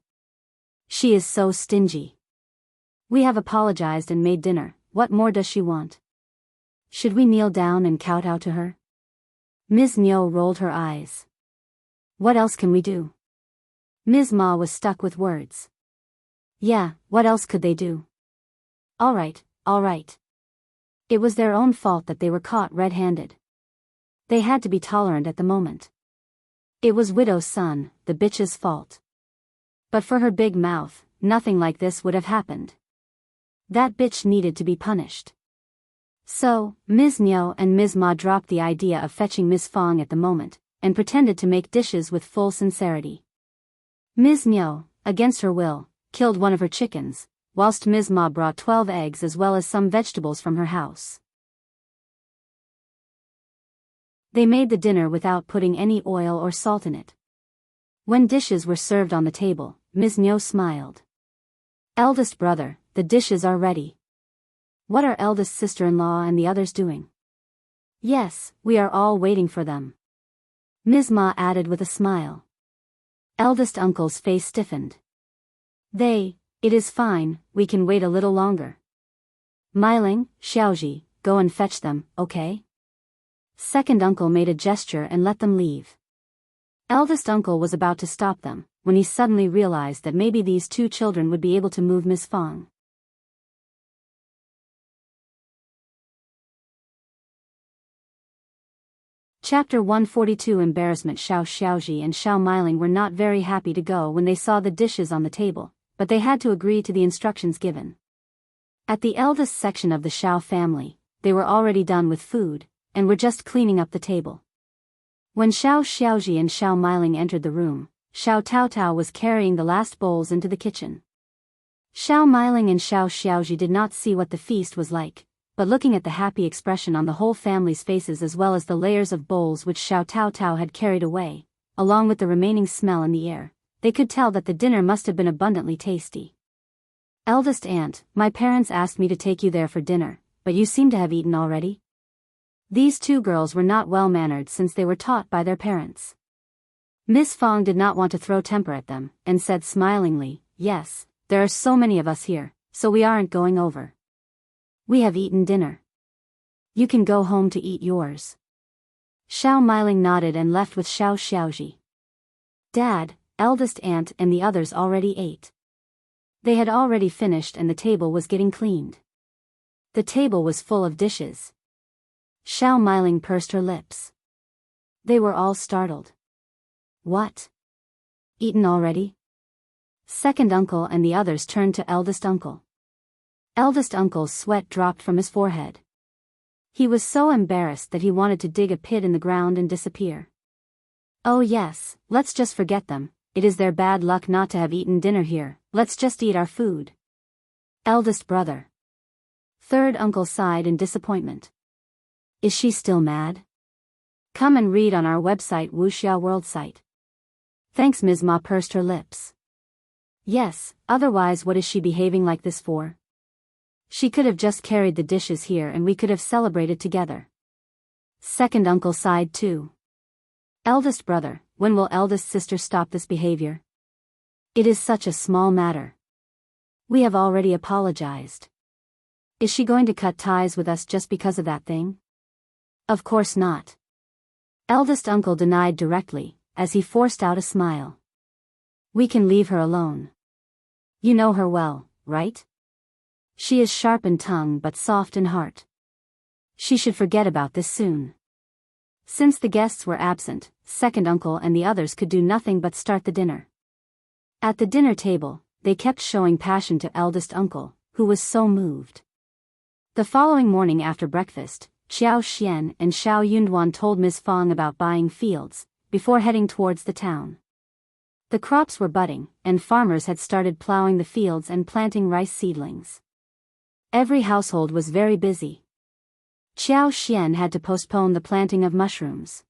She is so stingy. We have apologized and made dinner, what more does she want? Should we kneel down and kowtow to her? Ms. Niu rolled her eyes. What else can we do? Ms. Ma was stuck with words. Yeah, what else could they do? All right. It was their own fault that they were caught red-handed. They had to be tolerant at the moment. It was widow's son, the bitch's fault. But for her big mouth, nothing like this would have happened. That bitch needed to be punished. So, Ms. Niu and Ms. Ma dropped the idea of fetching Ms. Fang at the moment, and pretended to make dishes with full sincerity. Ms. Niu, against her will, killed one of her chickens, whilst Ms. Ma brought 12 eggs as well as some vegetables from her house. They made the dinner without putting any oil or salt in it. When dishes were served on the table, Ms. Niu smiled. Eldest brother, the dishes are ready. What are eldest sister-in-law and the others doing? Yes, we are all waiting for them. Ms. Ma added with a smile. Eldest uncle's face stiffened. They It is fine, we can wait a little longer. Miling, Xiaoji, go and fetch them, okay? Second uncle made a gesture and let them leave. Eldest uncle was about to stop them, when he suddenly realized that maybe these two children would be able to move Miss Fang. Chapter 142 Embarrassment. Xiaoji and Xiao Miling were not very happy to go when they saw the dishes on the table, but they had to agree to the instructions given. At the eldest section of the Xiao family, they were already done with food, and were just cleaning up the table. When Xiaoji and Xiao Miling entered the room, Xiao Taotao was carrying the last bowls into the kitchen. Xiao Miling and Xiaoji did not see what the feast was like, but looking at the happy expression on the whole family's faces as well as the layers of bowls which Xiao Taotao had carried away, along with the remaining smell in the air, they could tell that the dinner must have been abundantly tasty. Eldest aunt, my parents asked me to take you there for dinner, but you seem to have eaten already? These two girls were not well-mannered since they were taught by their parents. Miss Fang did not want to throw temper at them, and said smilingly, yes, there are so many of us here, so we aren't going over. We have eaten dinner. You can go home to eat yours. Xiao Miling nodded and left with Xiaoji. Dad, eldest aunt and the others already ate. They had already finished and the table was getting cleaned. The table was full of dishes. Xiao Miling pursed her lips. They were all startled. What? Eaten already? Second uncle and the others turned to eldest uncle. Eldest uncle's sweat dropped from his forehead. He was so embarrassed that he wanted to dig a pit in the ground and disappear. Oh yes, let's just forget them, it is their bad luck not to have eaten dinner here, let's just eat our food. Eldest brother. Third uncle sighed in disappointment. Is she still mad? Come and read on our website Wuxia World site. Thanks. Ms. Ma pursed her lips. Yes, otherwise what is she behaving like this for? She could have just carried the dishes here and we could have celebrated together. Second uncle sighed too. Eldest brother, when will eldest sister stop this behavior? It is such a small matter. We have already apologized. Is she going to cut ties with us just because of that thing? Of course not. Eldest uncle denied directly, as he forced out a smile. We can leave her alone. You know her well, right? She is sharp in tongue but soft in heart. She should forget about this soon. Since the guests were absent, second uncle and the others could do nothing but start the dinner. At the dinner table, they kept showing passion to eldest uncle, who was so moved. The following morning after breakfast, Qiao Xian and Xiao Yunduan told Ms. Fang about buying fields, before heading towards the town. The crops were budding, and farmers had started plowing the fields and planting rice seedlings. Every household was very busy. Qiao Xian had to postpone the planting of mushrooms.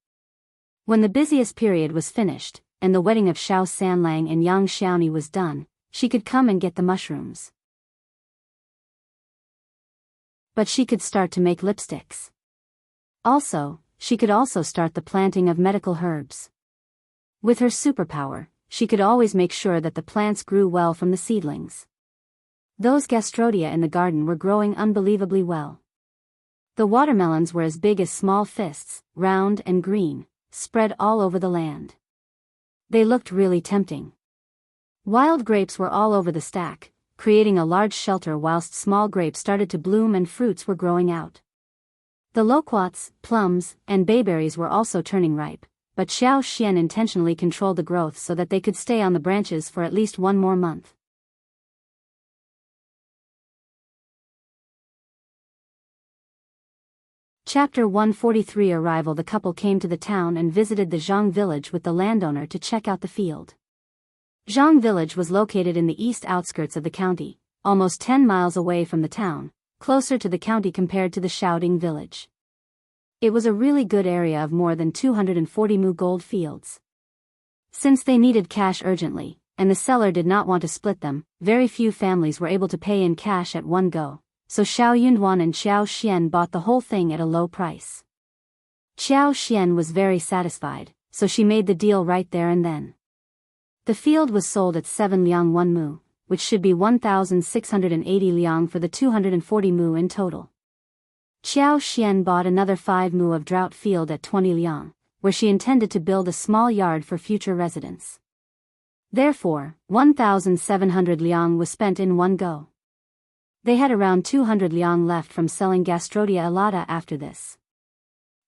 When the busiest period was finished, and the wedding of Xiao Sanlang and Yang Xiaoni was done, she could come and get the mushrooms. But she could start to make lipsticks. Also, she could also start the planting of medical herbs. With her superpower, she could always make sure that the plants grew well from the seedlings. Those gastrodia in the garden were growing unbelievably well. The watermelons were as big as small fists, round and green, spread all over the land. They looked really tempting. Wild grapes were all over the stack, creating a large shelter whilst small grapes started to bloom and fruits were growing out. The loquats, plums, and bayberries were also turning ripe, but Xiao Xian intentionally controlled the growth so that they could stay on the branches for at least one more month. Chapter 143 Arrival. The couple came to the town and visited the Zhang village with the landowner to check out the field. Zhang village was located in the east outskirts of the county, almost 10 miles away from the town, closer to the county compared to the Shaoding village. It was a really good area of more than 240 mu gold fields. Since they needed cash urgently, and the seller did not want to split them, very few families were able to pay in cash at one go, so Xiao Yunduan and Xiao Xian bought the whole thing at a low price. Xiao Xian was very satisfied, so she made the deal right there and then. The field was sold at 7 liang 1 mu, which should be 1,680 liang for the 240 mu in total. Qiao Xian bought another 5 mu of drought field at 20 liang, where she intended to build a small yard for future residents. Therefore, 1,700 liang was spent in one go. They had around 200 liang left from selling Gastrodia alata after this.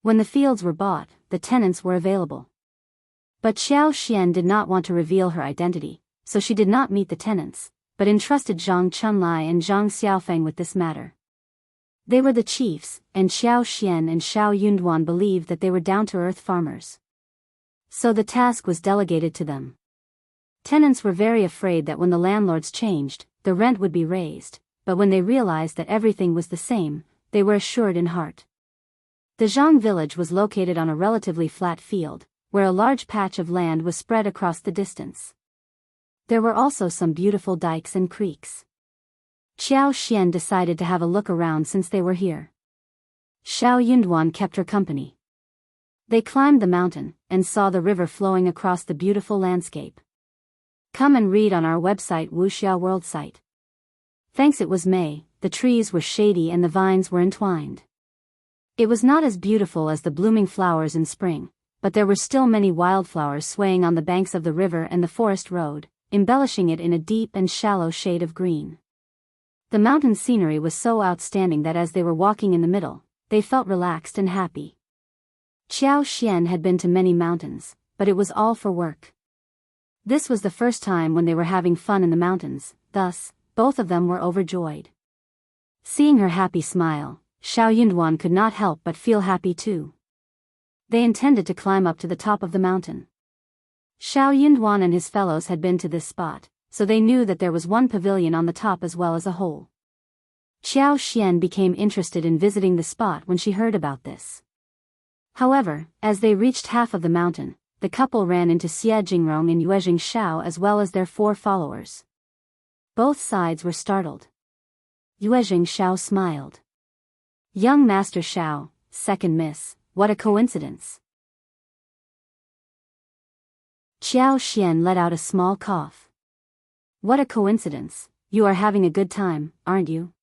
When the fields were bought, the tenants were available. But Qiao Xian did not want to reveal her identity, so she did not meet the tenants, but entrusted Zhang Chunlai and Zhang Xiaofeng with this matter. They were the chiefs, and Xiao Xian and Xiao Yunduan believed that they were down-to-earth farmers. So the task was delegated to them. Tenants were very afraid that when the landlords changed, the rent would be raised, but when they realized that everything was the same, they were assured in heart. The Zhang village was located on a relatively flat field, where a large patch of land was spread across the distance. There were also some beautiful dikes and creeks. Xiao Xian decided to have a look around since they were here. Xiao Yunduan kept her company. They climbed the mountain, and saw the river flowing across the beautiful landscape. Come and read on our website Wuxia World site. Thanks. It was May, the trees were shady and the vines were entwined. It was not as beautiful as the blooming flowers in spring, but there were still many wildflowers swaying on the banks of the river and the forest road, embellishing it in a deep and shallow shade of green. The mountain scenery was so outstanding that as they were walking in the middle, they felt relaxed and happy. Qiao Xian had been to many mountains, but it was all for work. This was the first time when they were having fun in the mountains, thus, both of them were overjoyed. Seeing her happy smile, Xiao Yunduan could not help but feel happy too. They intended to climb up to the top of the mountain. Xiao Yunduan and his fellows had been to this spot, so they knew that there was one pavilion on the top as well as a hole. Qiao Xian became interested in visiting the spot when she heard about this. However, as they reached half of the mountain, the couple ran into Yuezheng and Yuezheng Xiao as well as their 4 followers. Both sides were startled. Yuezheng Xiao smiled. Young Master Xiao, second miss, what a coincidence. Qiao Xian let out a small cough. What a coincidence, you are having a good time, aren't you?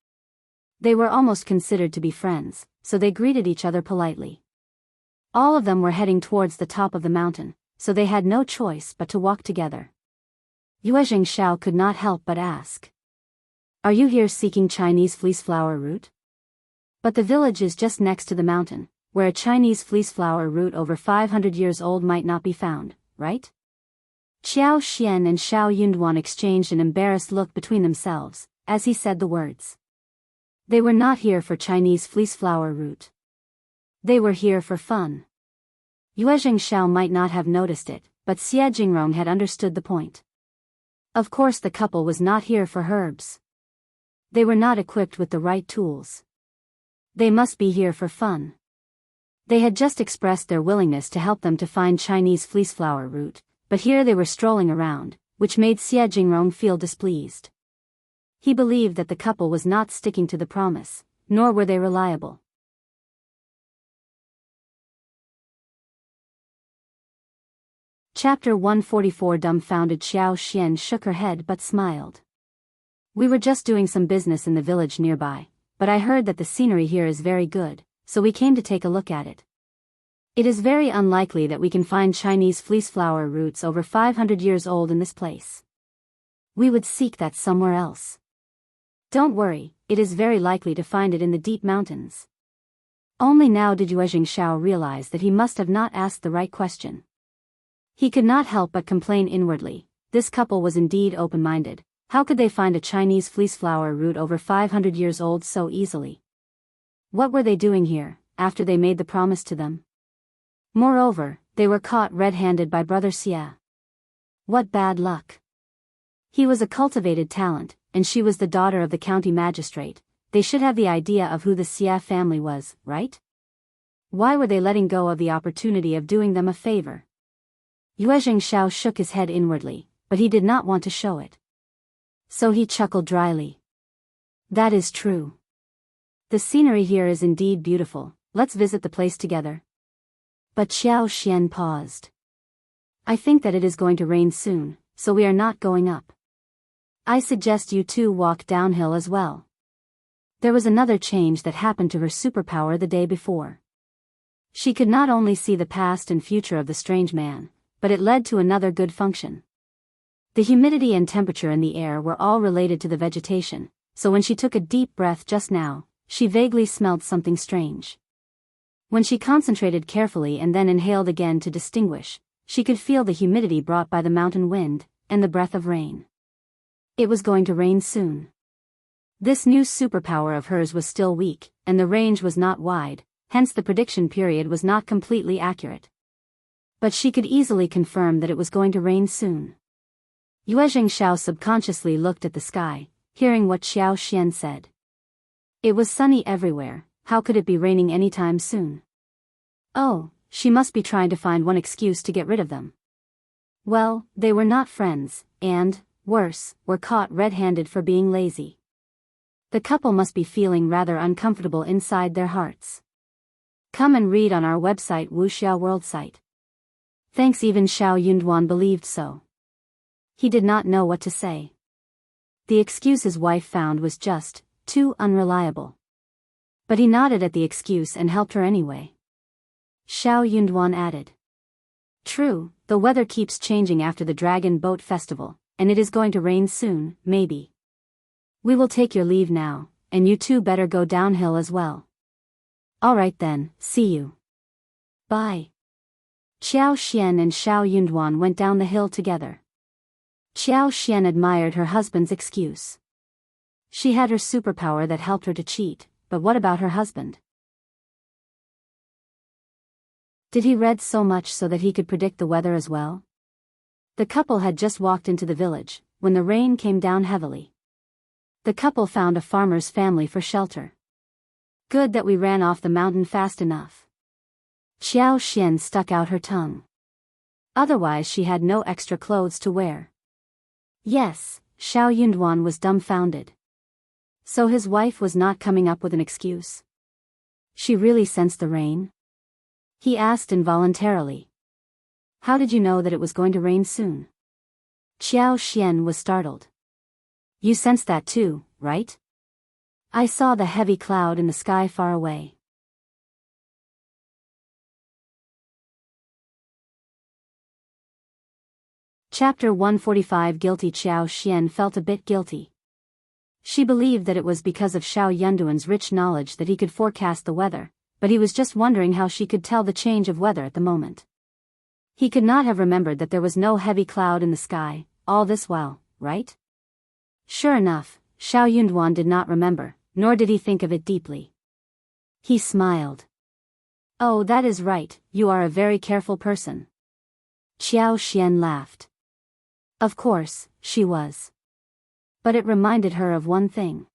They were almost considered to be friends, so they greeted each other politely. All of them were heading towards the top of the mountain, so they had no choice but to walk together. Yuezheng Xiao could not help but ask. Are you here seeking Chinese fleece flower root? But the village is just next to the mountain, where a Chinese fleece flower root over 500 years old might not be found, right? Qiao Xian and Xiao Yunduan exchanged an embarrassed look between themselves, as he said the words. They were not here for Chinese fleece flower root. They were here for fun. Yuezheng Xiao might not have noticed it, but Xie Jingrong had understood the point. Of course the couple was not here for herbs. They were not equipped with the right tools. They must be here for fun. They had just expressed their willingness to help them to find Chinese fleece flower root, but here they were strolling around, which made Xie Jingrong feel displeased. He believed that the couple was not sticking to the promise, nor were they reliable. Chapter 144. Dumbfounded Xiao Xian shook her head but smiled. We were just doing some business in the village nearby, but I heard that the scenery here is very good, so we came to take a look at it. It is very unlikely that we can find Chinese fleece flower roots over 500 years old in this place. We would seek that somewhere else. Don't worry, it is very likely to find it in the deep mountains. Only now did Yuezheng Xiao realize that he must have not asked the right question. He could not help but complain inwardly. This couple was indeed open-minded. How could they find a Chinese fleece flower root over 500 years old so easily? What were they doing here, after they made the promise to them? Moreover, they were caught red-handed by Brother Xie. What bad luck. He was a cultivated talent, and she was the daughter of the county magistrate. They should have the idea of who the Xie family was, right? Why were they letting go of the opportunity of doing them a favor? Yuezheng Xiao shook his head inwardly, but he did not want to show it. So he chuckled dryly. That is true. The scenery here is indeed beautiful, let's visit the place together. But Xiao Xian paused. I think that it is going to rain soon, so we are not going up. I suggest you two walk downhill as well. There was another change that happened to her superpower the day before. She could not only see the past and future of the strange man, but it led to another good function. The humidity and temperature in the air were all related to the vegetation, so when she took a deep breath just now, she vaguely smelled something strange. When she concentrated carefully and then inhaled again to distinguish, she could feel the humidity brought by the mountain wind, and the breath of rain. It was going to rain soon. This new superpower of hers was still weak, and the range was not wide, hence the prediction period was not completely accurate. But she could easily confirm that it was going to rain soon. Yuezheng Xiao subconsciously looked at the sky, hearing what Xiao said. It was sunny everywhere, how could it be raining anytime soon? Oh, she must be trying to find one excuse to get rid of them. Well, they were not friends, and, worse, were caught red-handed for being lazy. The couple must be feeling rather uncomfortable inside their hearts. Come and read on our website Wuxia World site. Thanks. Even Xiao Yunduan believed so. He did not know what to say. The excuse his wife found was just too unreliable. But he nodded at the excuse and helped her anyway. Xiao Yunduan added. True, the weather keeps changing after the Dragon Boat Festival, and it is going to rain soon, maybe. We will take your leave now, and you two better go downhill as well. Alright then, see you. Bye. Qiao Xian and Xiao Yunduan went down the hill together. Qiao Xian admired her husband's excuse. She had her superpower that helped her to cheat, but what about her husband? Did he read so much so that he could predict the weather as well? The couple had just walked into the village, when the rain came down heavily. The couple found a farmer's family for shelter. Good that we ran off the mountain fast enough. Qiao Xian stuck out her tongue. Otherwise she had no extra clothes to wear. Yes, Xiao Yunduan was dumbfounded. So his wife was not coming up with an excuse. She really sensed the rain? He asked involuntarily. How did you know that it was going to rain soon? Qiao Xian was startled. You sensed that too, right? I saw the heavy cloud in the sky far away. Chapter 145. Guilty. Qiao Xian felt a bit guilty. She believed that it was because of Xiao Yunduan's rich knowledge that he could forecast the weather, but he was just wondering how she could tell the change of weather at the moment. He could not have remembered that there was no heavy cloud in the sky, all this while, right? Sure enough, Xiao Yunduan did not remember, nor did he think of it deeply. He smiled. Oh, that is right, you are a very careful person. Qiao Xian laughed. Of course, she was. But it reminded her of one thing.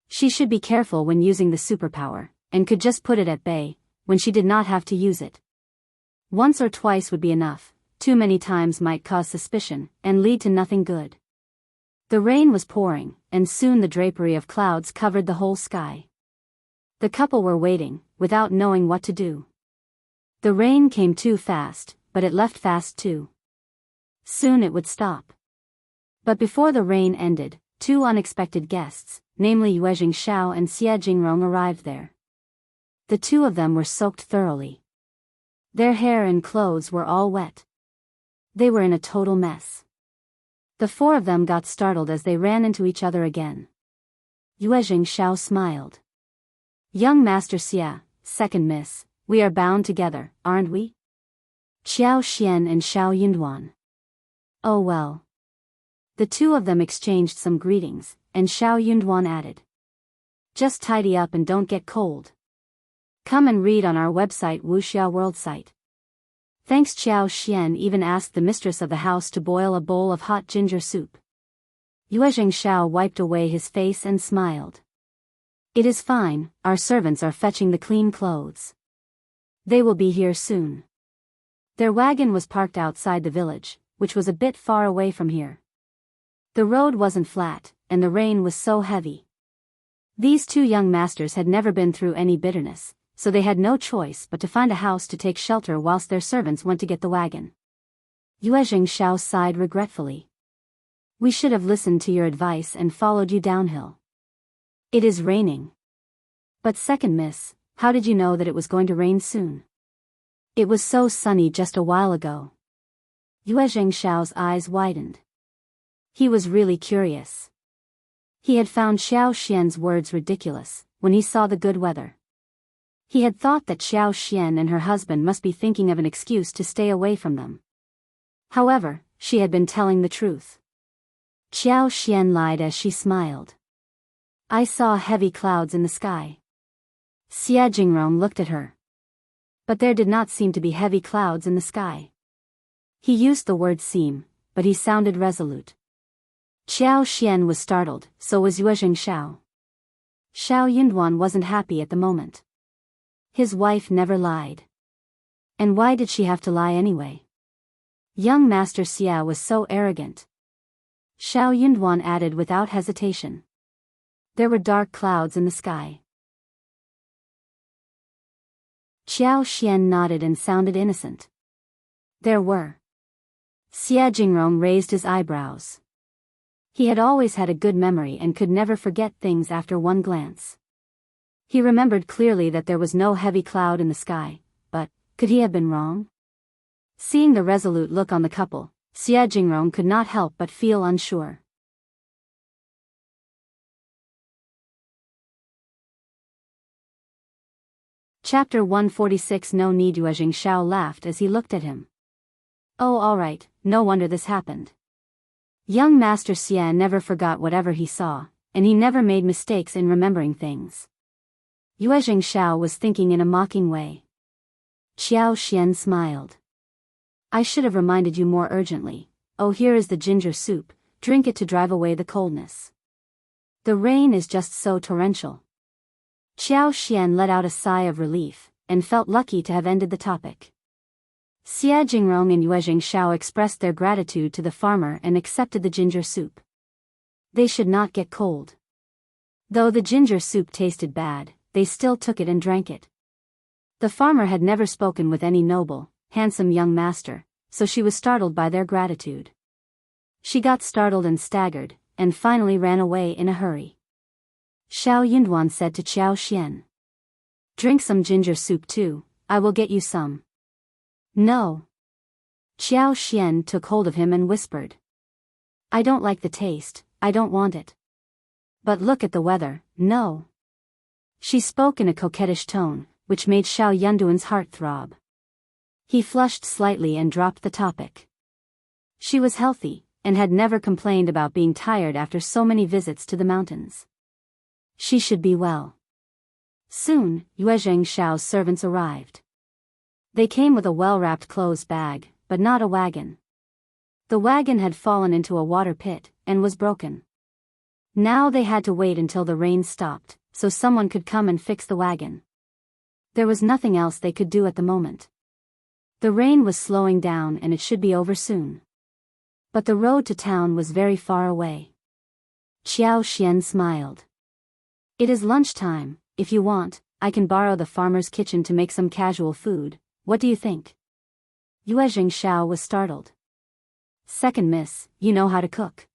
She should be careful when using the superpower, and could just put it at bay, when she did not have to use it. Once or twice would be enough, too many times might cause suspicion, and lead to nothing good. The rain was pouring, and soon the drapery of clouds covered the whole sky. The couple were waiting, without knowing what to do. The rain came too fast, but it left fast too. Soon it would stop. But before the rain ended, two unexpected guests, namely Yuezheng Xiao and Xie Jingrong, arrived there. The two of them were soaked thoroughly. Their hair and clothes were all wet. They were in a total mess. The four of them got startled as they ran into each other again. Yuezheng Xiao smiled. Young Master Xie, second miss, we are bound together, aren't we? Qiao Xian and Xiao Yunduan. Oh well. The two of them exchanged some greetings, and Xiao Yunduan added. Just tidy up and don't get cold. Come and read on our website Wuxia World site. Thanks. Qiao Xian even asked the mistress of the house to boil a bowl of hot ginger soup. Yuezheng Xiao wiped away his face and smiled. It is fine, our servants are fetching the clean clothes. They will be here soon. Their wagon was parked outside the village, which was a bit far away from here. The road wasn't flat, and the rain was so heavy. These two young masters had never been through any bitterness, so they had no choice but to find a house to take shelter whilst their servants went to get the wagon. Yuezheng Xiao sighed regretfully. We should have listened to your advice and followed you downhill. It is raining. But second miss, how did you know that it was going to rain soon? It was so sunny just a while ago. Yuezheng Xiao's eyes widened. He was really curious. He had found Xiao Xian's words ridiculous when he saw the good weather. He had thought that Xiao Xian and her husband must be thinking of an excuse to stay away from them. However, she had been telling the truth. Xiao Xian lied as she smiled. I saw heavy clouds in the sky. Xia Jingrong looked at her. But there did not seem to be heavy clouds in the sky. He used the word seem, but he sounded resolute. Xiao Xian was startled, so was Yuezheng Xiao. Xiao Yunduan wasn't happy at the moment. His wife never lied. And why did she have to lie anyway? Young Master Xia was so arrogant. Xiao Yunduan added without hesitation. There were dark clouds in the sky. Xiao Xian nodded and sounded innocent. There were. Xia Jingrong raised his eyebrows. He had always had a good memory and could never forget things after one glance. He remembered clearly that there was no heavy cloud in the sky, but, could he have been wrong? Seeing the resolute look on the couple, Xia Jingrong could not help but feel unsure. Chapter 146. No need. Yuezheng Xiao laughed as he looked at him. Oh, all right, no wonder this happened. Young Master Xia never forgot whatever he saw, and he never made mistakes in remembering things. Yuezheng Xiao was thinking in a mocking way. Xiao Xian smiled. I should have reminded you more urgently. Oh, here is the ginger soup, drink it to drive away the coldness. The rain is just so torrential. Xiao Xian let out a sigh of relief, and felt lucky to have ended the topic. Xia Jingrong and Yuezheng Xiao expressed their gratitude to the farmer and accepted the ginger soup. They should not get cold. Though the ginger soup tasted bad, they still took it and drank it. The farmer had never spoken with any noble, handsome young master, so she was startled by their gratitude. She got startled and staggered, and finally ran away in a hurry. Xiao Yunduan said to Xiao Xian. Drink some ginger soup too, I will get you some. No. Xiao Xian took hold of him and whispered. I don't like the taste, I don't want it. But look at the weather, no. She spoke in a coquettish tone, which made Xiao Yunduan's heart throb. He flushed slightly and dropped the topic. She was healthy, and had never complained about being tired after so many visits to the mountains. She should be well. Soon, Yuezheng Xiao's servants arrived. They came with a well-wrapped clothes bag, but not a wagon. The wagon had fallen into a water pit, and was broken. Now they had to wait until the rain stopped, so someone could come and fix the wagon. There was nothing else they could do at the moment. The rain was slowing down and it should be over soon. But the road to town was very far away. Xiao Xian smiled. It is lunchtime, if you want, I can borrow the farmer's kitchen to make some casual food. What do you think? Yuezheng Xiao was startled. Second miss, you know how to cook.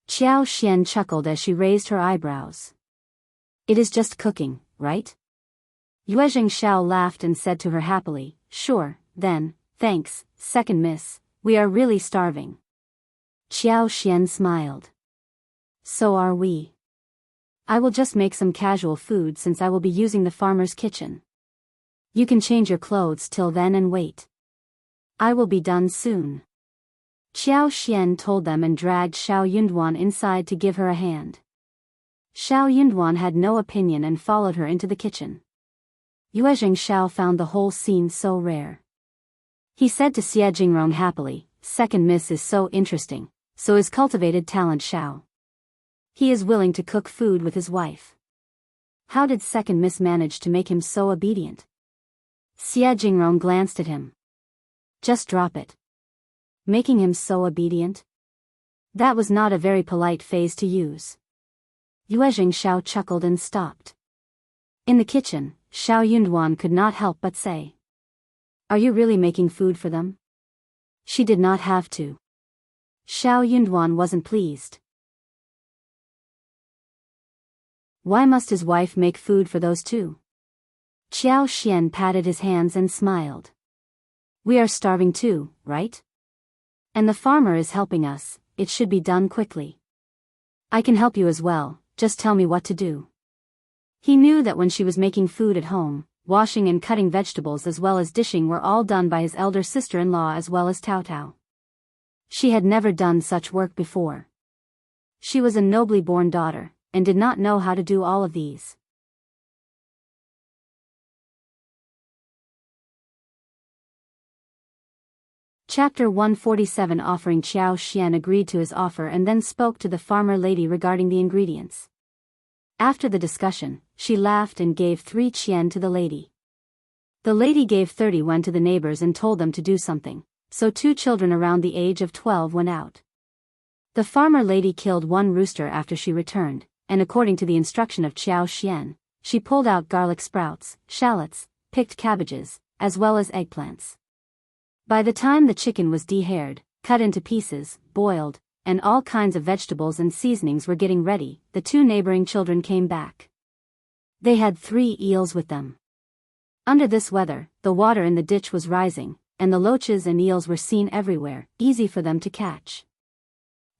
Xiao Xian chuckled as she raised her eyebrows. It is just cooking, right? Yuezheng Xiao laughed and said to her happily, sure, then, thanks, second miss, we are really starving. Xiao Xian smiled. So are we. I will just make some casual food since I will be using the farmer's kitchen. You can change your clothes till then and wait. I will be done soon. Xiao Xian told them and dragged Xiao Yunduan inside to give her a hand. Xiao Yunduan had no opinion and followed her into the kitchen. Yuezheng Xiao found the whole scene so rare. He said to Xia Jingrong happily, second miss is so interesting, so is cultivated talent Xiao. He is willing to cook food with his wife. How did second miss manage to make him so obedient? Xia Jingrong glanced at him. Just drop it. Making him so obedient? That was not a very polite phrase to use. Yuezheng Xiao chuckled and stopped. In the kitchen, Xiao Yunduan could not help but say. Are you really making food for them? She did not have to. Xiao Yunduan wasn't pleased. Why must his wife make food for those two? Qiao Xian patted his hands and smiled. We are starving too, right? And the farmer is helping us, it should be done quickly. I can help you as well, just tell me what to do. He knew that when she was making food at home, washing and cutting vegetables as well as dishing were all done by his elder sister-in-law as well as Tao Tao. She had never done such work before. She was a nobly born daughter, and did not know how to do all of these. Chapter 147. Offering. Qiao Xian agreed to his offer and then spoke to the farmer lady regarding the ingredients. After the discussion, she laughed and gave 3 qian to the lady. The lady gave 30 yuan to the neighbors and told them to do something, so 2 children around the age of 12 went out. The farmer lady killed 1 rooster after she returned, and according to the instruction of Qiao Xian, she pulled out garlic sprouts, shallots, picked cabbages, as well as eggplants. By the time the chicken was dehaired, cut into pieces, boiled, and all kinds of vegetables and seasonings were getting ready, the 2 neighboring children came back. They had 3 eels with them. Under this weather, the water in the ditch was rising, and the loaches and eels were seen everywhere, easy for them to catch.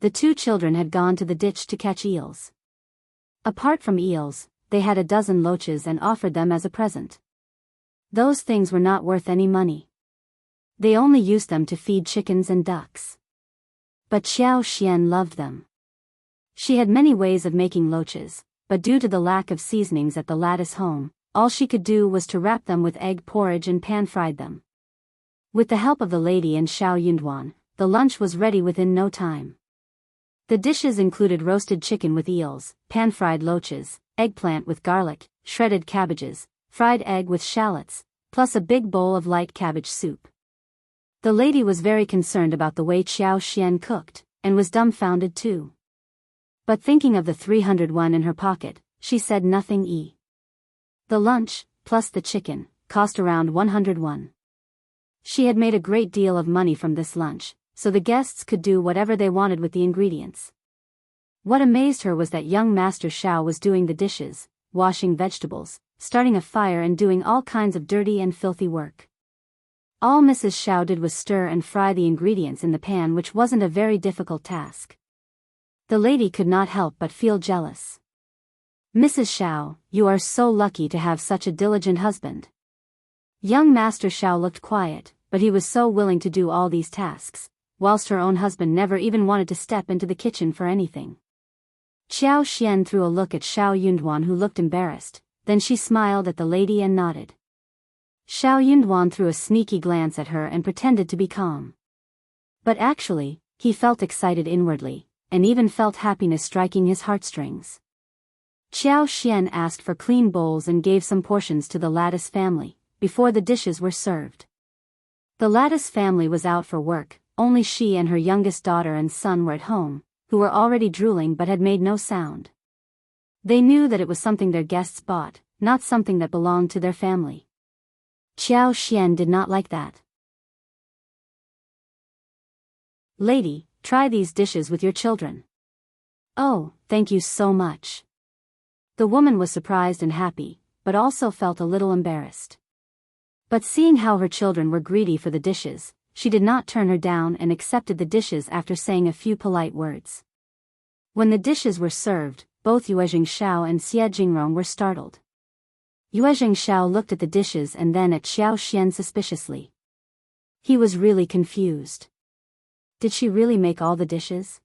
The 2 children had gone to the ditch to catch eels. Apart from eels, they had a dozen loaches and offered them as a present. Those things were not worth any money. They only used them to feed chickens and ducks. But Qiao Xian loved them. She had many ways of making loaches, but due to the lack of seasonings at the lattice home, all she could do was to wrap them with egg porridge and pan-fried them. With the help of the lady and Xiao Yunduan, the lunch was ready within no time. The dishes included roasted chicken with eels, pan-fried loaches, eggplant with garlic, shredded cabbages, fried egg with shallots, plus a big bowl of light cabbage soup. The lady was very concerned about the way Qiao Xian cooked, and was dumbfounded too. But thinking of the 300 yuan in her pocket, she said nothing. The lunch, plus the chicken, cost around 100 yuan. She had made a great deal of money from this lunch, so the guests could do whatever they wanted with the ingredients. What amazed her was that young Master Xiao was doing the dishes, washing vegetables, starting a fire and doing all kinds of dirty and filthy work. All Mrs. Xiao did was stir and fry the ingredients in the pan, which wasn't a very difficult task. The lady could not help but feel jealous. Mrs. Xiao, you are so lucky to have such a diligent husband. Young Master Xiao looked quiet, but he was so willing to do all these tasks, whilst her own husband never even wanted to step into the kitchen for anything. Qiao Xian threw a look at Xiao Yunduan, who looked embarrassed, then she smiled at the lady and nodded. Xiao Yunduan threw a sneaky glance at her and pretended to be calm. But actually, he felt excited inwardly, and even felt happiness striking his heartstrings. Qiao Xian asked for clean bowls and gave some portions to the Lattice family, before the dishes were served. The Lattice family was out for work, only she and her youngest daughter and son were at home, who were already drooling but had made no sound. They knew that it was something their guests bought, not something that belonged to their family. Qiao Xian did not like that. Lady, try these dishes with your children. Oh, thank you so much. The woman was surprised and happy, but also felt a little embarrassed. But seeing how her children were greedy for the dishes, she did not turn her down and accepted the dishes after saying a few polite words. When the dishes were served, both Yuezheng Xiao and Xie Jingrong were startled. Yuezheng Xiao looked at the dishes and then at Qiao Xian suspiciously. He was really confused. Did she really make all the dishes?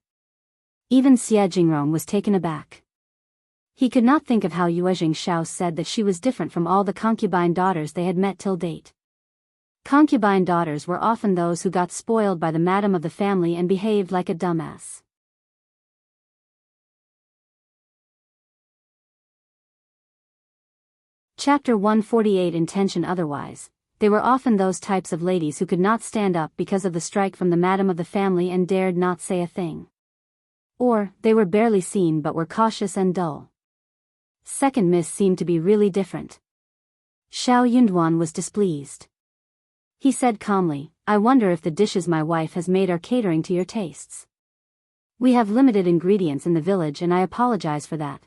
Even Xie Jingrong was taken aback. He could not think of how Yuezheng Xiao said that she was different from all the concubine daughters they had met till date. Concubine daughters were often those who got spoiled by the madam of the family and behaved like a dumbass. Chapter 148. Intention. Otherwise, they were often those types of ladies who could not stand up because of the strike from the madam of the family and dared not say a thing. Or, they were barely seen but were cautious and dull. Second Miss seemed to be really different. Xiao Yunduan was displeased. He said calmly, I wonder if the dishes my wife has made are catering to your tastes. We have limited ingredients in the village and I apologize for that.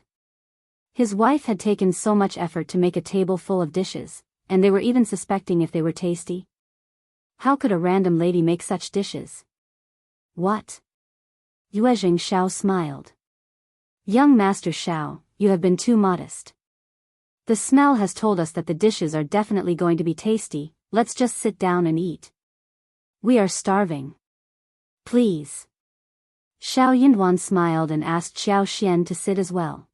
His wife had taken so much effort to make a table full of dishes, and they were even suspecting if they were tasty. How could a random lady make such dishes? What? Yuezheng Xiao smiled. Young Master Xiao, you have been too modest. The smell has told us that the dishes are definitely going to be tasty, let's just sit down and eat. We are starving. Please. Xiao Yunduan smiled and asked Xiao Xian to sit as well.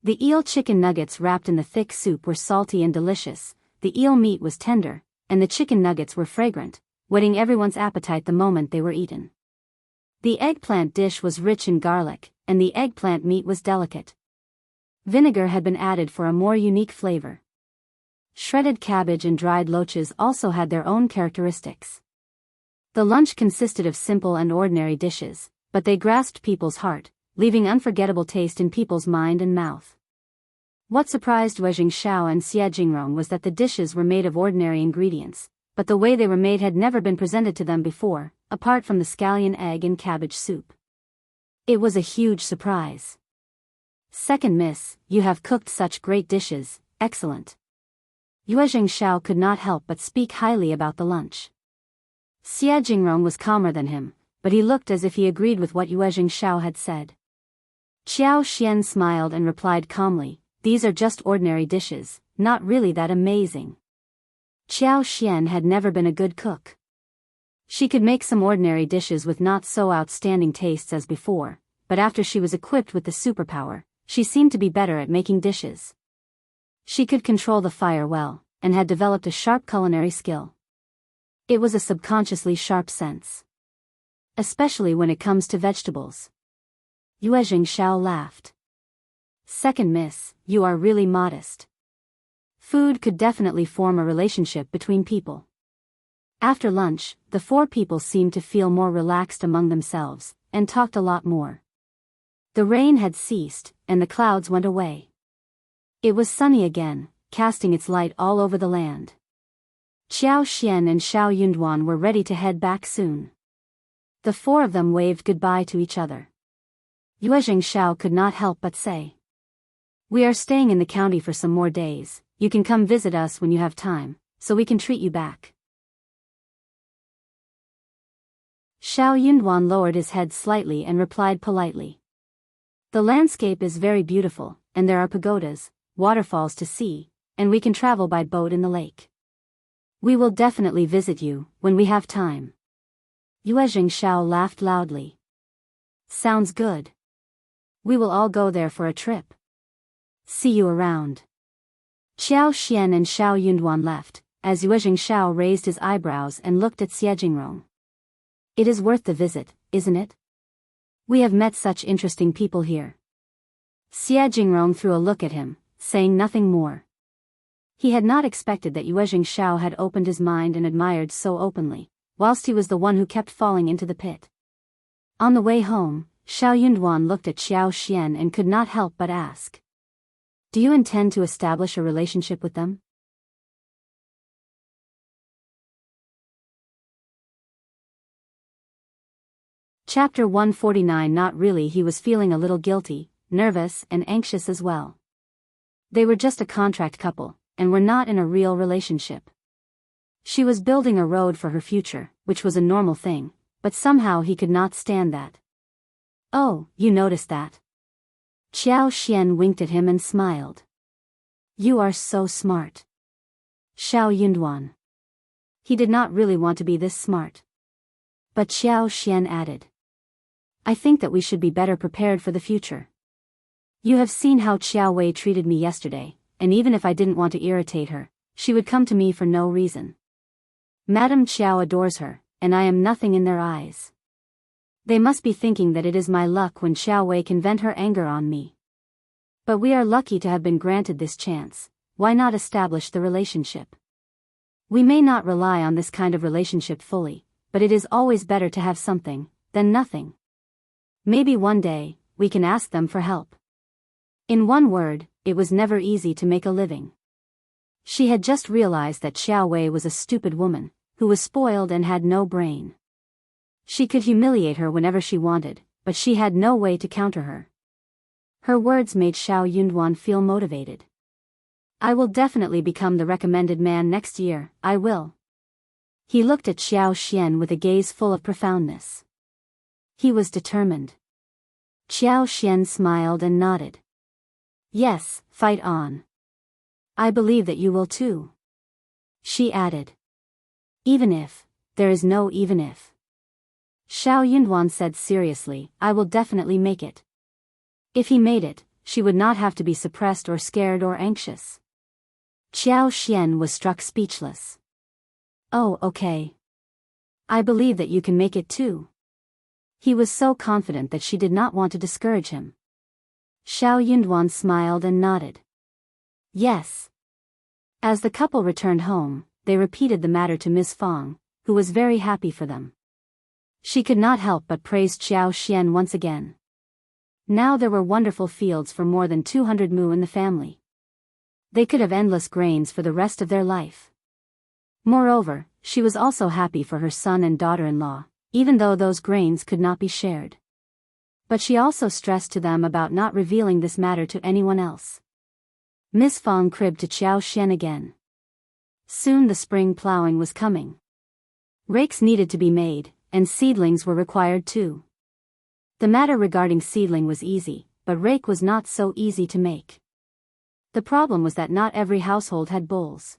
The eel chicken nuggets wrapped in the thick soup were salty and delicious, the eel meat was tender, and the chicken nuggets were fragrant, whetting everyone's appetite the moment they were eaten. The eggplant dish was rich in garlic, and the eggplant meat was delicate. Vinegar had been added for a more unique flavor. Shredded cabbage and dried loaches also had their own characteristics. The lunch consisted of simple and ordinary dishes, but they grasped people's heart, leaving unforgettable taste in people's mind and mouth. What surprised Yuezheng Xiao and Xiao was that the dishes were made of ordinary ingredients, but the way they were made had never been presented to them before, apart from the scallion egg and cabbage soup. It was a huge surprise. Second miss, you have cooked such great dishes, excellent. Yuezheng Xiao could not help but speak highly about the lunch. Xiao was calmer than him, but he looked as if he agreed with what Yuezheng Xiao had said. Xiao Xian smiled and replied calmly, these are just ordinary dishes, not really that amazing. Xiao Xian had never been a good cook. She could make some ordinary dishes with not so outstanding tastes as before, but after she was equipped with the superpower, she seemed to be better at making dishes. She could control the fire well, and had developed a sharp culinary skill. It was a subconsciously sharp sense. Especially when it comes to vegetables. Yuezheng Xiao laughed. Second miss, you are really modest. Food could definitely form a relationship between people. After lunch, the four people seemed to feel more relaxed among themselves, and talked a lot more. The rain had ceased, and the clouds went away. It was sunny again, casting its light all over the land. Xiao Xian and Xiao Yunduan were ready to head back soon. The four of them waved goodbye to each other. Yuezheng Xiao could not help but say, we are staying in the county for some more days, you can come visit us when you have time, so we can treat you back. Xiao Yunduan lowered his head slightly and replied politely. The landscape is very beautiful, and there are pagodas, waterfalls to see, and we can travel by boat in the lake. We will definitely visit you, when we have time. Yuezheng Xiao laughed loudly. Sounds good. We will all go there for a trip. See you around. Xiao Xian and Xiao Yunduan left, as Yuezheng Xiao raised his eyebrows and looked at Xiao. It is worth the visit, isn't it? We have met such interesting people here. Xiao threw a look at him, saying nothing more. He had not expected that Yuezheng Xiao had opened his mind and admired so openly, whilst he was the one who kept falling into the pit. On the way home, Xiao Yunduan looked at Xiao Xian and could not help but ask. Do you intend to establish a relationship with them? Chapter 149. Not really. He was feeling a little guilty, nervous and anxious as well. They were just a contract couple, and were not in a real relationship. She was building a road for her future, which was a normal thing, but somehow he could not stand that. Oh, you noticed that? Xiao Xian winked at him and smiled. You are so smart. Xiao Yunduan. He did not really want to be this smart. But Xiao Xian added. I think that we should be better prepared for the future. You have seen how Qiao Wei treated me yesterday, and even if I didn't want to irritate her, she would come to me for no reason. Madame Qiao adores her, and I am nothing in their eyes. They must be thinking that it is my luck when Qiao Wei can vent her anger on me. But we are lucky to have been granted this chance, why not establish the relationship? We may not rely on this kind of relationship fully, but it is always better to have something, than nothing. Maybe one day, we can ask them for help. In one word, it was never easy to make a living. She had just realized that Xiao Wei was a stupid woman, who was spoiled and had no brain. She could humiliate her whenever she wanted, but she had no way to counter her. Her words made Xiao Yunduan feel motivated. I will definitely become the recommended man next year, I will. He looked at Xiao Xian with a gaze full of profoundness. He was determined. Xiao Xian smiled and nodded. Yes, fight on. I believe that you will too. She added. Even if, there is no even if. Xiao Yunduan said seriously, I will definitely make it. If he made it, she would not have to be suppressed or scared or anxious. Xiao Xian was struck speechless. Oh, okay. I believe that you can make it too. He was so confident that she did not want to discourage him. Xiao Yunduan smiled and nodded. Yes. As the couple returned home, they repeated the matter to Miss Fang, who was very happy for them. She could not help but praise Xiao Xian once again. Now there were wonderful fields for more than 200 mu in the family. They could have endless grains for the rest of their life. Moreover, she was also happy for her son and daughter-in-law, even though those grains could not be shared. But she also stressed to them about not revealing this matter to anyone else. Miss Fang cribbed to Xiao Xian again. Soon the spring plowing was coming. Rakes needed to be made, and seedlings were required too. The matter regarding seedling was easy, but rake was not so easy to make. The problem was that not every household had bowls.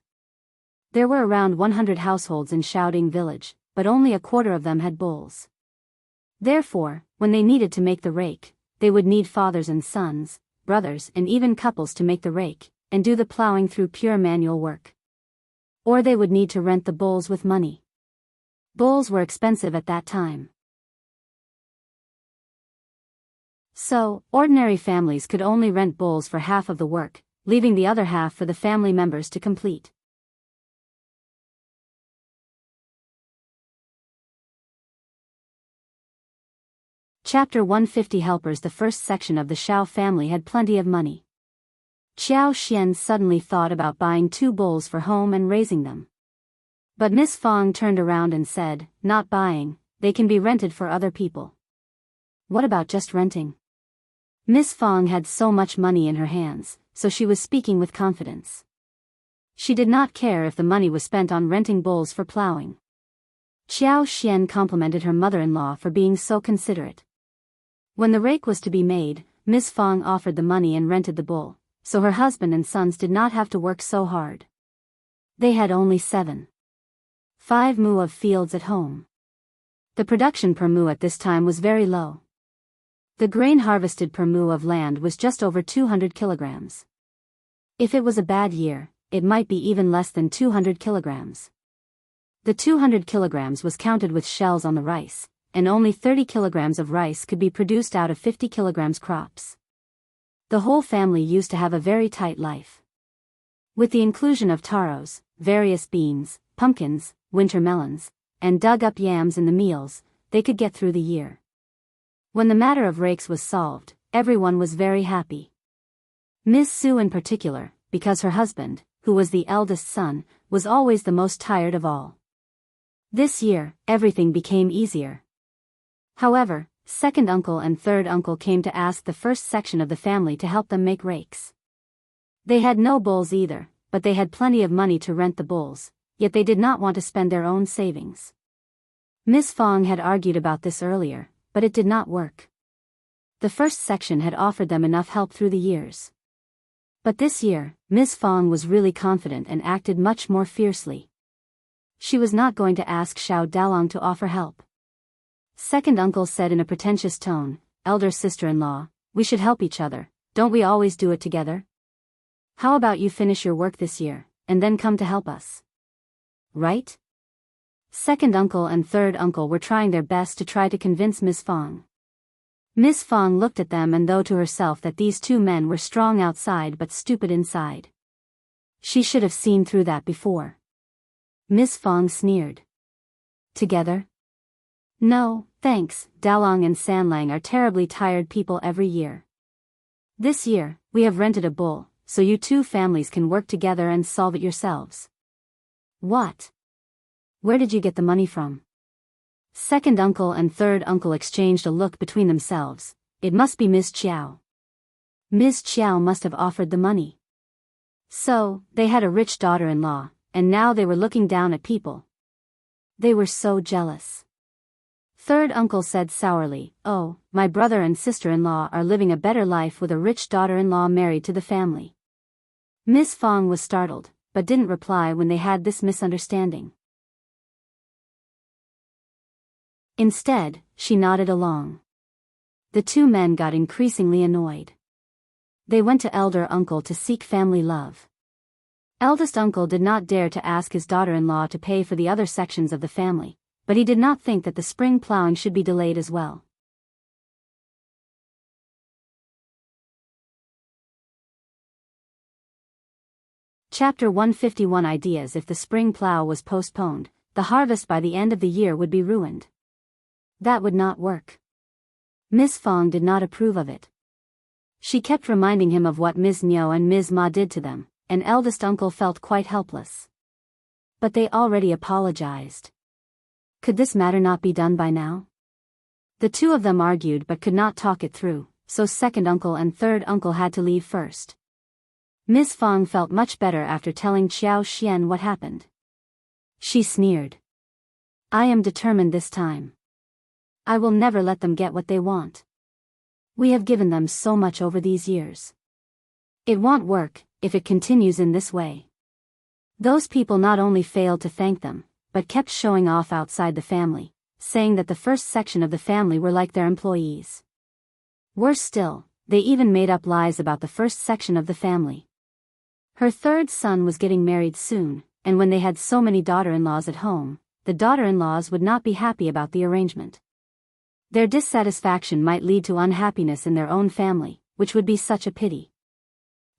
There were around 100 households in Shaoding village, but only a quarter of them had bowls. Therefore, when they needed to make the rake, they would need fathers and sons, brothers and even couples to make the rake, and do the plowing through pure manual work. Or they would need to rent the bowls with money. Bowls were expensive at that time. So, ordinary families could only rent bowls for half of the work, leaving the other half for the family members to complete. Chapter 150 Helpers. The first section of the Xiao family had plenty of money. Xiao Xian suddenly thought about buying 2 bowls for home and raising them. But Miss Fang turned around and said, not buying, they can be rented for other people. What about just renting? Miss Fang had so much money in her hands, so she was speaking with confidence. She did not care if the money was spent on renting bowls for plowing. Xiao Xian complimented her mother-in-law for being so considerate. When the rake was to be made, Miss Fang offered the money and rented the bowl, so her husband and sons did not have to work so hard. They had only 7.5 mu of fields at home. The production per mu at this time was very low. The grain harvested per mu of land was just over 200 kilograms. If it was a bad year, it might be even less than 200 kilograms. The 200 kilograms was counted with shells on the rice, and only 30 kilograms of rice could be produced out of 50 kilograms crops. The whole family used to have a very tight life. With the inclusion of taros, various beans, pumpkins, winter melons, and dug-up yams in the meals, they could get through the year. When the matter of rakes was solved, everyone was very happy. Miss Su in particular, because her husband, who was the eldest son, was always the most tired of all. This year, everything became easier. However, second uncle and third uncle came to ask the first section of the family to help them make rakes. They had no bowls either, but they had plenty of money to rent the bowls, yet they did not want to spend their own savings. Miss Fang had argued about this earlier, but it did not work. The first section had offered them enough help through the years. But this year, Miss Fang was really confident and acted much more fiercely. She was not going to ask Xiao Dalong to offer help. Second uncle said in a pretentious tone, elder sister-in-law, we should help each other, don't we always do it together? How about you finish your work this year, and then come to help us? Right? Second uncle and third uncle were trying their best to try to convince Miss Fang. Miss Fang looked at them and thought to herself that these 2 men were strong outside but stupid inside. She should have seen through that before. Miss Fang sneered. Together? No, thanks, Dalong and Sanlang are terribly tired people every year. This year, we have rented a bull, so you 2 families can work together and solve it yourselves. What? Where did you get the money from? Second uncle and third uncle exchanged a look between themselves. It must be Miss Qiao. Miss Qiao must have offered the money. So, they had a rich daughter-in-law, and now they were looking down at people. They were so jealous. Third uncle said sourly, "Oh, my brother and sister-in-law are living a better life with a rich daughter-in-law married to the family." Miss Fang was startled, but didn't reply when they had this misunderstanding. Instead, she nodded along. The two men got increasingly annoyed. They went to elder uncle to seek family love. Eldest uncle did not dare to ask his daughter-in-law to pay for the other sections of the family, but he did not think that the spring plowing should be delayed as well. Chapter 151 Ideas. If the spring plow was postponed, the harvest by the end of the year would be ruined. That would not work. Miss Fang did not approve of it. She kept reminding him of what Ms. Niu and Ms. Ma did to them, and eldest uncle felt quite helpless. But they already apologized. Could this matter not be done by now? The two of them argued but could not talk it through, so second uncle and third uncle had to leave first. Miss Fang felt much better after telling Xiao Xian what happened. She sneered. "I am determined this time. I will never let them get what they want. We have given them so much over these years. It won't work if it continues in this way." Those people not only failed to thank them, but kept showing off outside the family, saying that the first section of the family were like their employees. Worse still, they even made up lies about the first section of the family. Her third son was getting married soon, and when they had so many daughter-in-laws at home, the daughter-in-laws would not be happy about the arrangement. Their dissatisfaction might lead to unhappiness in their own family, which would be such a pity.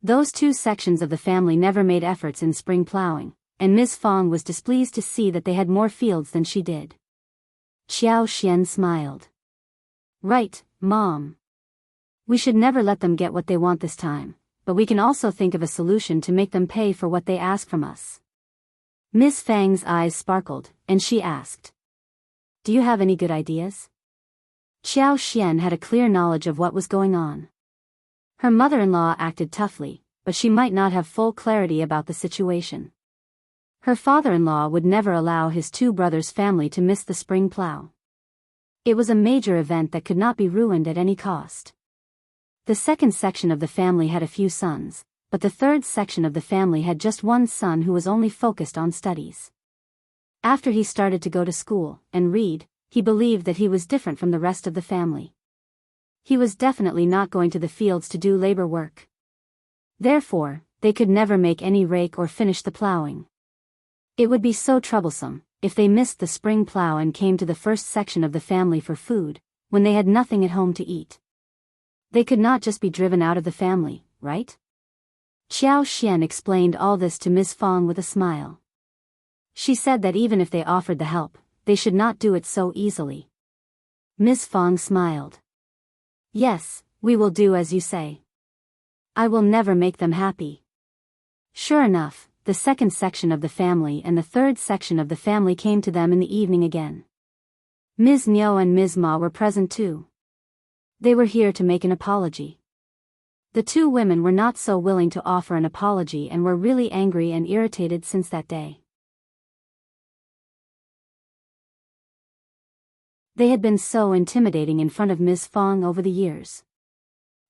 Those two sections of the family never made efforts in spring plowing, and Ms. Fang was displeased to see that they had more fields than she did. Xiao Xian smiled. "Right, Mom. We should never let them get what they want this time, but we can also think of a solution to make them pay for what they ask from us." Miss Fang's eyes sparkled, and she asked, "Do you have any good ideas?" Xiao Xian had a clear knowledge of what was going on. Her mother-in-law acted toughly, but she might not have full clarity about the situation. Her father-in-law would never allow his two brothers' family to miss the spring plow. It was a major event that could not be ruined at any cost. The second section of the family had a few sons, but the third section of the family had just one son who was only focused on studies. After he started to go to school and read, he believed that he was different from the rest of the family. He was definitely not going to the fields to do labor work. Therefore, they could never make any rake or finish the plowing. It would be so troublesome if they missed the spring plow and came to the first section of the family for food, when they had nothing at home to eat. They could not just be driven out of the family, right? Xiao Xian explained all this to Ms. Fang with a smile. She said that even if they offered the help, they should not do it so easily. Ms. Fang smiled. "Yes, we will do as you say. I will never make them happy." Sure enough, the second section of the family and the third section of the family came to them in the evening again. Ms. Niu and Ms. Ma were present too. They were here to make an apology. The two women were not so willing to offer an apology and were really angry and irritated since that day. They had been so intimidating in front of Ms. Fang over the years.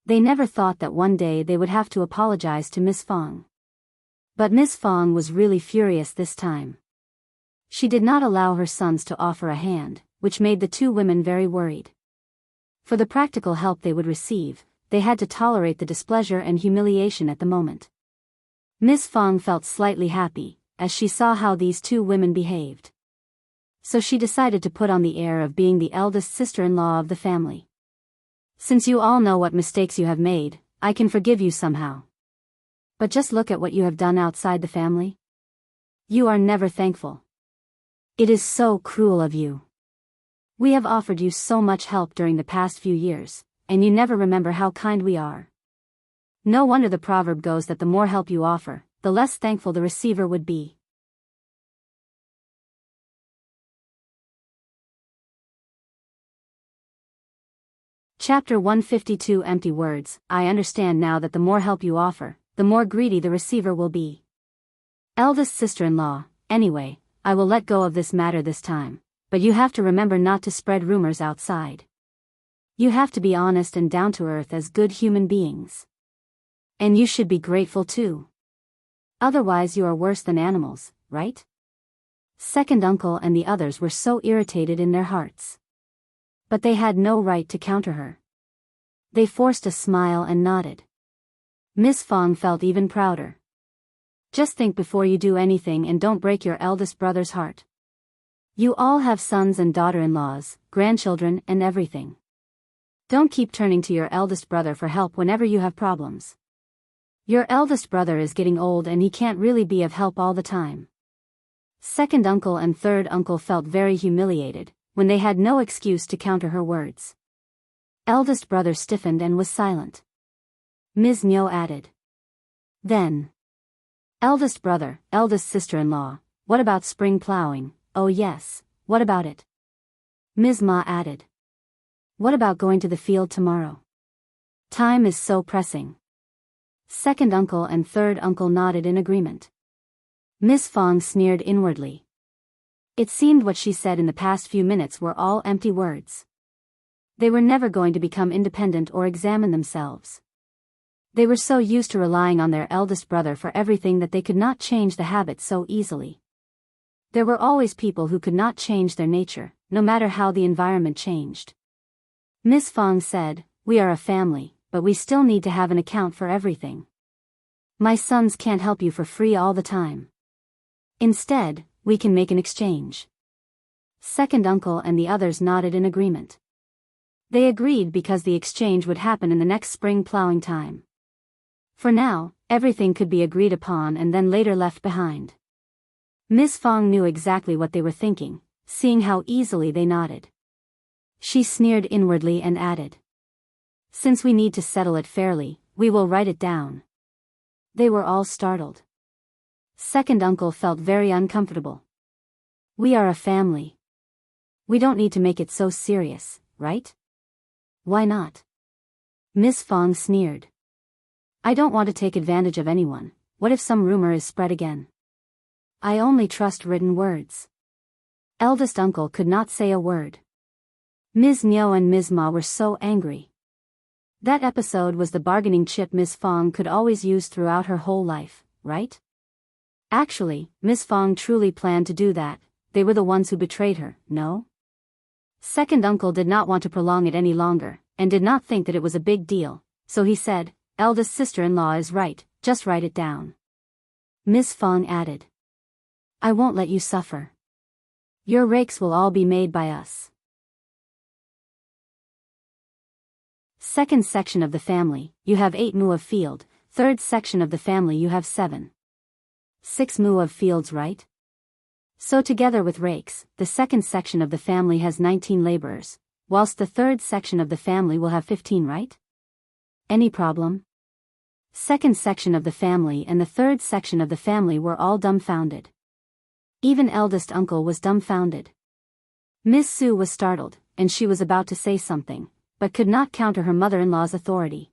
They never thought that one day they would have to apologize to Ms. Fang. But Ms. Fang was really furious this time. She did not allow her sons to offer a hand, which made the two women very worried. For the practical help they would receive, they had to tolerate the displeasure and humiliation at the moment. Ms. Fang felt slightly happy, as she saw how these two women behaved. So she decided to put on the air of being the eldest sister-in-law of the family. "Since you all know what mistakes you have made, I can forgive you somehow. But just look at what you have done outside the family. You are never thankful. It is so cruel of you. We have offered you so much help during the past few years, and you never remember how kind we are. No wonder the proverb goes that the more help you offer, the less thankful the receiver would be." Chapter 152 Empty Words. I understand now that the more help you offer, the more greedy the receiver will be. Eldest sister-in-law, anyway, I will let go of this matter this time, but you have to remember not to spread rumors outside. You have to be honest and down to earth as good human beings. And you should be grateful too. Otherwise you are worse than animals, right? Second uncle and the others were so irritated in their hearts. But they had no right to counter her. They forced a smile and nodded. Miss Fang felt even prouder. Just think before you do anything and don't break your eldest brother's heart. You all have sons and daughter-in-laws, grandchildren and everything. Don't keep turning to your eldest brother for help whenever you have problems. Your eldest brother is getting old and he can't really be of help all the time. Second uncle and third uncle felt very humiliated, when they had no excuse to counter her words. Eldest brother stiffened and was silent. Ms. Nyo added. Then. Eldest brother, eldest sister-in-law, what about spring plowing? Oh yes, what about it? Ms. Ma added. What about going to the field tomorrow? Time is so pressing. Second uncle and third uncle nodded in agreement. Miss Fang sneered inwardly. It seemed what she said in the past few minutes were all empty words. They were never going to become independent or examine themselves. They were so used to relying on their eldest brother for everything that they could not change the habit so easily. There were always people who could not change their nature, no matter how the environment changed. Miss Fang said, "We are a family, but we still need to have an account for everything. My sons can't help you for free all the time. Instead, we can make an exchange." Second uncle and the others nodded in agreement. They agreed because the exchange would happen in the next spring plowing time. For now, everything could be agreed upon and then later left behind. Miss Fang knew exactly what they were thinking, seeing how easily they nodded. She sneered inwardly and added. Since we need to settle it fairly, we will write it down. They were all startled. Second uncle felt very uncomfortable. We are a family. We don't need to make it so serious, right? Why not? Miss Fang sneered. I don't want to take advantage of anyone. What if some rumor is spread again? I only trust written words. Eldest uncle could not say a word. Ms. Nyo and Ms. Ma were so angry. That episode was the bargaining chip Miss Fang could always use throughout her whole life, right? Actually, Miss Fang truly planned to do that. They were the ones who betrayed her, no? Second uncle did not want to prolong it any longer, and did not think that it was a big deal, so he said, eldest sister-in-law is right, just write it down. Miss Fang added. I won't let you suffer. Your rakes will all be made by us. Second section of the family, you have 8 mu of field. Third section of the family you have 7. 6 mu of fields, right? So together with rakes, the second section of the family has 19 laborers, whilst the third section of the family will have 15, right? Any problem? Second section of the family and the third section of the family were all dumbfounded. Even eldest uncle was dumbfounded. Miss Su was startled, and she was about to say something, but could not counter her mother-in-law's authority.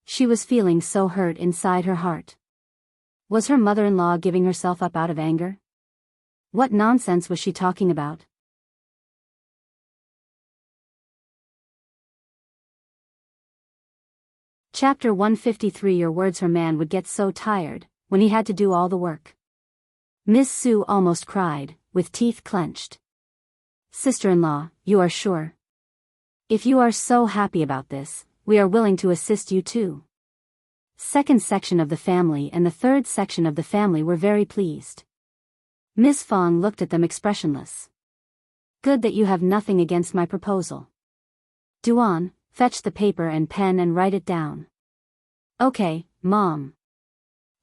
She was feeling so hurt inside her heart. Was her mother-in-law giving herself up out of anger? What nonsense was she talking about? Chapter 153 Your words. Her man would get so tired, when he had to do all the work. Miss Su almost cried, with teeth clenched. Sister-in-law, you are sure? If you are so happy about this, we are willing to assist you too. Second section of the family and the third section of the family were very pleased. Miss Fang looked at them expressionless. Good that you have nothing against my proposal. Duan, fetch the paper and pen and write it down. Okay, Mom.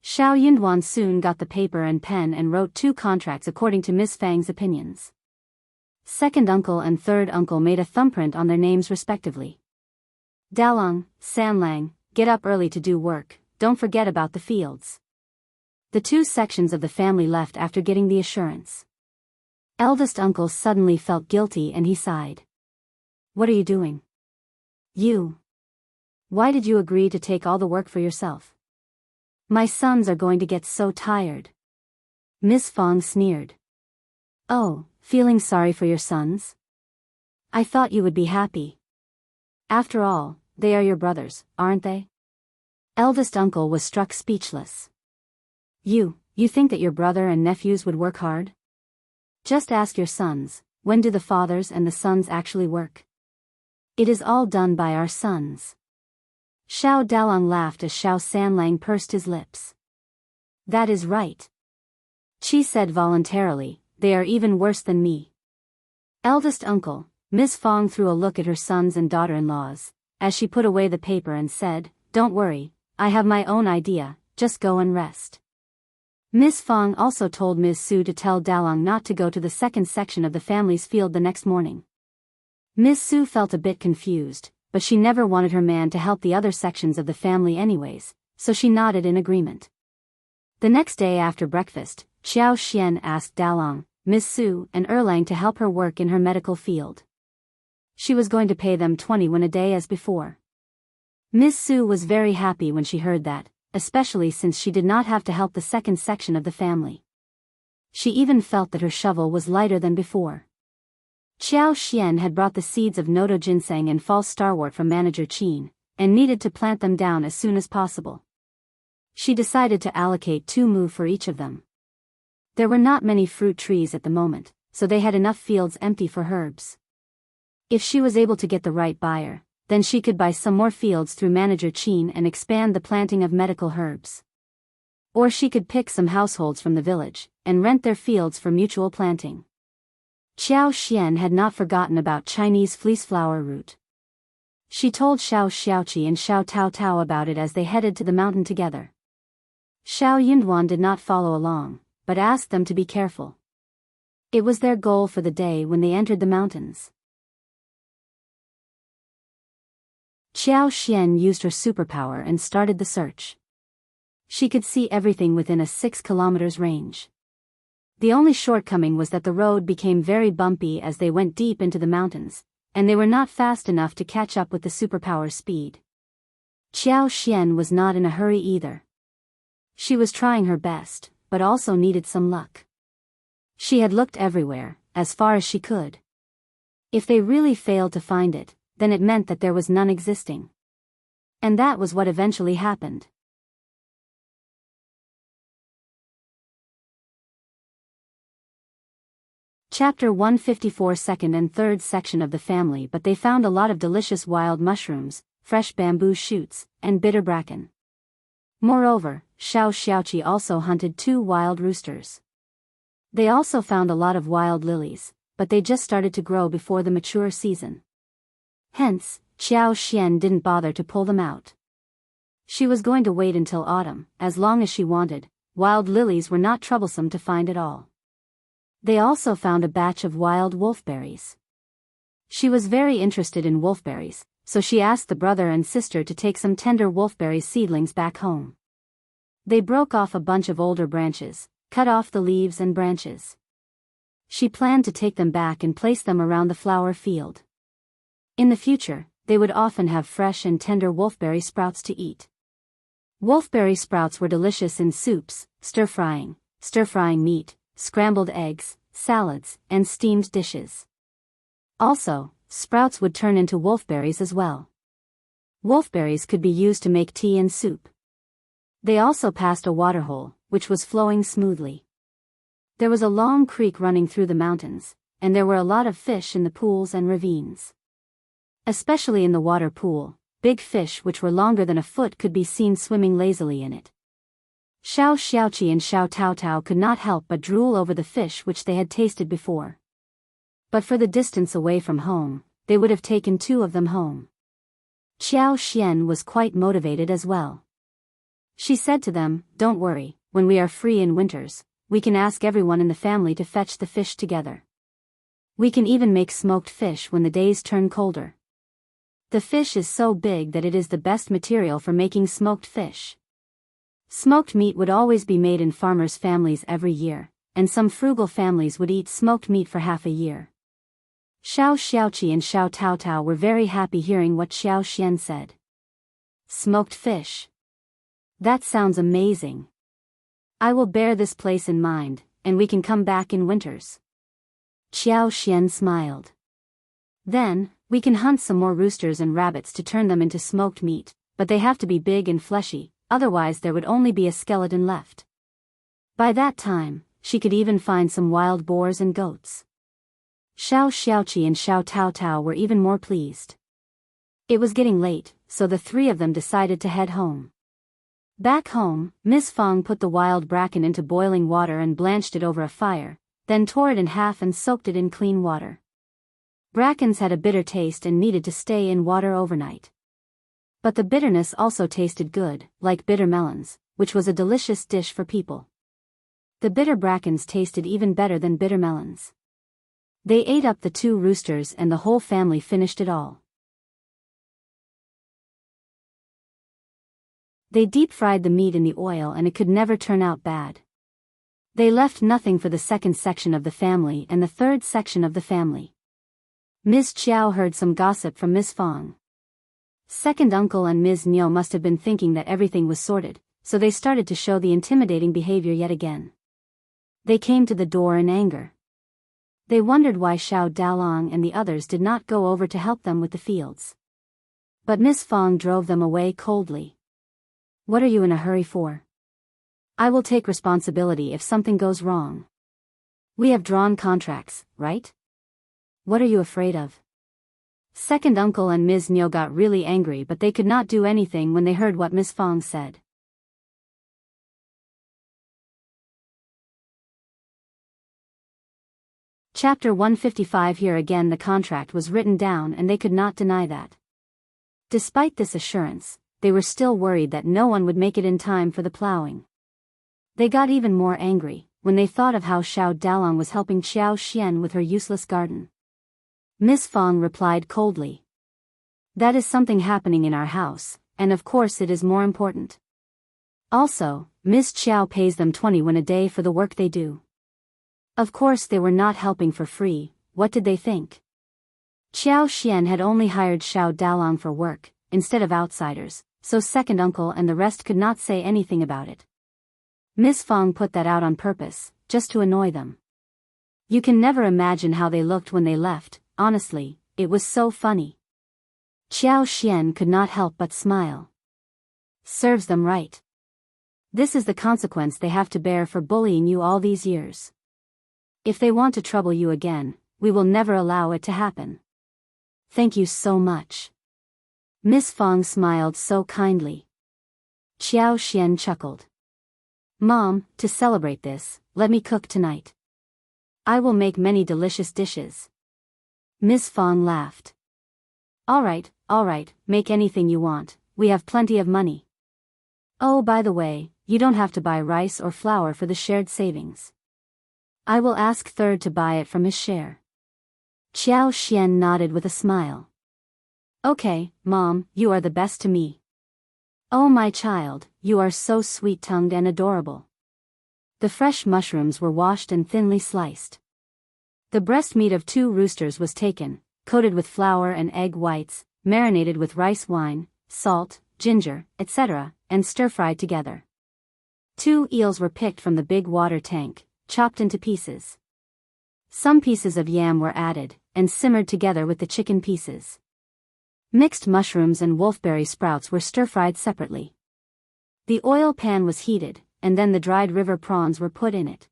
Xiao Yunduan soon got the paper and pen and wrote 2 contracts according to Miss Fang's opinions. Second uncle and third uncle made a thumbprint on their names respectively. Dalong, Sanlang, get up early to do work, don't forget about the fields. The 2 sections of the family left after getting the assurance. Eldest uncle suddenly felt guilty and he sighed. What are you doing? Why did you agree to take all the work for yourself? My sons are going to get so tired. Miss Fang sneered. Oh, feeling sorry for your sons? I thought you would be happy. After all, they are your brothers, aren't they? Eldest uncle was struck speechless. You think that your brother and nephews would work hard? Just ask your sons, when do the fathers and the sons actually work? It is all done by our sons. Xiao Dalong laughed as Xiao Sanlang pursed his lips. That is right. Qi said voluntarily, they are even worse than me. Eldest uncle, Miss Fang threw a look at her sons and daughter-in-laws, as she put away the paper and said, don't worry, I have my own idea, just go and rest. Miss Fang also told Ms. Su to tell Dalong not to go to the second section of the family's field the next morning. Ms. Su felt a bit confused, but she never wanted her man to help the other sections of the family anyways, so she nodded in agreement. The next day after breakfast, Qiao Xian asked Dalong, Miss Su, and Erlang to help her work in her medical field. She was going to pay them 20 won a day as before. Miss Su was very happy when she heard that, especially since she did not have to help the second section of the family. She even felt that her shovel was lighter than before. Qiao Xian had brought the seeds of Noto ginseng and false starwort from Manager Qin, and needed to plant them down as soon as possible. She decided to allocate 2 mu for each of them. There were not many fruit trees at the moment, so they had enough fields empty for herbs. If she was able to get the right buyer, then she could buy some more fields through Manager Qin and expand the planting of medical herbs. Or she could pick some households from the village, and rent their fields for mutual planting. Qiao Xian had not forgotten about Chinese fleeceflower root. She told Xiao Xiaoqi and Xiao Tao Tao about it as they headed to the mountain together. Xiao Yunduan did not follow along, but asked them to be careful. It was their goal for the day when they entered the mountains. Qiao Xian used her superpower and started the search. She could see everything within a 6 kilometers range. The only shortcoming was that the road became very bumpy as they went deep into the mountains, and they were not fast enough to catch up with the superpower speed. Qiao Xian was not in a hurry either. She was trying her best, but also needed some luck. She had looked everywhere, as far as she could. If they really failed to find it, then it meant that there was none existing. And that was what eventually happened. Chapter 154 Second and third section of the family. But they found a lot of delicious wild mushrooms, fresh bamboo shoots, and bitter bracken. Moreover, Xiao Xiaoqi also hunted 2 wild roosters. They also found a lot of wild lilies, but they just started to grow before the mature season. Hence, Qiao Xian didn't bother to pull them out. She was going to wait until autumn, as long as she wanted. Wild lilies were not troublesome to find at all. They also found a batch of wild wolfberries. She was very interested in wolfberries, so she asked the brother and sister to take some tender wolfberry seedlings back home. They broke off a bunch of older branches, cut off the leaves and branches. She planned to take them back and place them around the flower field. In the future, they would often have fresh and tender wolfberry sprouts to eat. Wolfberry sprouts were delicious in soups, stir-frying meat, scrambled eggs, salads, and steamed dishes. Also, sprouts would turn into wolfberries as well. Wolfberries could be used to make tea and soup. They also passed a waterhole, which was flowing smoothly. There was a long creek running through the mountains, and there were a lot of fish in the pools and ravines. Especially in the water pool, big fish which were longer than a foot could be seen swimming lazily in it. Xiao Xiaoqi and Xiao Tao Tao could not help but drool over the fish which they had tasted before. But for the distance away from home, they would have taken 2 of them home. Qiao Xian was quite motivated as well. She said to them, "Don't worry, when we are free in winters, we can ask everyone in the family to fetch the fish together. We can even make smoked fish when the days turn colder. The fish is so big that it is the best material for making smoked fish." Smoked meat would always be made in farmers' families every year, and some frugal families would eat smoked meat for half a year. Xiao Xiaoqi and Xiao Taotao were very happy hearing what Xiao Xian said. Smoked fish. That sounds amazing. I will bear this place in mind, and we can come back in winters. Xiao Xian smiled. Then, we can hunt some more roosters and rabbits to turn them into smoked meat, but they have to be big and fleshy, otherwise there would only be a skeleton left. By that time, she could even find some wild boars and goats. Xiao Xiaoqi and Xiao Taotao were even more pleased. It was getting late, so the three of them decided to head home. Back home, Miss Fang put the wild bracken into boiling water and blanched it over a fire, then tore it in half and soaked it in clean water. Brackens had a bitter taste and needed to stay in water overnight. But the bitterness also tasted good, like bitter melons, which was a delicious dish for people. The bitter brackens tasted even better than bitter melons. They ate up the 2 roosters and the whole family finished it all. They deep-fried the meat in the oil and it could never turn out bad. They left nothing for the second section of the family and the third section of the family. Ms. Qiao heard some gossip from Miss Fang. Second uncle and Ms. Niu must have been thinking that everything was sorted, so they started to show the intimidating behavior yet again. They came to the door in anger. They wondered why Xiao Dalong and the others did not go over to help them with the fields. But Miss Fang drove them away coldly. What are you in a hurry for? I will take responsibility if something goes wrong. We have drawn contracts, right? What are you afraid of? Second uncle and Ms. Niu got really angry, but they could not do anything when they heard what Miss Fang said. Chapter 155. Here again the contract was written down and they could not deny that. Despite this assurance, they were still worried that no one would make it in time for the plowing. They got even more angry when they thought of how Xiao Dalong was helping Xiao Xian with her useless garden. Miss Fang replied coldly. That is something happening in our house, and of course it is more important. Also, Miss Qiao pays them 20 won a day for the work they do. Of course they were not helping for free. What did they think? Xiao Xian had only hired Xiao Dalong for work, instead of outsiders, so second uncle and the rest could not say anything about it. Miss Fang put that out on purpose, just to annoy them. You can never imagine how they looked when they left, honestly, it was so funny. Xiao Xian could not help but smile. Serves them right. This is the consequence they have to bear for bullying you all these years. If they want to trouble you again, we will never allow it to happen. Thank you so much. Miss Fang smiled so kindly. Xiao Xian chuckled. Mom, to celebrate this, let me cook tonight. I will make many delicious dishes. Miss Fang laughed. All right, make anything you want, we have plenty of money. Oh, by the way, you don't have to buy rice or flour for the shared savings. I will ask third to buy it from his share. Xiao Xian nodded with a smile. Okay, Mom, you are the best to me. Oh my child, you are so sweet-tongued and adorable. The fresh mushrooms were washed and thinly sliced. The breast meat of 2 roosters was taken, coated with flour and egg whites, marinated with rice wine, salt, ginger, etc., and stir-fried together. 2 eels were picked from the big water tank, chopped into pieces. Some pieces of yam were added, and simmered together with the chicken pieces. Mixed mushrooms and wolfberry sprouts were stir-fried separately. The oil pan was heated, and then the dried river prawns were put in it.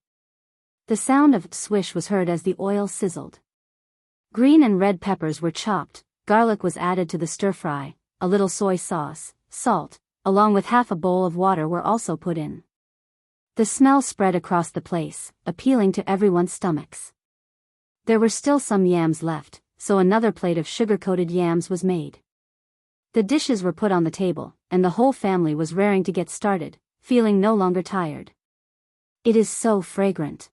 The sound of swish was heard as the oil sizzled. Green and red peppers were chopped, garlic was added to the stir-fry, a little soy sauce, salt, along with half a bowl of water were also put in. The smell spread across the place, appealing to everyone's stomachs. There were still some yams left, so another plate of sugar-coated yams was made. The dishes were put on the table, and the whole family was raring to get started, feeling no longer tired. It is so fragrant.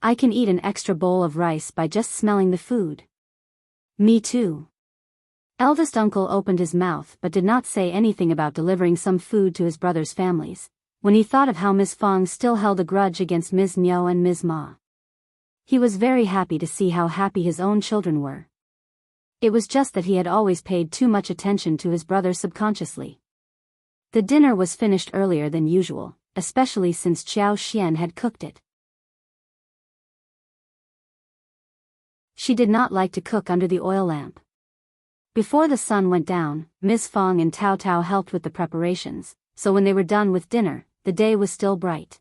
I can eat an extra bowl of rice by just smelling the food. Me too. Eldest uncle opened his mouth but did not say anything about delivering some food to his brothers' families, when he thought of how Miss Fang still held a grudge against Ms. Niu and Ms. Ma. He was very happy to see how happy his own children were. It was just that he had always paid too much attention to his brother subconsciously. The dinner was finished earlier than usual, especially since Qiao Xian had cooked it. She did not like to cook under the oil lamp. Before the sun went down, Ms. Fang and Tao Tao helped with the preparations, so when they were done with dinner, the day was still bright.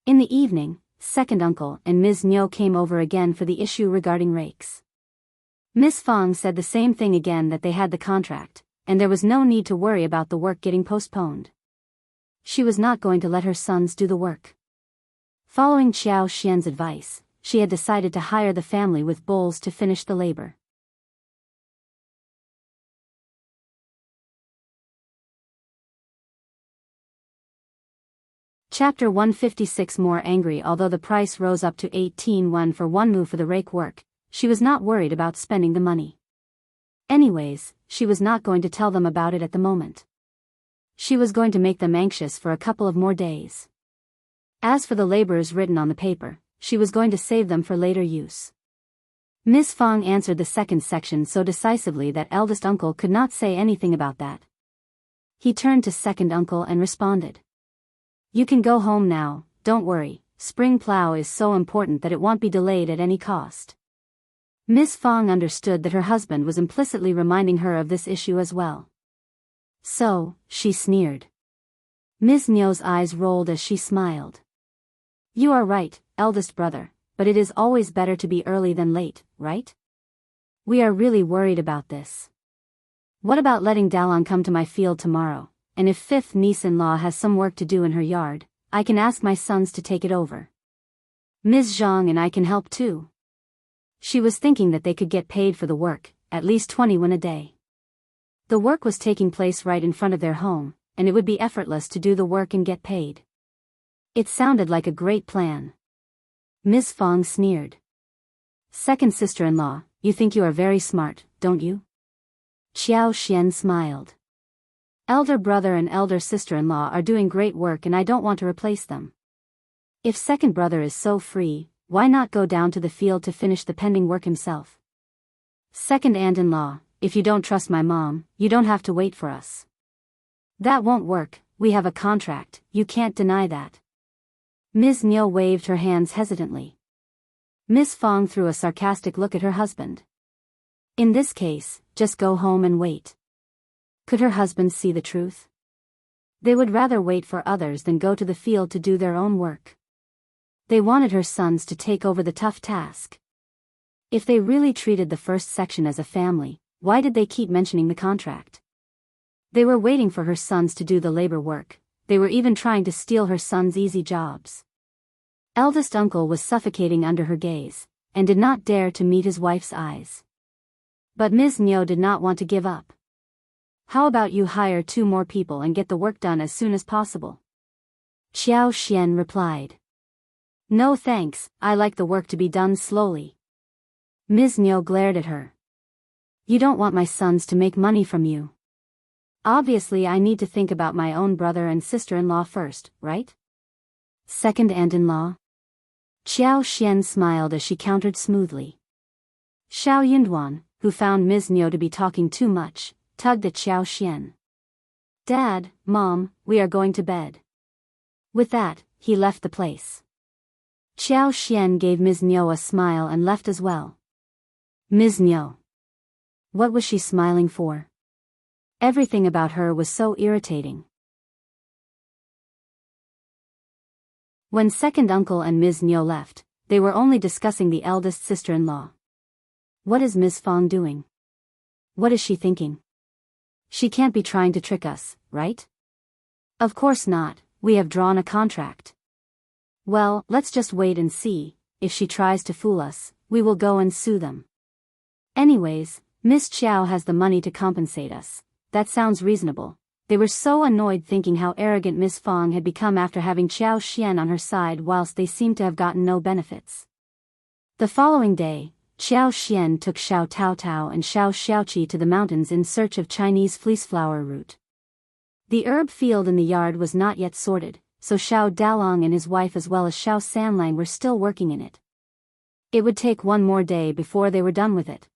In the evening, second uncle and Ms. Niu came over again for the issue regarding rakes. Ms. Fang said the same thing again, that they had the contract, and there was no need to worry about the work getting postponed. She was not going to let her sons do the work. Following Qiao Xian's advice, she had decided to hire the family with bowls to finish the labor. Chapter 156. More angry. Although the price rose up to 18 yuan for one mu for the rake work, she was not worried about spending the money. Anyways, she was not going to tell them about it at the moment. She was going to make them anxious for a couple of more days. As for the labors written on the paper, she was going to save them for later use. Ms. Fang answered the second section so decisively that eldest uncle could not say anything about that. He turned to second uncle and responded. You can go home now, don't worry, spring plow is so important that it won't be delayed at any cost. Ms. Fang understood that her husband was implicitly reminding her of this issue as well. So, she sneered. Ms. Niu's eyes rolled as she smiled. You are right, eldest brother, but it is always better to be early than late, right? We are really worried about this. What about letting Dalong come to my field tomorrow, and if fifth niece-in-law has some work to do in her yard, I can ask my sons to take it over. Ms. Zhang and I can help too. She was thinking that they could get paid for the work, at least 20 yuan a day. The work was taking place right in front of their home, and it would be effortless to do the work and get paid. It sounded like a great plan. Ms. Fang sneered. Second sister-in-law, you think you are very smart, don't you? Qiao Xian smiled. Elder brother and elder sister-in-law are doing great work and I don't want to replace them. If second brother is so free, why not go down to the field to finish the pending work himself? Second aunt-in-law, if you don't trust my mom, you don't have to wait for us. That won't work, we have a contract, you can't deny that. Ms. Niu waved her hands hesitantly. Ms. Fang threw a sarcastic look at her husband. In this case, just go home and wait. Could her husband see the truth? They would rather wait for others than go to the field to do their own work. They wanted her sons to take over the tough task. If they really treated the first section as a family, why did they keep mentioning the contract? They were waiting for her sons to do the labor work, they were even trying to steal her sons' easy jobs. Eldest uncle was suffocating under her gaze, and did not dare to meet his wife's eyes. But Ms. Niu did not want to give up. How about you hire 2 more people and get the work done as soon as possible? Qiao Xian replied. No thanks, I like the work to be done slowly. Ms. Niu glared at her. You don't want my sons to make money from you. Obviously I need to think about my own brother and sister-in-law first, right? Second aunt-in-law? Qiao Xian smiled as she countered smoothly. Xiao Yunduan, who found Ms. Niu to be talking too much, tugged at Qiao Xian. Dad, Mom, we are going to bed. With that, he left the place. Qiao Xian gave Ms. Niu a smile and left as well. Ms. Niu. What was she smiling for? Everything about her was so irritating. When second uncle and Ms. Niu left, they were only discussing the eldest sister-in-law. What is Ms. Fang doing? What is she thinking? She can't be trying to trick us, right? Of course not, we have drawn a contract. Well, let's just wait and see, if she tries to fool us, we will go and sue them. Anyways, Miss Qiao has the money to compensate us, that sounds reasonable. They were so annoyed thinking how arrogant Miss Fang had become after having Qiao Xian on her side whilst they seemed to have gotten no benefits. The following day, Qiao Xian took Xiao Tao Tao and Xiao Xiaoqi to the mountains in search of Chinese fleeceflower root. The herb field in the yard was not yet sorted, so Xiao Dalong and his wife as well as Xiao Sanlang were still working in it. It would take one more day before they were done with it.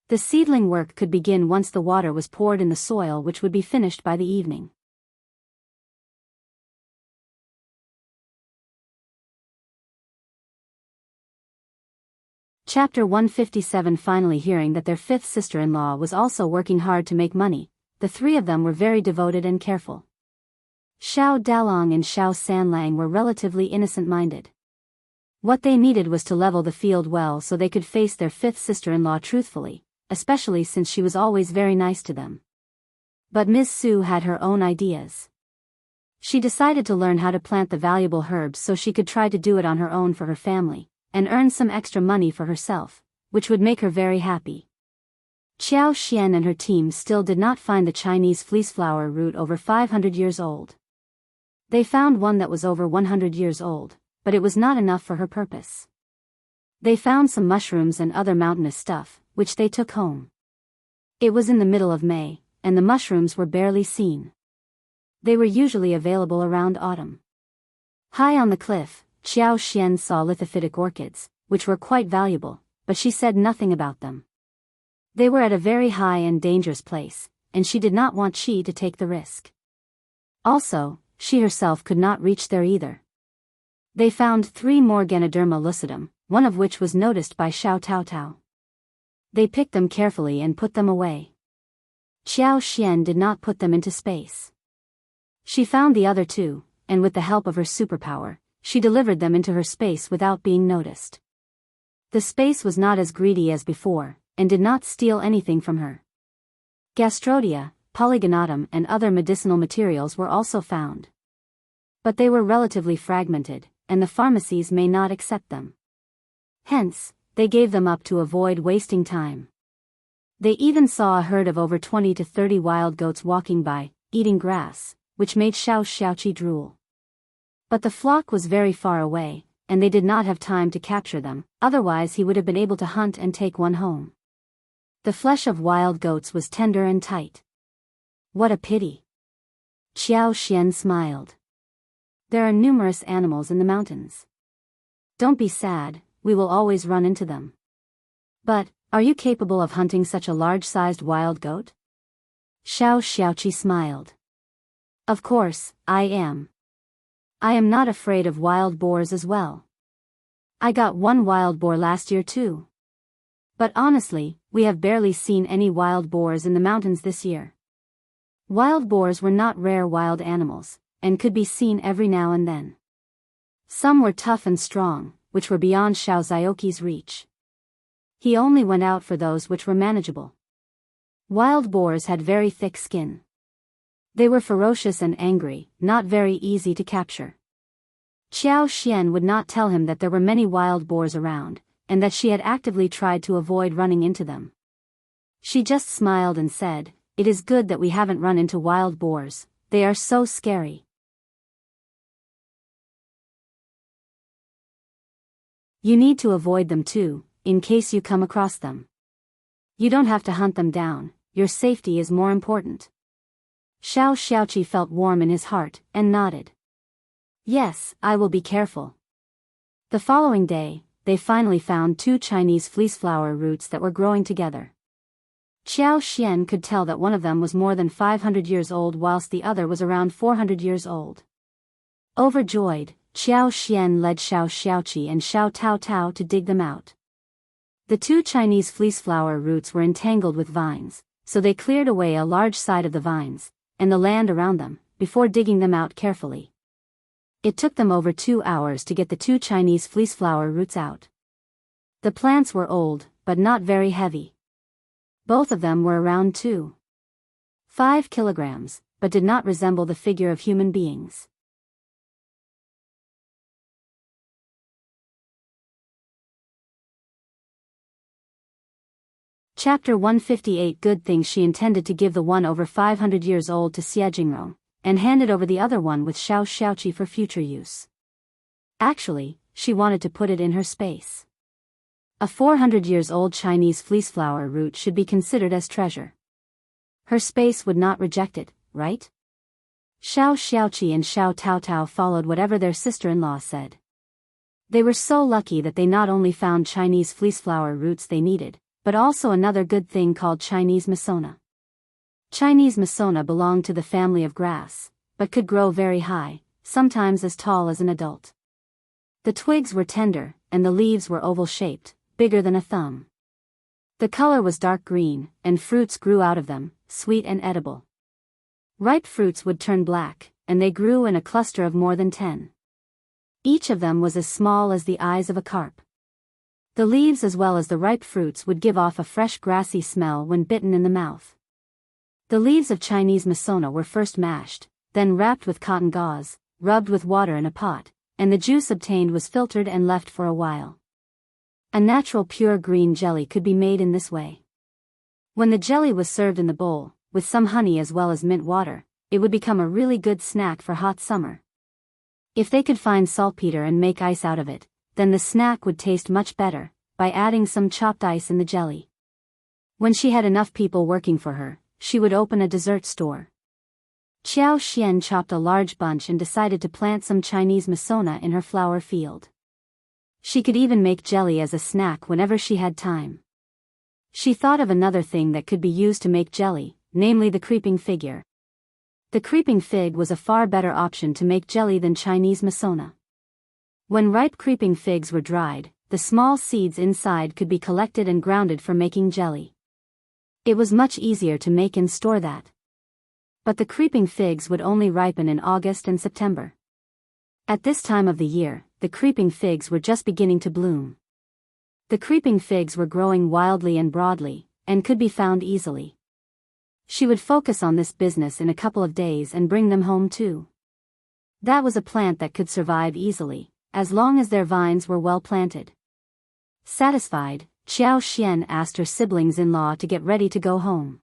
The seedling work could begin once the water was poured in the soil, which would be finished by the evening. Chapter 157. Finally hearing that their fifth sister-in-law was also working hard to make money, the three of them were very devoted and careful. Xiao Dalong and Xiao Sanlang were relatively innocent-minded. What they needed was to level the field well so they could face their fifth sister-in-law truthfully, especially since she was always very nice to them. But Ms. Su had her own ideas. She decided to learn how to plant the valuable herbs so she could try to do it on her own for her family, and earn some extra money for herself, which would make her very happy. Qiao Xian and her team still did not find the Chinese fleeceflower root over 500 years old. They found one that was over 100 years old, but it was not enough for her purpose. They found some mushrooms and other mountainous stuff, which they took home. It was in the middle of May, and the mushrooms were barely seen. They were usually available around autumn. High on the cliff, Qiao Xian saw lithophytic orchids, which were quite valuable, but she said nothing about them. They were at a very high and dangerous place, and she did not want Qi to take the risk. Also, she herself could not reach there either. They found 3 more Ganoderma lucidum, one of which was noticed by Xiao Taotao. They picked them carefully and put them away. Qiao Xian did not put them into space. She found the other 2, and with the help of her superpower, she delivered them into her space without being noticed. The space was not as greedy as before, and did not steal anything from her. Gastrodia, polygonatum and other medicinal materials were also found. But they were relatively fragmented, and the pharmacies may not accept them. Hence, they gave them up to avoid wasting time. They even saw a herd of over 20 to 30 wild goats walking by, eating grass, which made Xiao Xiaoqi drool. But the flock was very far away, and they did not have time to capture them, otherwise he would have been able to hunt and take one home. The flesh of wild goats was tender and tight. What a pity. Qiao Xian smiled. There are numerous animals in the mountains. Don't be sad, we will always run into them. But, are you capable of hunting such a large-sized wild goat? Xiao Xiaoqi smiled. Of course, I am. I am not afraid of wild boars as well. I got one wild boar last year too. But honestly, we have barely seen any wild boars in the mountains this year. Wild boars were not rare wild animals, and could be seen every now and then. Some were tough and strong, which were beyond Xiao Zhaoqi's reach. He only went out for those which were manageable. Wild boars had very thick skin. They were ferocious and angry, not very easy to capture. Qiao Xian would not tell him that there were many wild boars around, and that she had actively tried to avoid running into them. She just smiled and said, "It is good that we haven't run into wild boars, they are so scary." You need to avoid them too, in case you come across them. You don't have to hunt them down, your safety is more important. Xiao Xiaoqi felt warm in his heart, and nodded. Yes, I will be careful. The following day, they finally found 2 Chinese fleeceflower roots that were growing together. Qiao Xian could tell that one of them was more than 500 years old whilst the other was around 400 years old. Overjoyed, Qiao Xian led Xiao Xiaoqi and Xiao Taotao to dig them out. The 2 Chinese fleeceflower roots were entangled with vines, so they cleared away a large side of the vines, and the land around them, before digging them out carefully. It took them over 2 hours to get the 2 Chinese fleeceflower roots out. The plants were old, but not very heavy. Both of them were around 2.5 kilograms, but did not resemble the figure of human beings. Chapter 158. Good thing she intended to give the one over 500 years old to Yuezheng, and handed over the other one with Xiao Xiaoqi for future use. Actually, she wanted to put it in her space. A 400 years old Chinese fleeceflower root should be considered as treasure. Her space would not reject it, right? Xiao Xiaoqi and Xiao Taotao followed whatever their sister-in-law said. They were so lucky that they not only found Chinese fleeceflower roots they needed, but also another good thing called Chinese masona. Chinese masona belonged to the family of grass, but could grow very high, sometimes as tall as an adult. The twigs were tender, and the leaves were oval-shaped, bigger than a thumb. The color was dark green, and fruits grew out of them, sweet and edible. Ripe fruits would turn black, and they grew in a cluster of more than 10. Each of them was as small as the eyes of a carp. The leaves as well as the ripe fruits would give off a fresh grassy smell when bitten in the mouth. The leaves of Chinese masona were first mashed, then wrapped with cotton gauze, rubbed with water in a pot, and the juice obtained was filtered and left for a while. A natural pure green jelly could be made in this way. When the jelly was served in the bowl, with some honey as well as mint water, it would become a really good snack for hot summer. If they could find saltpeter and make ice out of it, then the snack would taste much better, by adding some chopped ice in the jelly. When she had enough people working for her, she would open a dessert store. Qiao Xian chopped a large bunch and decided to plant some Chinese masona in her flower field. She could even make jelly as a snack whenever she had time. She thought of another thing that could be used to make jelly, namely the creeping figure. The creeping fig was a far better option to make jelly than Chinese masona. When ripe creeping figs were dried, the small seeds inside could be collected and grounded for making jelly. It was much easier to make and store that. But the creeping figs would only ripen in August and September. At this time of the year, the creeping figs were just beginning to bloom. The creeping figs were growing wildly and broadly, and could be found easily. She would focus on this business in a couple of days and bring them home too. That was a plant that could survive easily, as long as their vines were well planted. Satisfied, Qiao Xian asked her siblings-in-law to get ready to go home.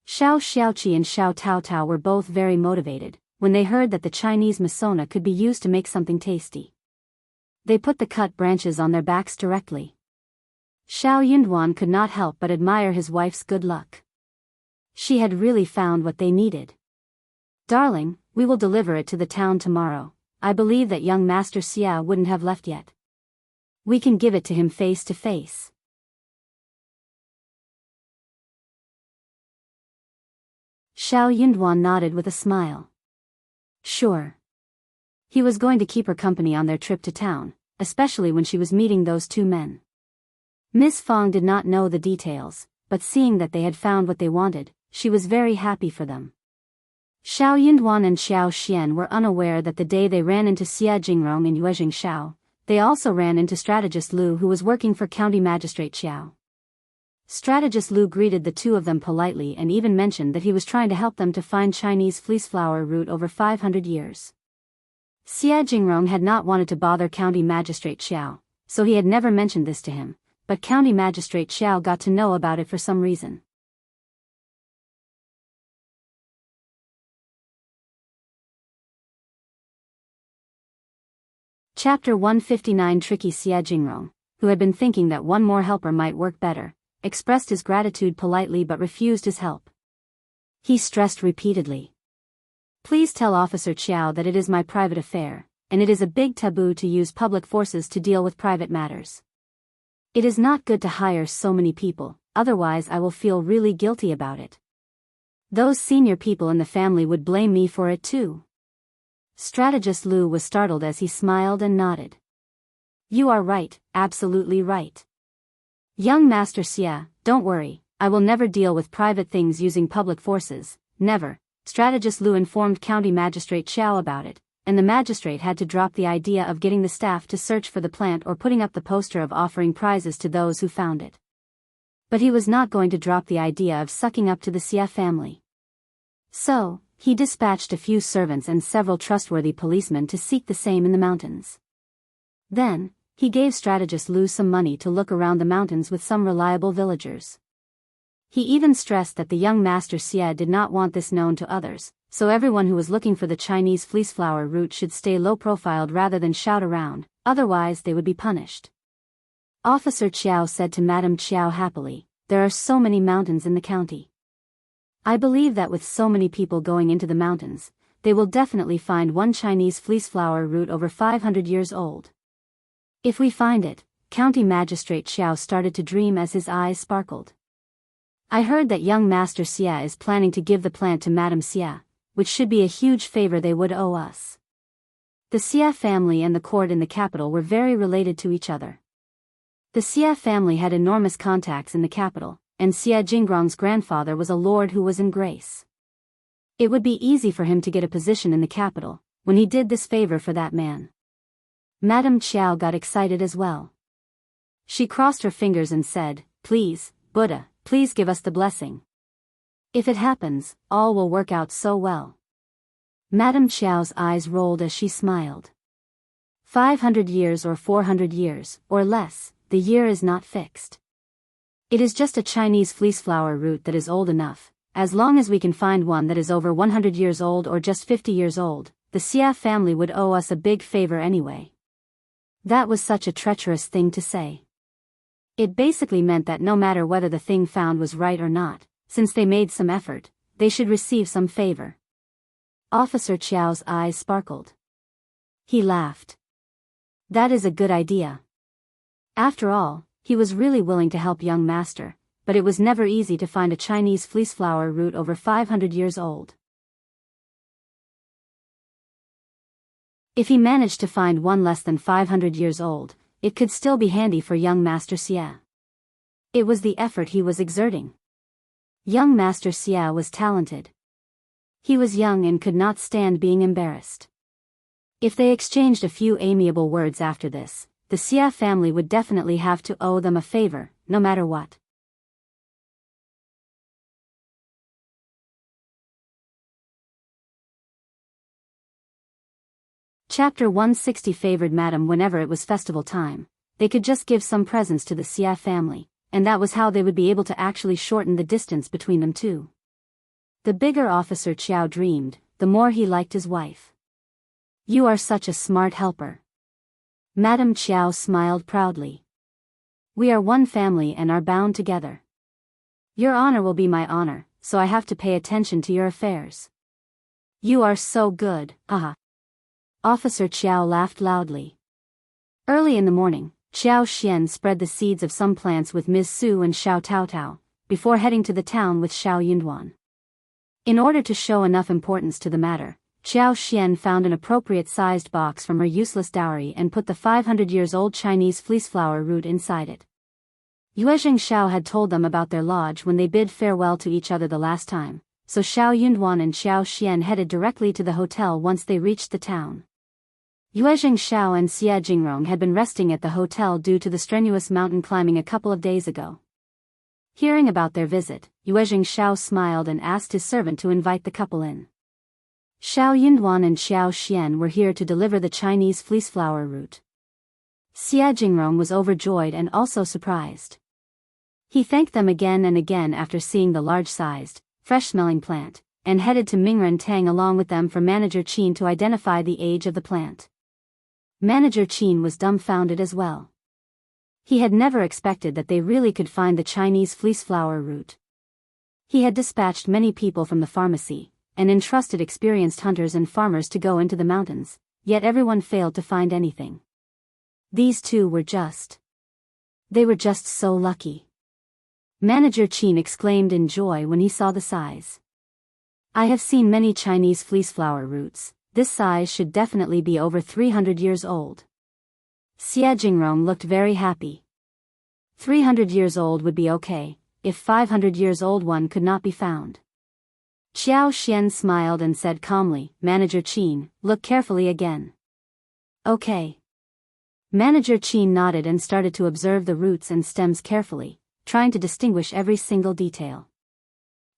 Xiao Xiaoqi and Xiao Taotao were both very motivated, when they heard that the Chinese masona could be used to make something tasty. They put the cut branches on their backs directly. Xiao Yunduan could not help but admire his wife's good luck. She had really found what they needed. "Darling, we will deliver it to the town tomorrow. I believe that young Master Xiao wouldn't have left yet. We can give it to him face to face." Xiao Yunduan nodded with a smile. Sure. He was going to keep her company on their trip to town, especially when she was meeting those two men. Miss Fang did not know the details, but seeing that they had found what they wanted, she was very happy for them. Xiao Yunduan and Xiao Xian were unaware that the day they ran into Xia Jingrong in Yuezheng Xiao, they also ran into Strategist Lu, who was working for County Magistrate Qiao. Strategist Lu greeted the two of them politely and even mentioned that he was trying to help them to find Chinese fleeceflower root over 500 years. Xia Jingrong had not wanted to bother County Magistrate Xiao, so he had never mentioned this to him, but County Magistrate Xiao got to know about it for some reason. Chapter 159. Tricky Xia Jingrong, who had been thinking that one more helper might work better, expressed his gratitude politely but refused his help. He stressed repeatedly. "Please tell Officer Qiao that it is my private affair, and it is a big taboo to use public forces to deal with private matters. It is not good to hire so many people, otherwise I will feel really guilty about it. Those senior people in the family would blame me for it too." Strategist Lu was startled as he smiled and nodded. "You are right, absolutely right. Young Master Xia, don't worry, I will never deal with private things using public forces, never." Strategist Lu informed County Magistrate Xiao about it, and the magistrate had to drop the idea of getting the staff to search for the plant or putting up the poster of offering prizes to those who found it. But he was not going to drop the idea of sucking up to the Xia family. So, he dispatched a few servants and several trustworthy policemen to seek the same in the mountains. Then, he gave Strategist Lu some money to look around the mountains with some reliable villagers. He even stressed that the young Master Xia did not want this known to others, so everyone who was looking for the Chinese fleeceflower root should stay low-profiled rather than shout around, otherwise they would be punished. Officer Qiao said to Madame Qiao happily, "There are so many mountains in the county. I believe that with so many people going into the mountains, they will definitely find one Chinese fleeceflower root over 500 years old. If we find it, County Magistrate Qiao started to dream as his eyes sparkled. I heard that young Master Xia is planning to give the plant to Madame Xia, which should be a huge favor they would owe us. The Xia family and the court in the capital were very related to each other. The Xia family had enormous contacts in the capital, and Xia Jingrong's grandfather was a lord who was in grace. It would be easy for him to get a position in the capital, when he did this favor for that man. Madame Qiao got excited as well. She crossed her fingers and said, "Please, Buddha, please give us the blessing. If it happens, all will work out so well." Madame Qiao's eyes rolled as she smiled. 500 years or 400 years, or less, the year is not fixed. It is just a Chinese fleeceflower root that is old enough. As long as we can find one that is over 100 years old or just 50 years old, the Xia family would owe us a big favor anyway. That was such a treacherous thing to say. It basically meant that no matter whether the thing found was right or not, since they made some effort, they should receive some favor. Officer Qiao's eyes sparkled. He laughed. That is a good idea. After all, he was really willing to help young master, but it was never easy to find a Chinese fleeceflower root over 500 years old. If he managed to find one less than 500 years old, it could still be handy for young Master Xia. It was the effort he was exerting. Young Master Xia was talented. He was young and could not stand being embarrassed. If they exchanged a few amiable words after this, the Xia family would definitely have to owe them a favor, no matter what. Chapter 160 favored Madam. Whenever it was festival time, they could just give some presents to the Xia family, and that was how they would be able to actually shorten the distance between them two. The bigger Officer Qiao dreamed, the more he liked his wife. "You are such a smart helper." Madame Qiao smiled proudly. "We are one family and are bound together. Your honor will be my honor, so I have to pay attention to your affairs." "You are so good, haha." Officer Qiao laughed loudly. Early in the morning, Xiao Xian spread the seeds of some plants with Ms. Su and Xiao Taotao, before heading to the town with Xiao Yunduan. In order to show enough importance to the matter, Xiao Xian found an appropriate-sized box from her useless dowry and put the 500 years old Chinese fleeceflower root inside it. Yuezheng Xiao had told them about their lodge when they bid farewell to each other the last time, so Xiao Yunduan and Xiao Xian headed directly to the hotel once they reached the town. Yuezheng Xiao and Xia Jingrong had been resting at the hotel due to the strenuous mountain climbing a couple of days ago. Hearing about their visit, Yuezheng Xiao smiled and asked his servant to invite the couple in. Xiao Yunduan and Xiao Xian were here to deliver the Chinese fleeceflower root. Xia Jingrong was overjoyed and also surprised. He thanked them again and again after seeing the large-sized, fresh-smelling plant, and headed to Mingren Tang along with them for Manager Qin to identify the age of the plant. Manager Qin was dumbfounded as well. He had never expected that they really could find the Chinese fleeceflower root. He had dispatched many people from the pharmacy, and entrusted experienced hunters and farmers to go into the mountains, yet everyone failed to find anything. These two were just... They were just so lucky. Manager Qin exclaimed in joy when he saw the size. "I have seen many Chinese fleeceflower roots. This size should definitely be over 300 years old." Xia Jingrong looked very happy. 300 years old would be okay, if 500 years old one could not be found. Xiao Xian smiled and said calmly, "Manager Qin, look carefully again." "Okay." Manager Qin nodded and started to observe the roots and stems carefully, trying to distinguish every single detail.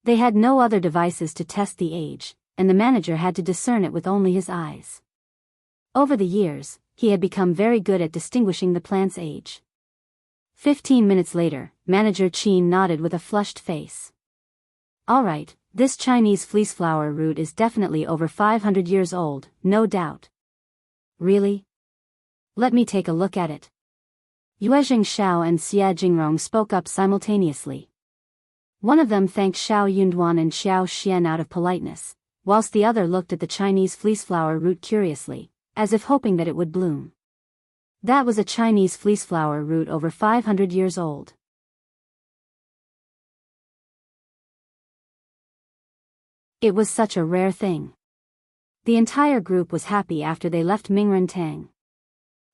They had no other devices to test the age, and the manager had to discern it with only his eyes. Over the years, he had become very good at distinguishing the plant's age. 15 minutes later, Manager Qin nodded with a flushed face. "All right, this Chinese fleeceflower root is definitely over 500 years old, no doubt." "Really? Let me take a look at it." Yuezheng Xiao and Xia Jingrong spoke up simultaneously. One of them thanked Xiao Yunduan and Xiao Xian out of politeness, whilst the other looked at the Chinese fleeceflower root curiously, as if hoping that it would bloom. That was a Chinese fleeceflower root over 500 years old. It was such a rare thing. The entire group was happy after they left Mingrantang.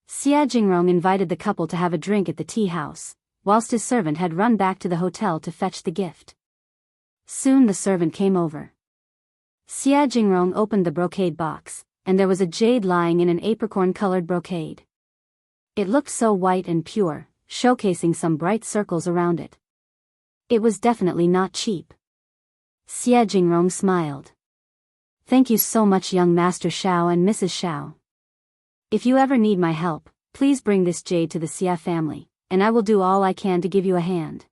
Xia Jingrong invited the couple to have a drink at the tea house, whilst his servant had run back to the hotel to fetch the gift. Soon the servant came over. Xia Jingrong opened the brocade box, and there was a jade lying in an apricorn-colored brocade. It looked so white and pure, showcasing some bright circles around it. It was definitely not cheap. Xia Jingrong smiled. Thank you so much, young Master Xiao and Mrs. Xiao. If you ever need my help, please bring this jade to the Xia family, and I will do all I can to give you a hand.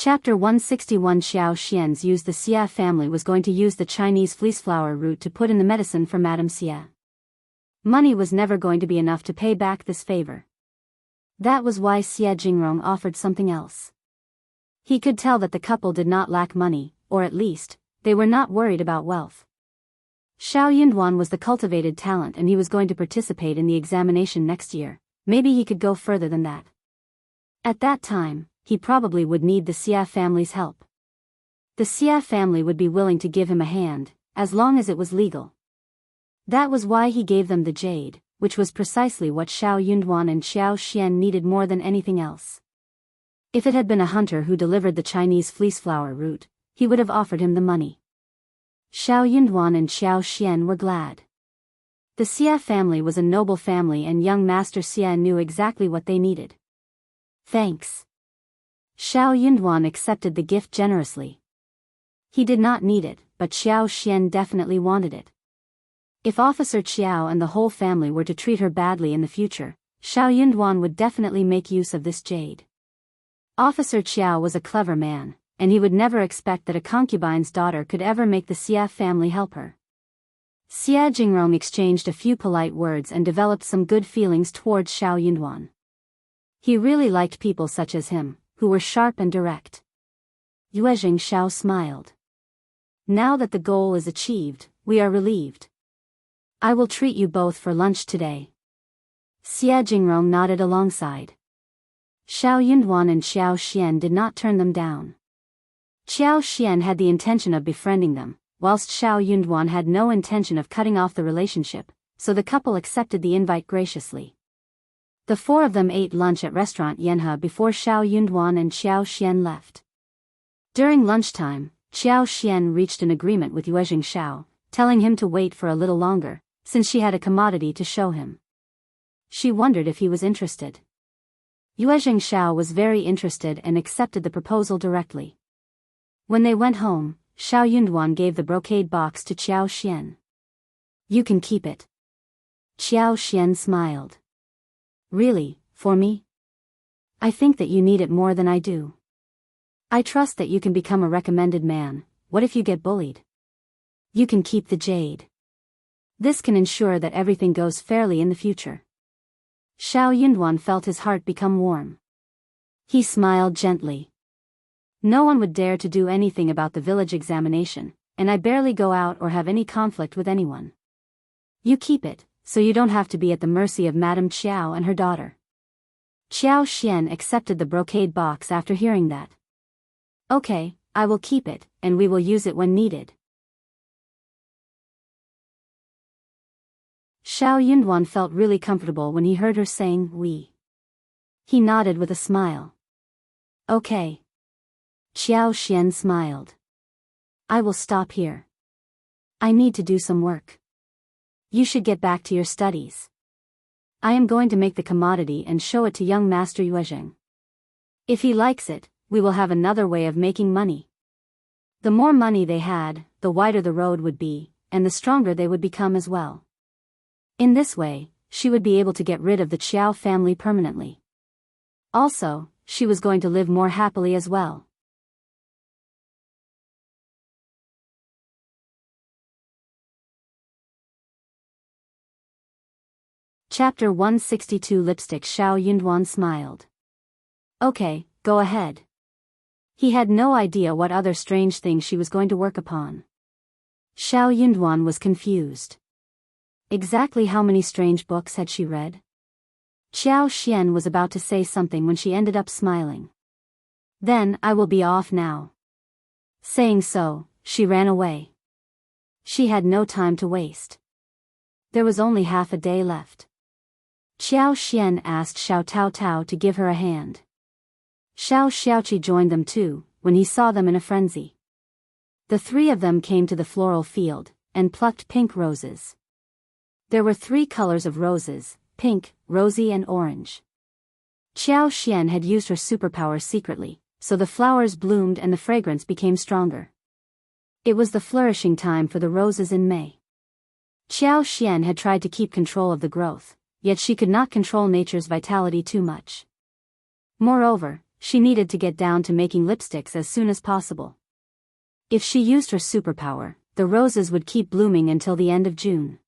Chapter 161. Xiao Xian's used the Xia family was going to use the Chinese fleeceflower root to put in the medicine for Madame Xia. Money was never going to be enough to pay back this favor. That was why Xia Jingrong offered something else. He could tell that the couple did not lack money, or at least, they were not worried about wealth. Xiao Yunduan was the cultivated talent and he was going to participate in the examination next year. Maybe he could go further than that. At that time, he probably would need the Xia family's help. The Xia family would be willing to give him a hand, as long as it was legal. That was why he gave them the jade, which was precisely what Xiao Yunduan and Xiao Xian needed more than anything else. If it had been a hunter who delivered the Chinese fleeceflower root, he would have offered him the money. Xiao Yunduan and Xiao Xian were glad. The Xia family was a noble family and young Master Xia knew exactly what they needed. Thanks. Xiao Yunduan accepted the gift generously. He did not need it, but Xiao Xian definitely wanted it. If Officer Qiao and the whole family were to treat her badly in the future, Xiao Yunduan would definitely make use of this jade. Officer Qiao was a clever man, and he would never expect that a concubine's daughter could ever make the Xia family help her. Xia Jingrong exchanged a few polite words and developed some good feelings towards Xiao Yunduan. He really liked people such as him, who were sharp and direct. Yuezheng Xiao smiled. Now that the goal is achieved, we are relieved. I will treat you both for lunch today. Xia Jingrong nodded alongside. Xiao Yunduan and Xiao Xian did not turn them down. Xiao Xian had the intention of befriending them, whilst Xiao Yunduan had no intention of cutting off the relationship, so the couple accepted the invite graciously. The four of them ate lunch at restaurant Yanhe before Xiao Yunduan and Xiao Xian left. During lunchtime, Xiao Xian reached an agreement with Yuezheng Xiao, telling him to wait for a little longer, since she had a commodity to show him. She wondered if he was interested. Yuezheng Xiao was very interested and accepted the proposal directly. When they went home, Xiao Yunduan gave the brocade box to Xiao Xian. You can keep it. Xiao Xian smiled. Really, for me? I think that you need it more than I do. I trust that you can become a recommended man. What if you get bullied? You can keep the jade. This can ensure that everything goes fairly in the future. Xiao Yunduan felt his heart become warm. He smiled gently. No one would dare to do anything about the village examination, and I barely go out or have any conflict with anyone. You keep it, so you don't have to be at the mercy of Madame Qiao and her daughter. Xiao Xian accepted the brocade box after hearing that. Okay, I will keep it, and we will use it when needed. Xiao Yunduan felt really comfortable when he heard her saying, we. He nodded with a smile. Okay. Xiao Xian smiled. I will stop here. I need to do some work. You should get back to your studies. I am going to make the commodity and show it to young Master Yuezheng. If he likes it, we will have another way of making money. The more money they had, the wider the road would be, and the stronger they would become as well. In this way, she would be able to get rid of the Qiao family permanently. Also, she was going to live more happily as well. Chapter 162. Lipstick. Xiao Yunduan smiled. Okay, go ahead. He had no idea what other strange thing she was going to work upon. Xiao Yunduan was confused. Exactly how many strange books had she read? Qiao Xian was about to say something when she ended up smiling. Then, I will be off now. Saying so, she ran away. She had no time to waste. There was only half a day left. Qiao Xian asked Xiao Tao Tao to give her a hand. Xiao Xiaoqi joined them too, when he saw them in a frenzy. The three of them came to the floral field, and plucked pink roses. There were 3 colors of roses, pink, rosy and orange. Qiao Xian had used her superpower secretly, so the flowers bloomed and the fragrance became stronger. It was the flourishing time for the roses in May. Qiao Xian had tried to keep control of the growth, yet she could not control nature's vitality too much. Moreover, she needed to get down to making lipsticks as soon as possible. If she used her superpower, the roses would keep blooming until the end of June.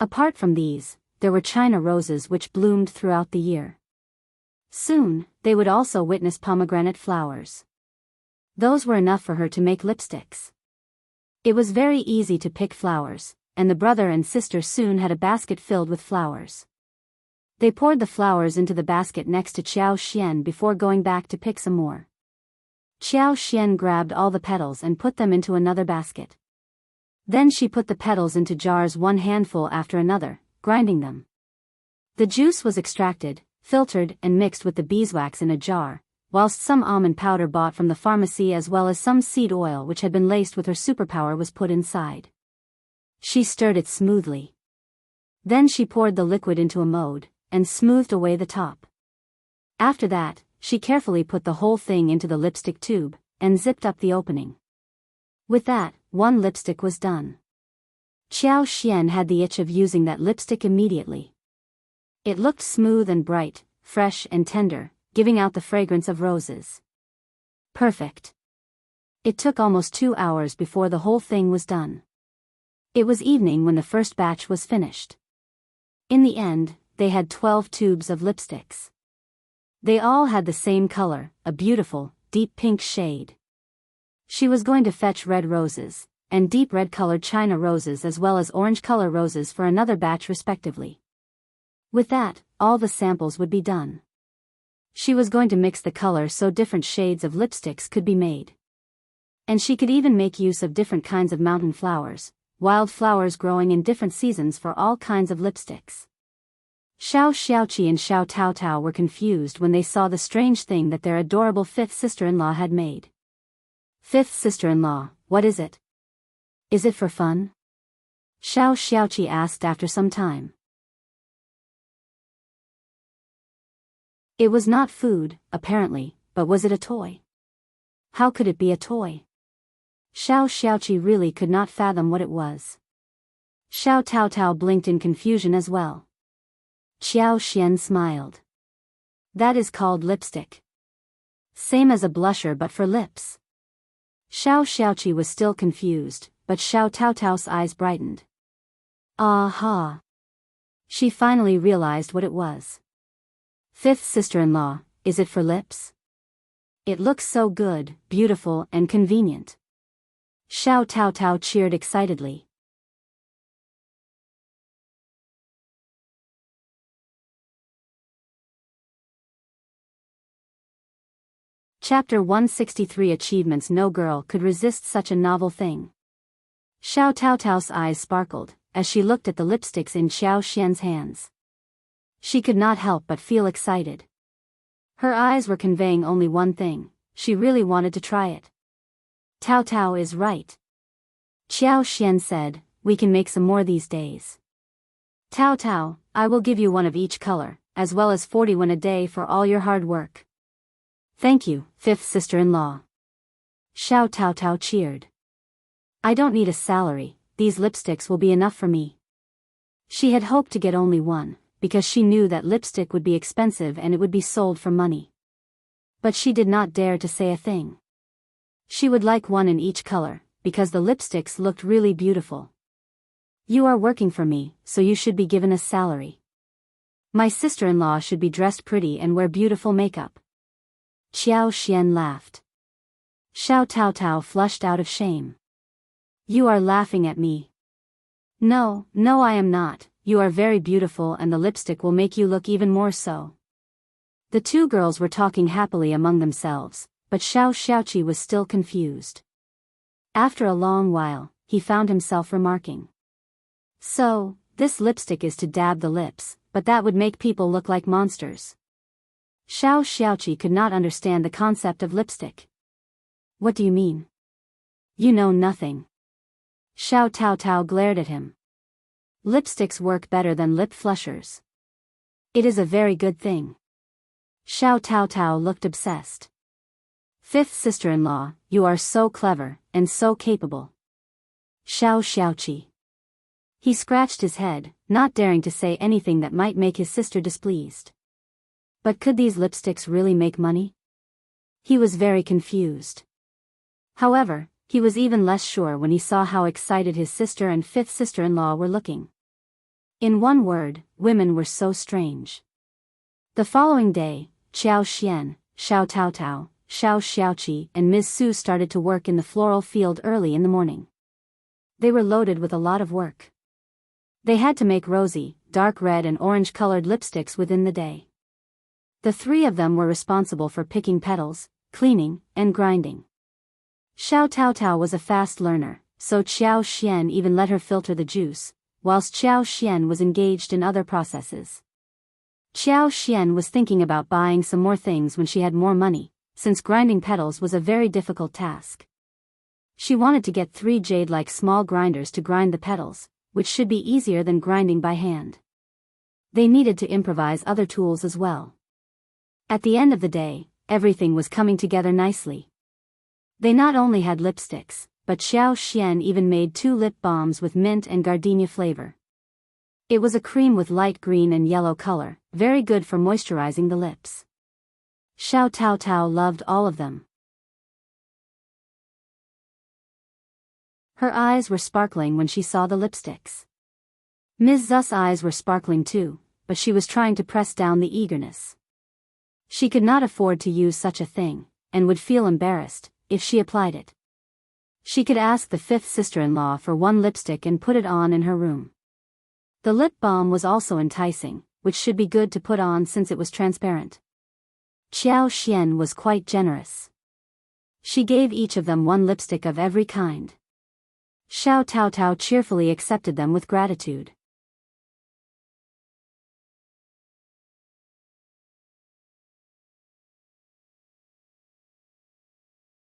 Apart from these, there were China roses which bloomed throughout the year. Soon, they would also witness pomegranate flowers. Those were enough for her to make lipsticks. It was very easy to pick flowers, and the brother and sister soon had a basket filled with flowers. They poured the flowers into the basket next to Qiao Xian before going back to pick some more. Qiao Xian grabbed all the petals and put them into another basket. Then she put the petals into jars one handful after another, grinding them. The juice was extracted, filtered and mixed with the beeswax in a jar, whilst some almond powder bought from the pharmacy as well as some seed oil which had been laced with her superpower was put inside. She stirred it smoothly. Then she poured the liquid into a mold, and smoothed away the top. After that, she carefully put the whole thing into the lipstick tube, and zipped up the opening. With that, one lipstick was done. Qiao Xian had the itch of using that lipstick immediately. It looked smooth and bright, fresh and tender, giving out the fragrance of roses. Perfect. It took almost 2 hours before the whole thing was done. It was evening when the first batch was finished. In the end, they had 12 tubes of lipsticks. They all had the same color, a beautiful, deep pink shade. She was going to fetch red roses, and deep red-colored China roses as well as orange-color roses for another batch respectively. With that, all the samples would be done. She was going to mix the color so different shades of lipsticks could be made. And she could even make use of different kinds of mountain flowers, wild flowers growing in different seasons for all kinds of lipsticks. Xiao Xiaoqi and Xiao Tao Tao were confused when they saw the strange thing that their adorable 5th sister-in-law had made. 5th sister-in-law, what is it? Is it for fun? Xiao Xiaoqi asked after some time. It was not food, apparently, but was it a toy? How could it be a toy? Xiao Xiaoqi really could not fathom what it was. Xiao Tao Tao blinked in confusion as well. Qiao Xian smiled. That is called lipstick. Same as a blusher but for lips. Xiao Xiaoqi was still confused, but Xiao Tao Tao's eyes brightened. Aha! She finally realized what it was. 5th sister-in-law, is it for lips? It looks so good, beautiful and convenient. Xiao Tao Tao cheered excitedly. Chapter 163 Achievements. No girl could resist such a novel thing. Xiao Tao Tao's eyes sparkled, as she looked at the lipsticks in Xiao Xian's hands. She could not help but feel excited. Her eyes were conveying only one thing, she really wanted to try it. Tao Tao is right. Qiao Xian said, we can make some more these days. Tao Tao, I will give you one of each color, as well as 41 a day for all your hard work. Thank you, 5th sister-in-law. Xiao Tao Tao cheered. I don't need a salary, these lipsticks will be enough for me. She had hoped to get only one, because she knew that lipstick would be expensive and it would be sold for money. But she did not dare to say a thing. She would like one in each color, because the lipsticks looked really beautiful. You are working for me, so you should be given a salary. My sister-in-law should be dressed pretty and wear beautiful makeup. Qiao Xian laughed. Xiao Tao Tao flushed out of shame. You are laughing at me. No, no, I am not. You are very beautiful and the lipstick will make you look even more so. The two girls were talking happily among themselves, but Xiaoqi was still confused. After a long while, he found himself remarking. So, this lipstick is to dab the lips, but that would make people look like monsters. Xiaoqi could not understand the concept of lipstick. What do you mean? You know nothing. Xiao Tao glared at him. Lipsticks work better than lip flushers. It is a very good thing. Xiao Tao looked obsessed. Fifth sister-in-law, you are so clever, and so capable. Xiaoqi. He scratched his head, not daring to say anything that might make his sister displeased. But could these lipsticks really make money? He was very confused. However, he was even less sure when he saw how excited his sister and fifth sister-in-law were looking. In one word, women were so strange. The following day, Qiao Xian, Xiao Tao, Xiaoqi and Ms. Su started to work in the floral field early in the morning. They were loaded with a lot of work. They had to make rosy, dark red and orange-colored lipsticks within the day. The three of them were responsible for picking petals, cleaning, and grinding. Xiao Tao was a fast learner, so Qiao Xian even let her filter the juice, whilst Qiao Xian was engaged in other processes. Qiao Xian was thinking about buying some more things when she had more money, since grinding petals was a very difficult task. She wanted to get 3 jade-like small grinders to grind the petals, which should be easier than grinding by hand. They needed to improvise other tools as well. At the end of the day, everything was coming together nicely. They not only had lipsticks, but Xiao Xian even made 2 lip balms with mint and gardenia flavor. It was a cream with light green and yellow color, very good for moisturizing the lips. Xiao Tao loved all of them. Her eyes were sparkling when she saw the lipsticks. Ms. Zu's eyes were sparkling too, but she was trying to press down the eagerness. She could not afford to use such a thing, and would feel embarrassed if she applied it. She could ask the fifth sister-in-law for 1 lipstick and put it on in her room. The lip balm was also enticing, which should be good to put on since it was transparent. Qiao Xian was quite generous. She gave each of them 1 lipstick of every kind. Xiao Tao cheerfully accepted them with gratitude.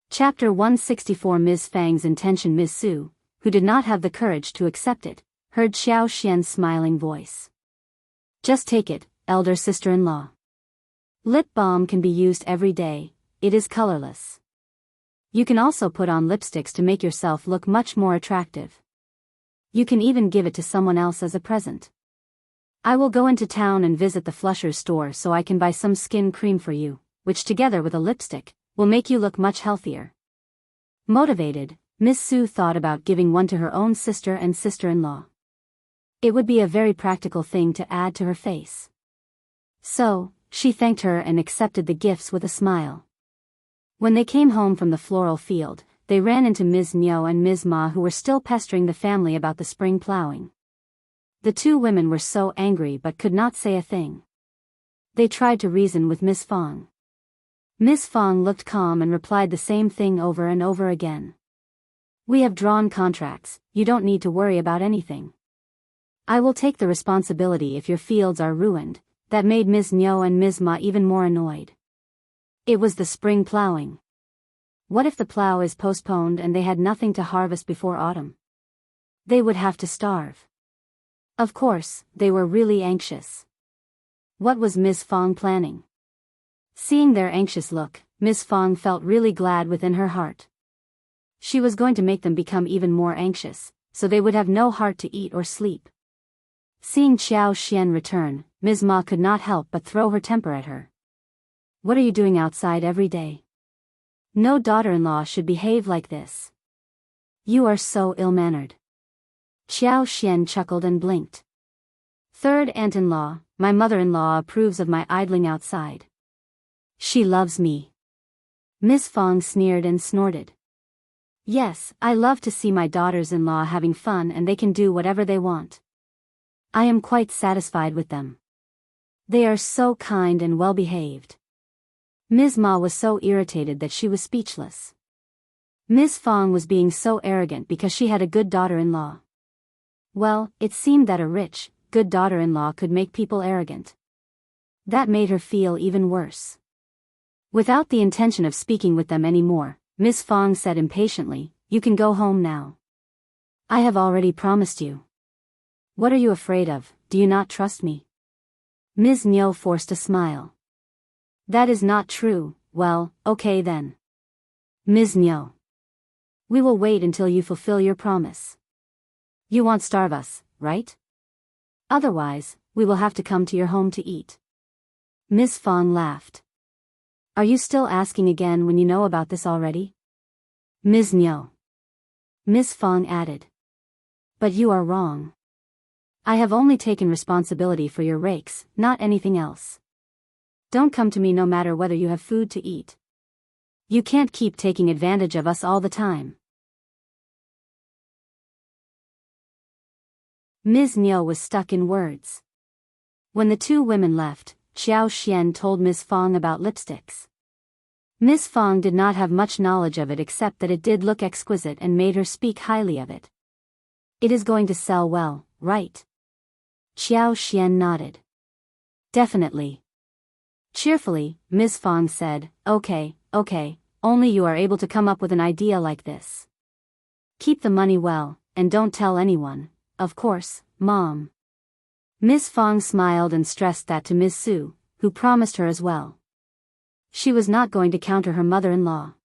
Chapter 164. Ms. Fang's intention. Ms. Su, who did not have the courage to accept it, heard Xiao Xian's smiling voice. Just take it, elder sister-in-law. Lip balm can be used every day, it is colorless. You can also put on lipsticks to make yourself look much more attractive. You can even give it to someone else as a present. I will go into town and visit the Flusher's store so I can buy some skin cream for you, which together with a lipstick, will make you look much healthier. Motivated, Miss Su thought about giving one to her own sister and sister-in-law. It would be a very practical thing to add to her face. So, she thanked her and accepted the gifts with a smile. When they came home from the floral field, they ran into Ms. Niu and Ms. Ma, who were still pestering the family about the spring plowing. The 2 women were so angry but could not say a thing. They tried to reason with Miss Fang. Miss Fang looked calm and replied the same thing over and over again. We have drawn contracts, you don't need to worry about anything. I will take the responsibility if your fields are ruined. That made Ms. Niu and Ms. Ma even more annoyed. It was the spring plowing. What if the plow is postponed and they had nothing to harvest before autumn? They would have to starve. Of course, they were really anxious. What was Ms. Fang planning? Seeing their anxious look, Ms. Fang felt really glad within her heart. She was going to make them become even more anxious, so they would have no heart to eat or sleep. Seeing Qiao Xian return, Ms. Ma could not help but throw her temper at her. What are you doing outside every day? No daughter-in-law should behave like this. You are so ill-mannered. Qiao Xian chuckled and blinked. Third aunt-in-law, my mother-in-law approves of my idling outside. She loves me. Miss Fang sneered and snorted. Yes, I love to see my daughters-in-law having fun and they can do whatever they want. I am quite satisfied with them. They are so kind and well-behaved. Ms. Ma was so irritated that she was speechless. Ms. Fang was being so arrogant because she had a good daughter-in-law. Well, it seemed that a rich, good daughter-in-law could make people arrogant. That made her feel even worse. Without the intention of speaking with them anymore, Ms. Fang said impatiently, "You can go home now. I have already promised you. What are you afraid of? Do you not trust me?" Ms. Niu forced a smile. "That is not true." "Well, okay then. Ms. Niu. We will wait until you fulfill your promise. You won't starve us, right? Otherwise, we will have to come to your home to eat." Ms. Fang laughed. "Are you still asking again when you know about this already?" Ms. Niu. Ms. Fang added. "But you are wrong. I have only taken responsibility for your rakes, not anything else. Don't come to me no matter whether you have food to eat. You can't keep taking advantage of us all the time." Ms. Niu was stuck in words. When the two women left, Xiao Xian told Ms. Fang about lipsticks. Ms. Fang did not have much knowledge of it except that it did look exquisite and made her speak highly of it. "It is going to sell well, right?" Xiao Xian nodded. "Definitely." Cheerfully, Ms. Fang said, Okay, only you are able to come up with an idea like this. Keep the money well, and don't tell anyone, of course, Mom." Ms. Fang smiled and stressed that to Ms. Su, who promised her as well. She was not going to counter her mother-in-law.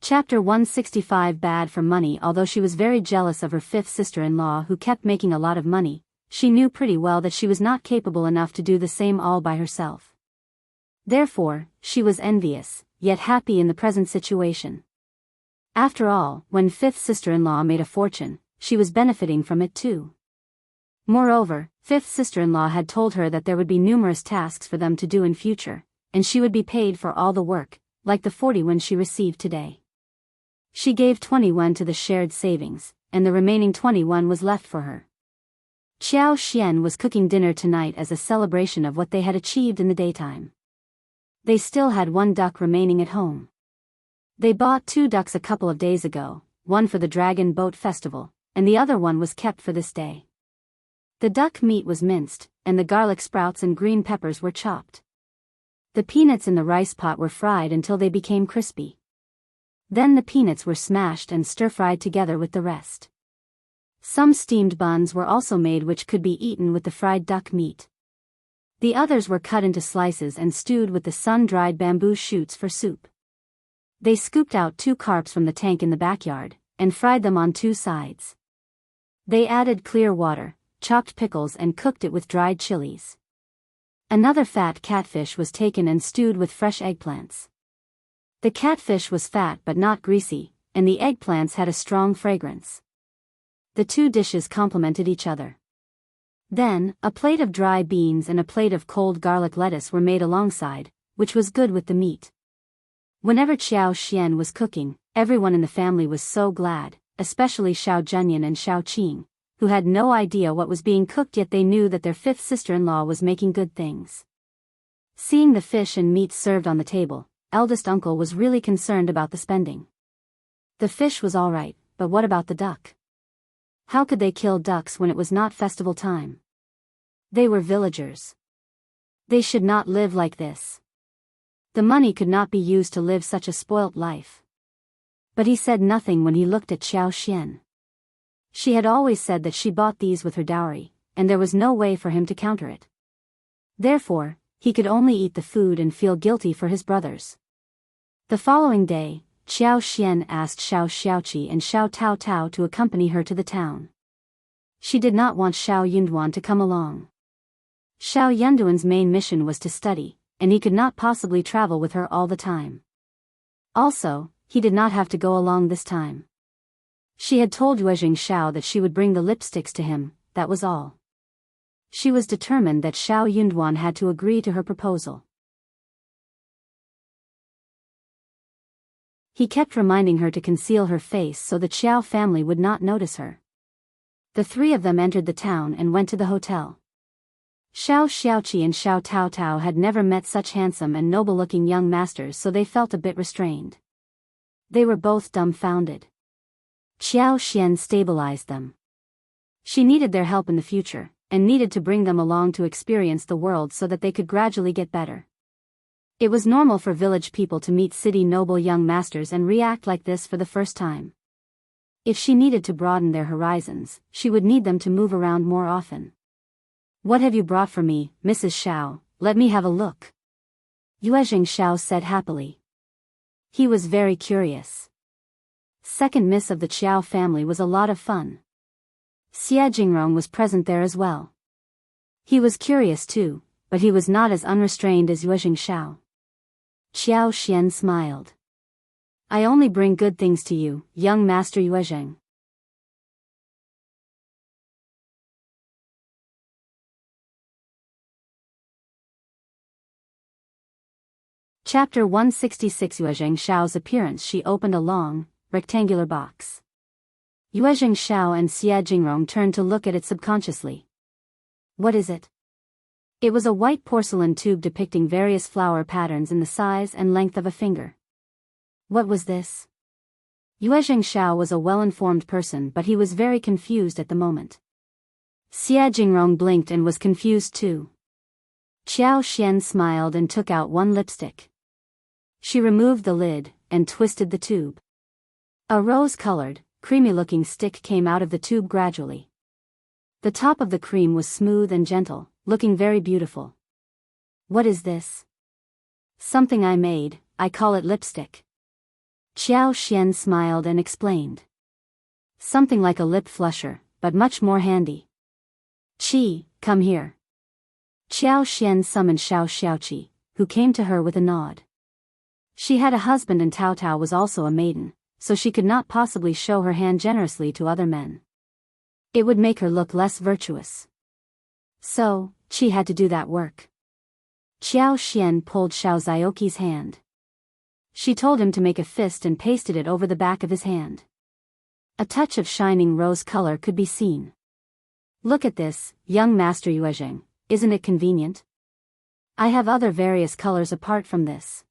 Chapter 165. Bad for money. Although she was very jealous of her fifth sister-in-law who kept making a lot of money, she knew pretty well that she was not capable enough to do the same all by herself. Therefore, she was envious, yet happy in the present situation. After all, when fifth sister-in-law made a fortune, she was benefiting from it too. Moreover, fifth sister-in-law had told her that there would be numerous tasks for them to do in future, and she would be paid for all the work, like the 40 yuan she received today. She gave 20 yuan to the shared savings, and the remaining 20 yuan was left for her. Xiao Xian was cooking dinner tonight as a celebration of what they had achieved in the daytime. They still had 1 duck remaining at home. They bought 2 ducks a couple of days ago, one for the Dragon Boat Festival, and the other one was kept for this day. The duck meat was minced, and the garlic sprouts and green peppers were chopped. The peanuts in the rice pot were fried until they became crispy. Then the peanuts were smashed and stir-fried together with the rest. Some steamed buns were also made which could be eaten with the fried duck meat. The others were cut into slices and stewed with the sun-dried bamboo shoots for soup. They scooped out 2 carps from the tank in the backyard, and fried them on 2 sides. They added clear water, chopped pickles and cooked it with dried chilies. Another fat catfish was taken and stewed with fresh eggplants. The catfish was fat but not greasy, and the eggplants had a strong fragrance. The 2 dishes complemented each other. Then, a plate of dry beans and a plate of cold garlic lettuce were made alongside, which was good with the meat. Whenever Xiao Xian was cooking, everyone in the family was so glad, especially Xiao Zhenyan and Xiao Qing, who had no idea what was being cooked, yet they knew that their fifth sister-in-law was making good things. Seeing the fish and meat served on the table, eldest uncle was really concerned about the spending. The fish was all right, but what about the duck? How could they kill ducks when it was not festival time? They were villagers. They should not live like this. The money could not be used to live such a spoilt life. But he said nothing when he looked at Xiao Xian. She had always said that she bought these with her dowry, and there was no way for him to counter it. Therefore, he could only eat the food and feel guilty for his brothers. The following day, Xiao Xian asked Xiao Xiaoqi and Xiao Tao Tao to accompany her to the town. She did not want Xiao Yunduan to come along. Xiao Yunduan's main mission was to study, and he could not possibly travel with her all the time. Also, he did not have to go along this time. She had told Yuezheng Xiao that she would bring the lipsticks to him, that was all. She was determined that Xiao Yunduan had to agree to her proposal. He kept reminding her to conceal her face so the Qiao family would not notice her. The three of them entered the town and went to the hotel. Xiao Xiaoqi and Xiao Taotao had never met such handsome and noble-looking young masters, so they felt a bit restrained. They were both dumbfounded. Qiao Xian stabilized them. She needed their help in the future, and needed to bring them along to experience the world so that they could gradually get better. It was normal for village people to meet city noble young masters and react like this for the first time. If she needed to broaden their horizons, she would need them to move around more often. "What have you brought for me, Mrs. Xiao? Let me have a look," Yuezheng Xiao said happily. He was very curious. Second miss of the Qiao family was a lot of fun. Xie Jingrong was present there as well. He was curious too, but he was not as unrestrained as Yuezheng Xiao. Qiao Xian smiled. "I only bring good things to you, young master Yuezheng." Chapter 166. Yuezheng Xiao's appearance. She opened a long, rectangular box. Yuezheng Xiao and Xie Jingrong turned to look at it subconsciously. "What is it?" It was a white porcelain tube depicting various flower patterns in the size and length of a finger. What was this? Yuezheng Xiao was a well-informed person, but he was very confused at the moment. Xie Jingrong blinked and was confused too. Qiao Xian smiled and took out one lipstick. She removed the lid and twisted the tube. A rose-colored, creamy-looking stick came out of the tube gradually. The top of the cream was smooth and gentle, looking very beautiful. "What is this?" "Something I made, I call it lipstick." Qiao Xian smiled and explained. "Something like a lip flusher, but much more handy." "Qi, come here." Qiao Xian summoned Xiao Xiaoqi, who came to her with a nod. She had a husband and Tao Tao was also a maiden, so she could not possibly show her hand generously to other men. It would make her look less virtuous. So, Qi had to do that work. Qiao Xian pulled Xiao Zioqi's hand. She told him to make a fist and pasted it over the back of his hand. A touch of shining rose color could be seen. "Look at this, young master Yuezheng, isn't it convenient? I have other various colors apart from this.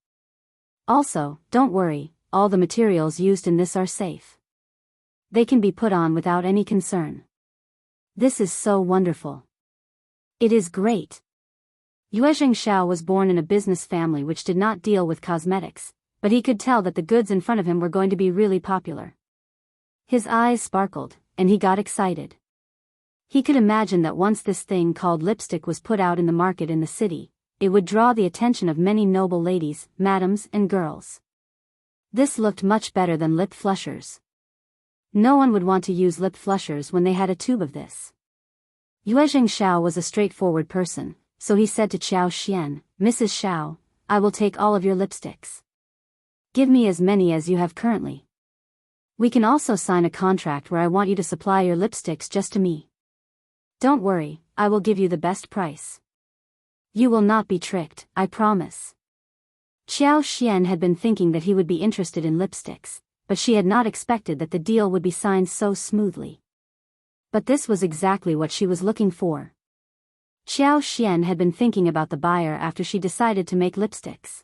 Also, don't worry, all the materials used in this are safe. They can be put on without any concern. This is so wonderful. It is great." Yuezheng Xiao was born in a business family which did not deal with cosmetics, but he could tell that the goods in front of him were going to be really popular. His eyes sparkled, and he got excited. He could imagine that once this thing called lipstick was put out in the market in the city, it would draw the attention of many noble ladies, madams, and girls. This looked much better than lip flushers. No one would want to use lip flushers when they had a tube of this. Yuezheng Xiao was a straightforward person, so he said to Qiao Xian, "Mrs. Xiao, I will take all of your lipsticks. Give me as many as you have currently. We can also sign a contract where I want you to supply your lipsticks just to me. Don't worry, I will give you the best price. You will not be tricked, I promise." Qiao Xian had been thinking that he would be interested in lipsticks, but she had not expected that the deal would be signed so smoothly. But this was exactly what she was looking for. Qiao Xian had been thinking about the buyer after she decided to make lipsticks.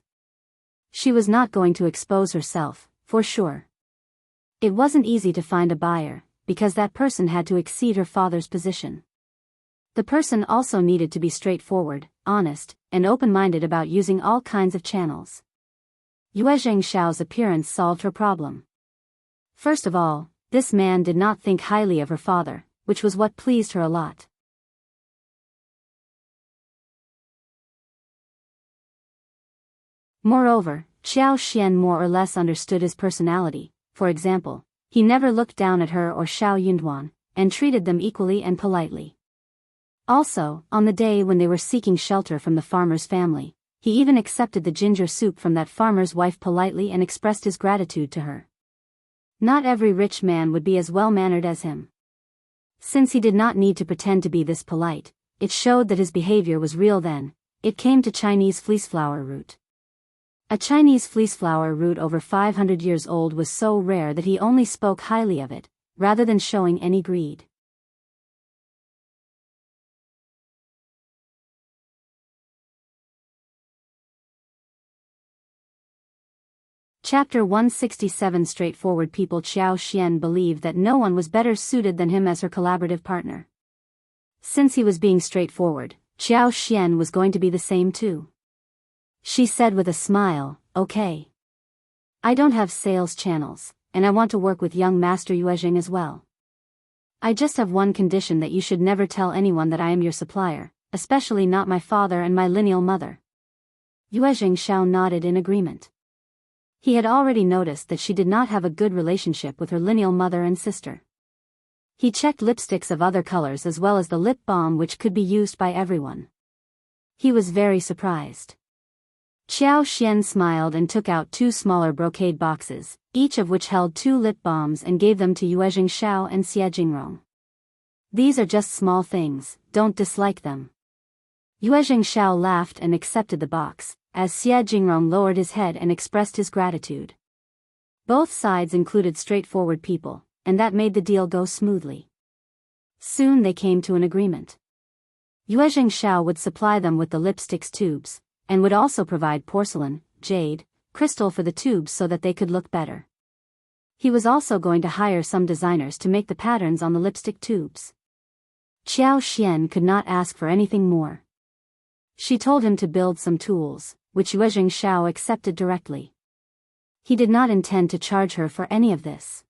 She was not going to expose herself, for sure. It wasn't easy to find a buyer, because that person had to exceed her father's position. The person also needed to be straightforward, honest, and open-minded about using all kinds of channels. Yuezheng Xiao's appearance solved her problem. First of all, this man did not think highly of her father, which was what pleased her a lot. Moreover, Qiao Xian more or less understood his personality. For example, he never looked down at her or Xiao Yunduan, and treated them equally and politely. Also, on the day when they were seeking shelter from the farmer's family, he even accepted the ginger soup from that farmer's wife politely and expressed his gratitude to her. Not every rich man would be as well-mannered as him. Since he did not need to pretend to be this polite, it showed that his behavior was real then. It came to Chinese fleeceflower root. A Chinese fleeceflower root over 500 years old was so rare that he only spoke highly of it, rather than showing any greed. Chapter 167. Straightforward people. Qiao Xian believed that no one was better suited than him as her collaborative partner. Since he was being straightforward, Qiao Xian was going to be the same too. She said with a smile, "Okay. I don't have sales channels, and I want to work with young Master Yuezheng as well. I just have one condition, that you should never tell anyone that I am your supplier, especially not my father and my lineal mother." Yuezheng Xiao nodded in agreement. He had already noticed that she did not have a good relationship with her lineal mother and sister. He checked lipsticks of other colors as well as the lip balm which could be used by everyone. He was very surprised. Qiao Xian smiled and took out 2 smaller brocade boxes, each of which held 2 lip balms, and gave them to Yuezheng Xiao and Xie Jingrong. "These are just small things, don't dislike them." Yuezheng Xiao laughed and accepted the box, as Xie Jingrong lowered his head and expressed his gratitude. Both sides included straightforward people, and that made the deal go smoothly. Soon they came to an agreement. Yuezheng Xiao would supply them with the lipsticks tubes, and would also provide porcelain, jade, crystal for the tubes so that they could look better. He was also going to hire some designers to make the patterns on the lipstick tubes. Qiao Xian could not ask for anything more. She told him to build some tools, which Yuezheng Xiao accepted directly. He did not intend to charge her for any of this.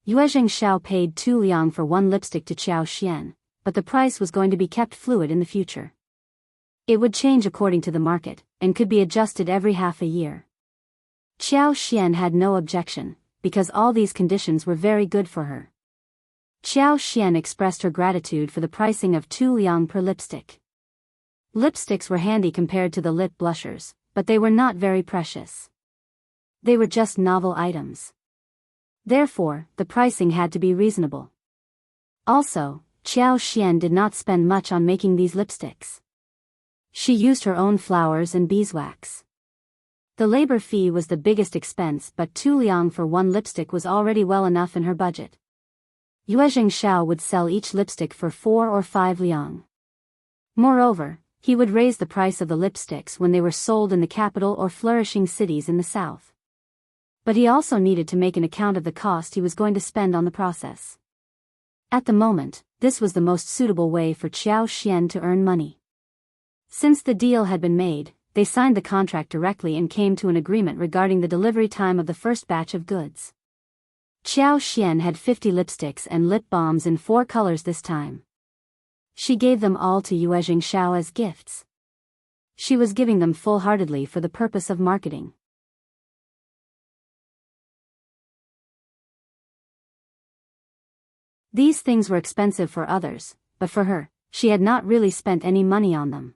Yuezheng Xiao paid 2 liang for 1 lipstick to Qiao Xian, but the price was going to be kept fluid in the future. It would change according to the market, and could be adjusted every half a year. Qiao Xian had no objection, because all these conditions were very good for her. Qiao Xian expressed her gratitude for the pricing of 2 liang per lipstick. Lipsticks were handy compared to the lip blushers, but they were not very precious. They were just novel items. Therefore, the pricing had to be reasonable. Also, Qiao Xian did not spend much on making these lipsticks. She used her own flowers and beeswax. The labor fee was the biggest expense, but 2 liang for 1 lipstick was already well enough in her budget. Yuezheng Xiao would sell each lipstick for 4 or 5 liang. Moreover, he would raise the price of the lipsticks when they were sold in the capital or flourishing cities in the south. But he also needed to make an account of the cost he was going to spend on the process. At the moment, this was the most suitable way for Qiao Xian to earn money. Since the deal had been made, they signed the contract directly and came to an agreement regarding the delivery time of the first batch of goods. Qiao Xian had 50 lipsticks and lip balms in 4 colors this time. She gave them all to Yuezheng Xiao as gifts. She was giving them full-heartedly for the purpose of marketing. These things were expensive for others, but for her, she had not really spent any money on them.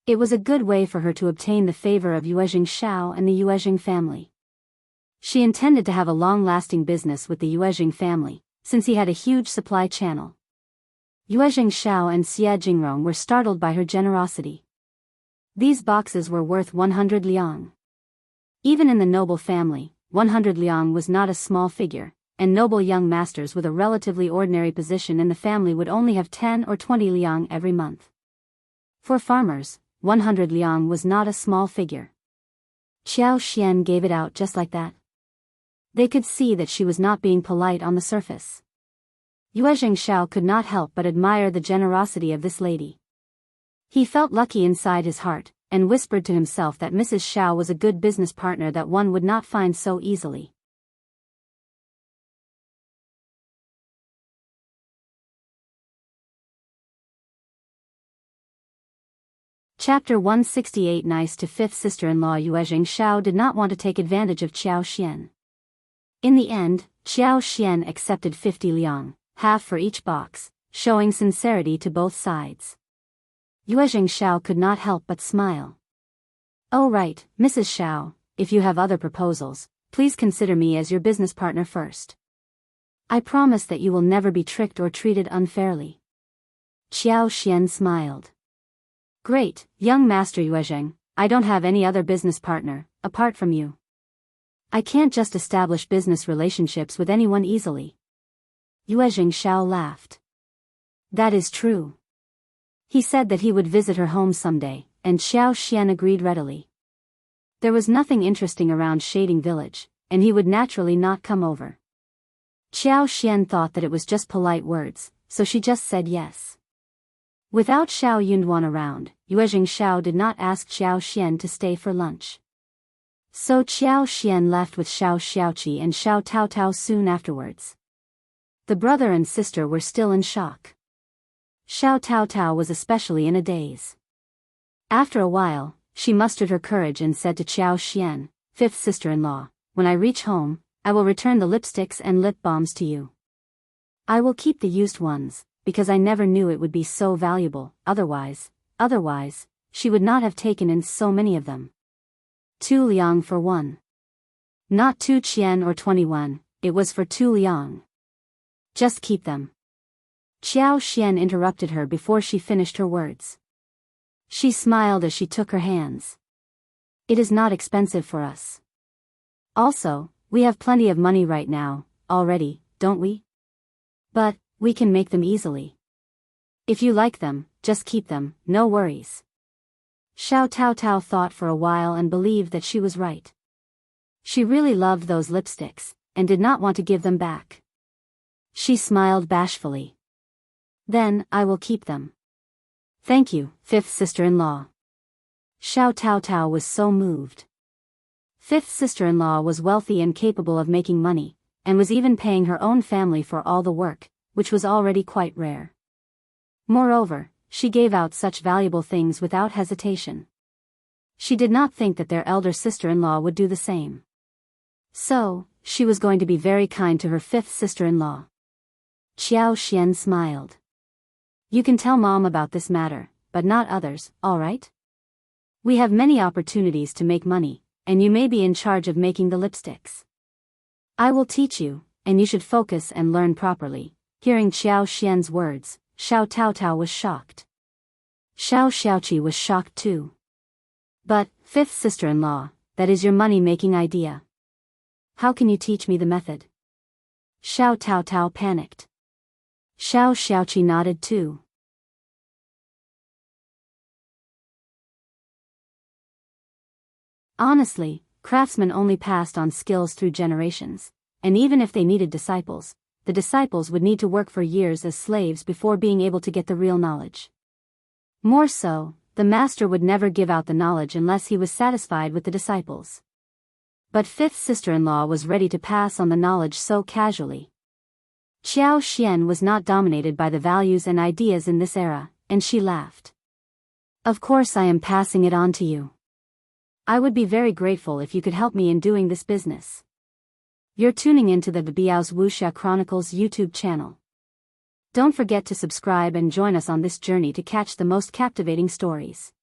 It was a good way for her to obtain the favor of Yuezheng Xiao and the Yuezheng family. She intended to have a long-lasting business with the Yuezheng family, since he had a huge supply channel. Yuezheng Xiao and Xie Jingrong were startled by her generosity. These boxes were worth 100 liang. Even in the noble family, 100 liang was not a small figure, and noble young masters with a relatively ordinary position in the family would only have 10 or 20 liang every month. For farmers, 100 liang was not a small figure. Qiao Xian gave it out just like that. They could see that she was not being polite on the surface. Yuezheng Xiao could not help but admire the generosity of this lady. He felt lucky inside his heart, and whispered to himself that Mrs. Xiao was a good business partner that one would not find so easily. Chapter 168. Nice to fifth sister-in-law. Yuezheng Xiao did not want to take advantage of Qiao Xian. In the end, Qiao Xian accepted 50 liang, half for each box, showing sincerity to both sides. Yuezheng Xiao could not help but smile. "Oh right, Mrs. Xiao, if you have other proposals, please consider me as your business partner first. I promise that you will never be tricked or treated unfairly." Qiao Xian smiled. Great, young Master Yuezheng, I don't have any other business partner, apart from you. I can't just establish business relationships with anyone easily. Yuezheng Xiao laughed. That is true. He said that he would visit her home someday, and Xiao Xian agreed readily. There was nothing interesting around Shading Village, and he would naturally not come over. Xiao Xian thought that it was just polite words, so she just said yes. Without Xiao Yunduan around, Yuezheng Xiao did not ask Xiao Xian to stay for lunch. So Xiao Xian left with Xiao Xiaoqi and Xiao Taotao soon afterwards. The brother and sister were still in shock. Xiao Taotao was especially in a daze. After a while, she mustered her courage and said to Xiao Xian, fifth sister-in-law, when I reach home, I will return the lipsticks and lip balms to you. I will keep the used ones, because I never knew it would be so valuable, otherwise, she would not have taken in so many of them. 2 liang for one. Not 2 qian or 21, it was for 2 liang. Just keep them. Xiao Xian interrupted her before she finished her words. She smiled as she took her hands. It is not expensive for us. Also, we have plenty of money right now, already, don't we? But, we can make them easily. If you like them, just keep them, no worries. Xiao Taotao thought for a while and believed that she was right. She really loved those lipsticks, and did not want to give them back. She smiled bashfully. Then, I will keep them. Thank you, fifth sister-in-law. Xiao Taotao was so moved. Fifth sister-in-law was wealthy and capable of making money, and was even paying her own family for all the work, which was already quite rare. Moreover, she gave out such valuable things without hesitation. She did not think that their elder sister-in-law would do the same. So, she was going to be very kind to her fifth sister-in-law. Xiao Xian smiled. You can tell Mom about this matter, but not others, all right? We have many opportunities to make money, and you may be in charge of making the lipsticks. I will teach you, and you should focus and learn properly. Hearing Xiao Xian's words, Xiao Taotao was shocked. Xiao Xiaoqi was shocked too. But, fifth sister-in-law, that is your money-making idea. How can you teach me the method? Xiao Taotao panicked. Xiao Xiaoqi nodded too. Honestly, craftsmen only passed on skills through generations, and even if they needed disciples, the disciples would need to work for years as slaves before being able to get the real knowledge. More so, the master would never give out the knowledge unless he was satisfied with the disciples. But fifth sister-in-law was ready to pass on the knowledge so casually. Xiao Xian was not dominated by the values and ideas in this era, and she laughed. Of course I am passing it on to you. I would be very grateful if you could help me in doing this business. You're tuning into the Biyao's Wuxia Chronicles YouTube channel. Don't forget to subscribe and join us on this journey to catch the most captivating stories.